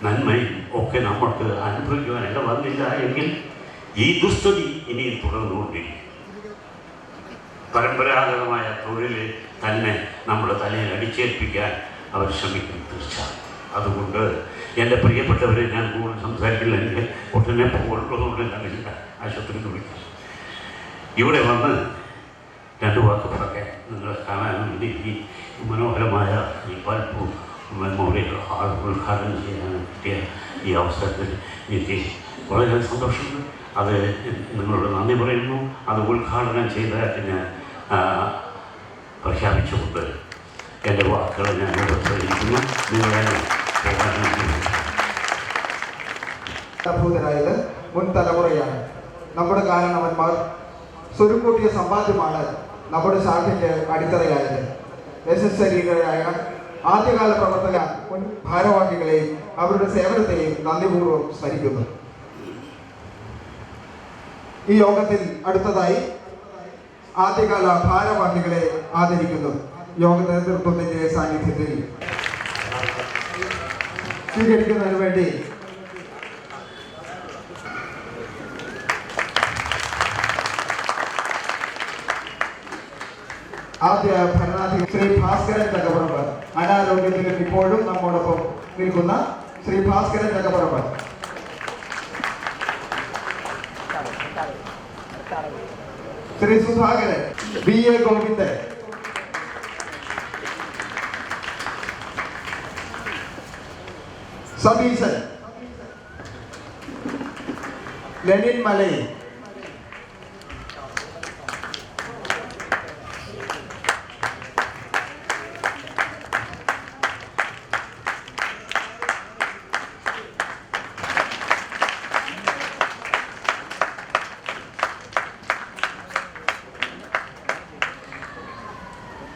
നന്മയും ഒക്കെ നമ്മൾക്ക് അനുഭവിക്കുവാനില്ല വന്നില്ല എങ്കിൽ ഈ ദുസ്ഥിതി ഇനിയും തുടർന്നുകൊണ്ടിരിക്കും. പരമ്പരാഗതമായ തൊഴിൽ തന്നെ നമ്മുടെ തലയിൽ അടിച്ചേൽപ്പിക്കാൻ അവർ ശ്രമിക്കും തീർച്ച. അതുകൊണ്ട് എൻ്റെ പ്രിയപ്പെട്ടവരെ, ഞാൻ കൂടുതൽ സംസാരിക്കില്ലെങ്കിൽ ഉടനെ പോകുന്നതുകൊണ്ട് ഞാനില്ല, ആശുപത്രിയിൽ വിളിക്കും. ഇവിടെ വന്ന് രണ്ട് വാക്ക് പറയാൻ നിങ്ങളെ കാണാൻ വേണ്ടി ഈ മനോഹരമായ ഈ പൽപ്പു മെമ്മോറിയൽ ഹാൾ ഉദ്ഘാടനം ചെയ്യാൻ കിട്ടിയ ഈ അവസരത്തിൽ എനിക്ക് വളരെ സന്തോഷമുണ്ട്. അത് നിങ്ങളോട് നന്ദി പറയുന്നു. അത് ഉദ്ഘാടനം ചെയ്തതായിട്ട് ഞാൻ പ്രഖ്യാപിച്ചുകൊണ്ട് എൻ്റെ വാക്കുകൾ ഞാൻ ഉപയോഗിക്കുന്നു. നിങ്ങളെ ഭൂതരായത് മുൻ തലമുറയാണ്. നമ്മുടെ കാരണവന്മാർ സ്വരുക്കൂട്ടിയ സമ്പാദ്യമാണ് നമ്മുടെ ശാഖയ്ക്ക് അടിത്തറയായത്. യശസ്വരീകരായ ആദ്യകാല പ്രവർത്തക മുൻ ഭാരവാഹികളെയും അവരുടെ സേവനത്തെയും നന്ദിപൂർവ്വം സ്മരിക്കുന്നു. ഈ യോഗത്തിൽ അടുത്തതായി ആദ്യകാല ഭാരവാഹികളെ ആദരിക്കുന്നു. യോഗ നേതൃത്വത്തിന്റെ സാന്നിധ്യത്തിൽ സ്വീകരിക്കുന്നതിന് വേണ്ടി ആദ്യ ഭരണാധികാരി ശ്രീ ഭാസ്കരൻ ചകപറമ്പ്, അനാരോഗ്യത്തിലും ഇപ്പോഴും നമ്മോടൊപ്പം നിൽക്കുന്ന ശ്രീ ഭാസ്കരൻ ചകപറമ്പ്. ശ്രീ സുധാകരൻ, BA ഗോവിന്ദൻ, സതീശൻ, ലെനിൻ മലയിൽ,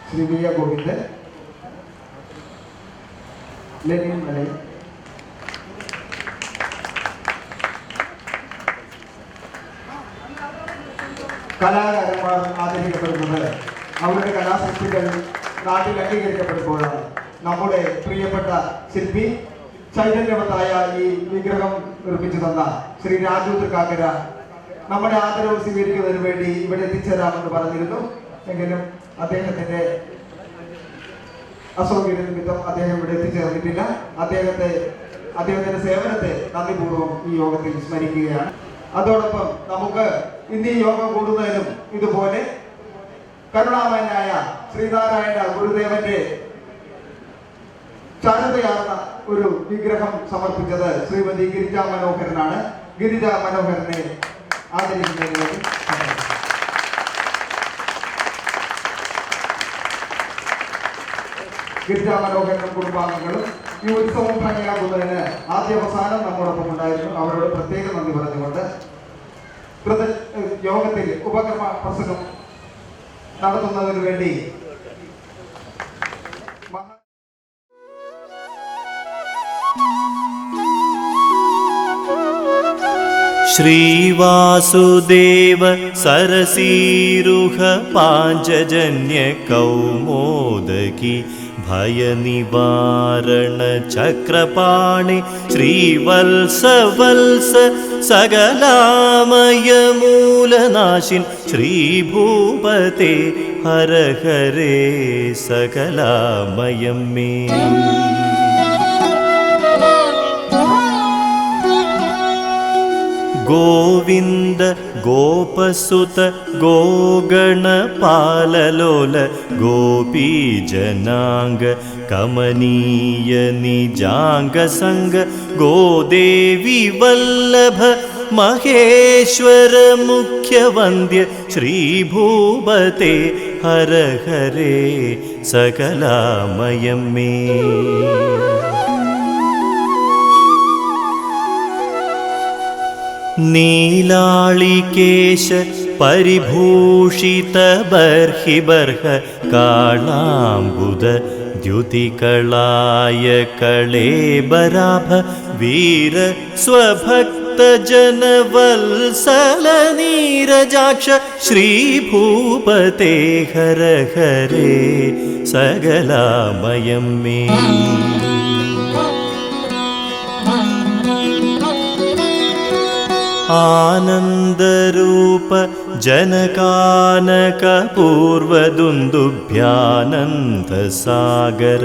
ശ്രീ BA ഗോവിന്ദൻ, ലെനിൻ മലയിൽ, കലാകാരന്മാർ ആദരിക്കപ്പെടുന്നത് അവരുടെ കലാസൃഷ്ടികൾ നാട്ടിൽ അംഗീകരിക്കപ്പെടുമ്പോഴാണ്. നമ്മുടെ പ്രിയപ്പെട്ട ശില്പി ചൈതന്യവത്തായ ഈ വിഗ്രഹം നിർമ്മിച്ചു തന്ന ശ്രീ രാജു തൃക്കാക്കര നമ്മുടെ ആദരവ് സ്വീകരിക്കുന്നതിന് വേണ്ടി ഇവിടെ എത്തിച്ചേരാമെന്ന് പറഞ്ഞിരുന്നു. എങ്കിലും അദ്ദേഹത്തിന്റെ അസൗകര്യ നിമിത്തം അദ്ദേഹം ഇവിടെ എത്തിച്ചേർന്നിട്ടില്ല. അദ്ദേഹത്തിന്റെ സേവനത്തെ നന്ദിപൂർവ്വം ഈ യോഗത്തിൽ സ്മരിക്കുകയാണ്. അതോടൊപ്പം നമുക്ക് ഇന്ന് ഈ യോഗം കൂടുന്നതിനും ഇതുപോലെ കരുണാമയനായ ശ്രീനാരായണ ഗുരുദേവന്റെ ചാരുതയാർന്ന ഒരു വിഗ്രഹം സമർപ്പിച്ചത് ശ്രീമതി ഗിരിജ മനോഹരനാണ്. ഗിരിജ മനോഹരനെ ആദരിക്കുന്നതിന് വേണ്ടി ഗിരിജ മനോഹരനും കുടുംബാംഗങ്ങളും ഈ ഉത്സവം ഭംഗിയാക്കുന്നതിന് ആദ്യാവസാനം നമ്മോടൊപ്പം ഉണ്ടായിരുന്നു. അവരോട് പ്രത്യേക നന്ദി പറഞ്ഞുകൊണ്ട് യോഗത്തിൽ ഉപകർമ്മ പ്രസംഗം നടത്തുന്നതിന് വേണ്ടി ശ്രീവാസുദേവ സരസീരുഹ പാഞ്ചജന്യ കൗമോദകി ഭയനിവാരണ ചക്രപാണി ശ്രീവത്സ വത്സ സകലാമയമൂലനാശിൻ ശ്രീഭൂപതേ ഹര ഹരേ സകലാമയം മേ. ഗോവിന്ദ ഗോപസുത ഗോഗണപാലലോല ഗോപീജനാംഗ കമനീയ നിജാംഗ സംഗ ഗോദേവി വല്ലഭ മഹേശ്വര മുഖ്യവന്ദ്യ ശ്രീഭൂപതേ ഹര ഹരേ സകലാമയം മേ. നീലാളികേശ പരിഭൂഷിത ബർഹിബർഹ കാളാംബുദ ദ്യുതികളായ കളേബരാഭ വീര സ്വഭക്ത ജനവത്സല നീരജാക്ഷ ശ്രീഭൂപതേ ഹര ഹരേ സകലാമയം മേ. ആനന്ദരൂപ ജനകാനകപൂർവദുന്ദുഭ്യാനന്ദസാഗര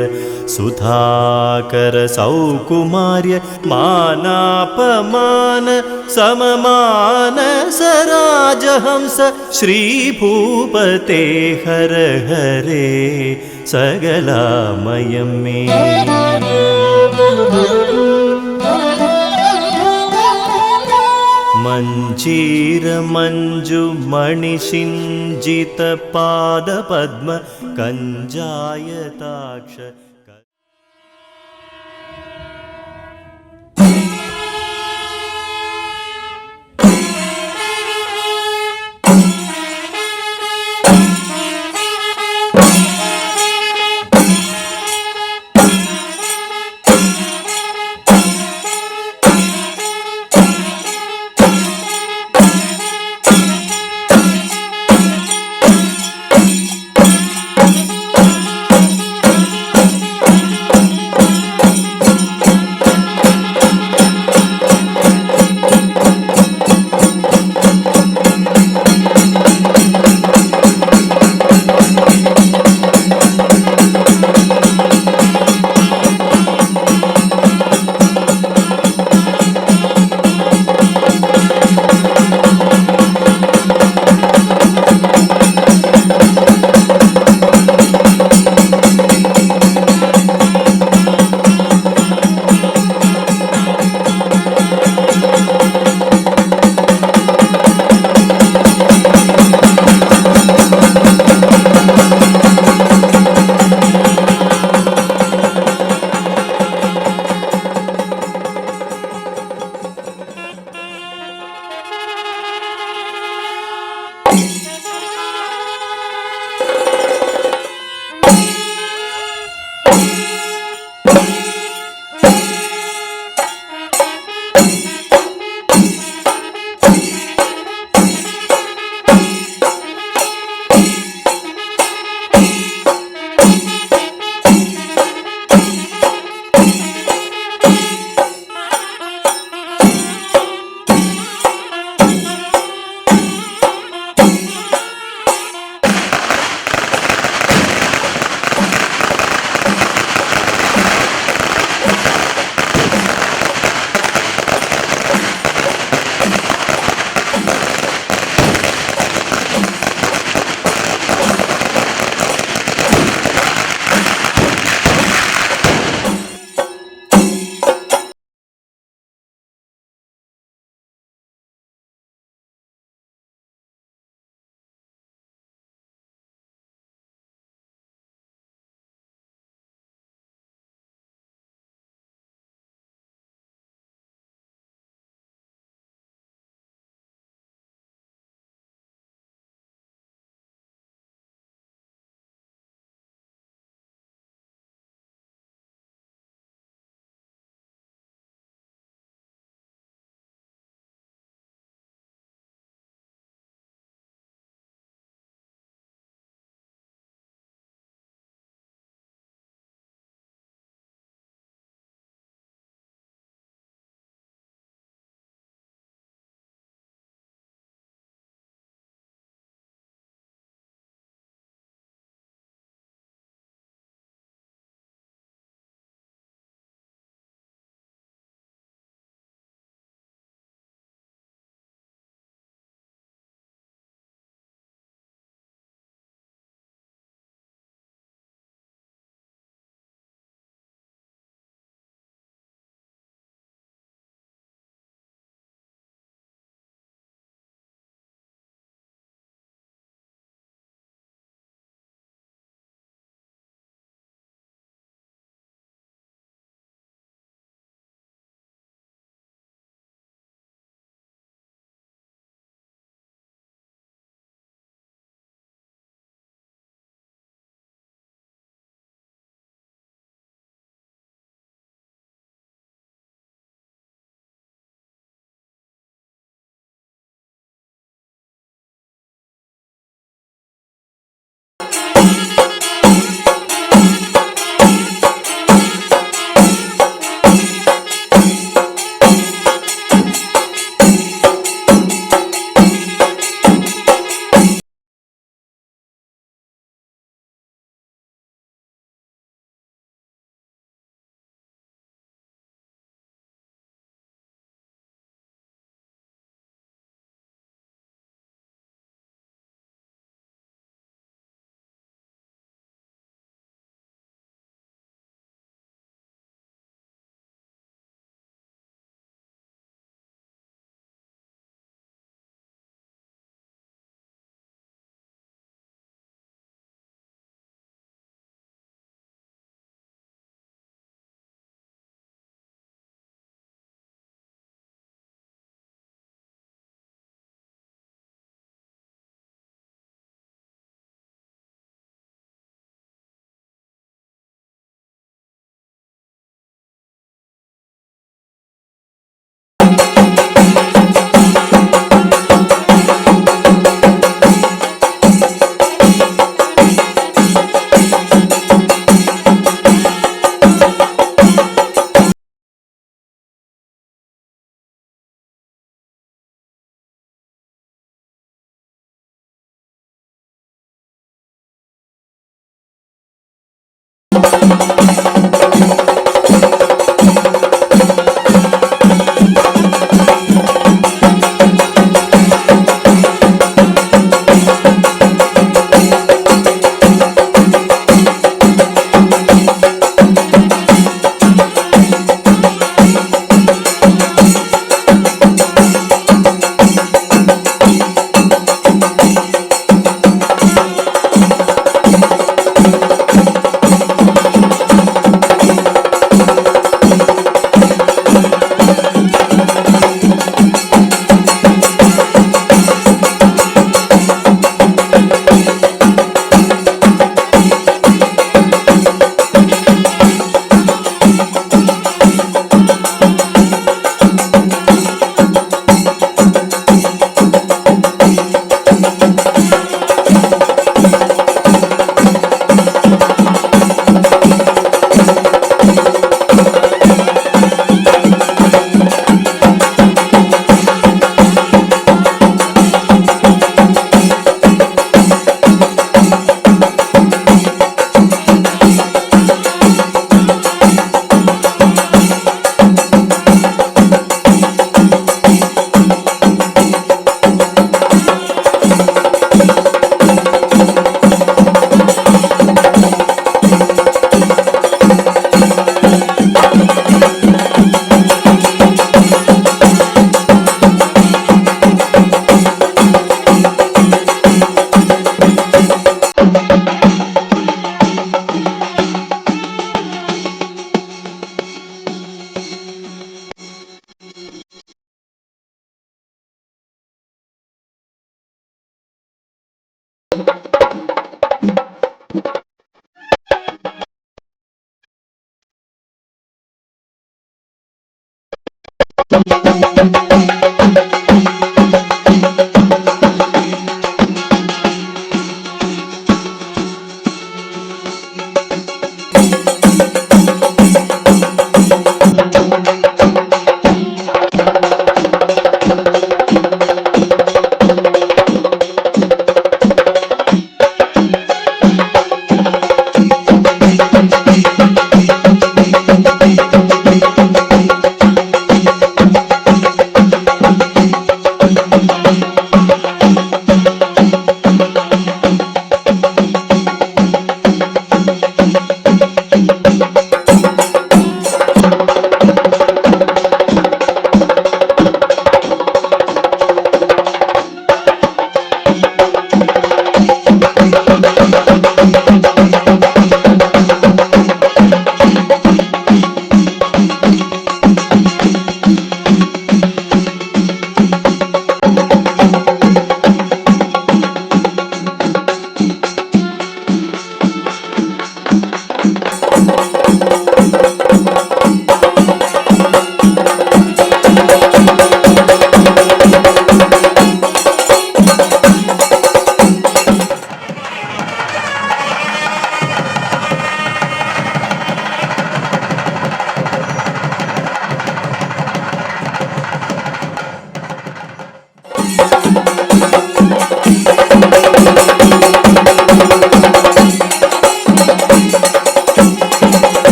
സുധാകര സൗകുമാര്യ മാനാപമാന സമമാനസരാജഹംസ ശ്രീഭൂപതേ ഹര ഹരേ സകലാമയം മേ. മഞ്ജീരമഞ്ജുമണിഷിഞ്ചിതപാദപദ്മ കഞ്ചായതാക്ഷ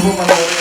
രൂപമണ്ഡലം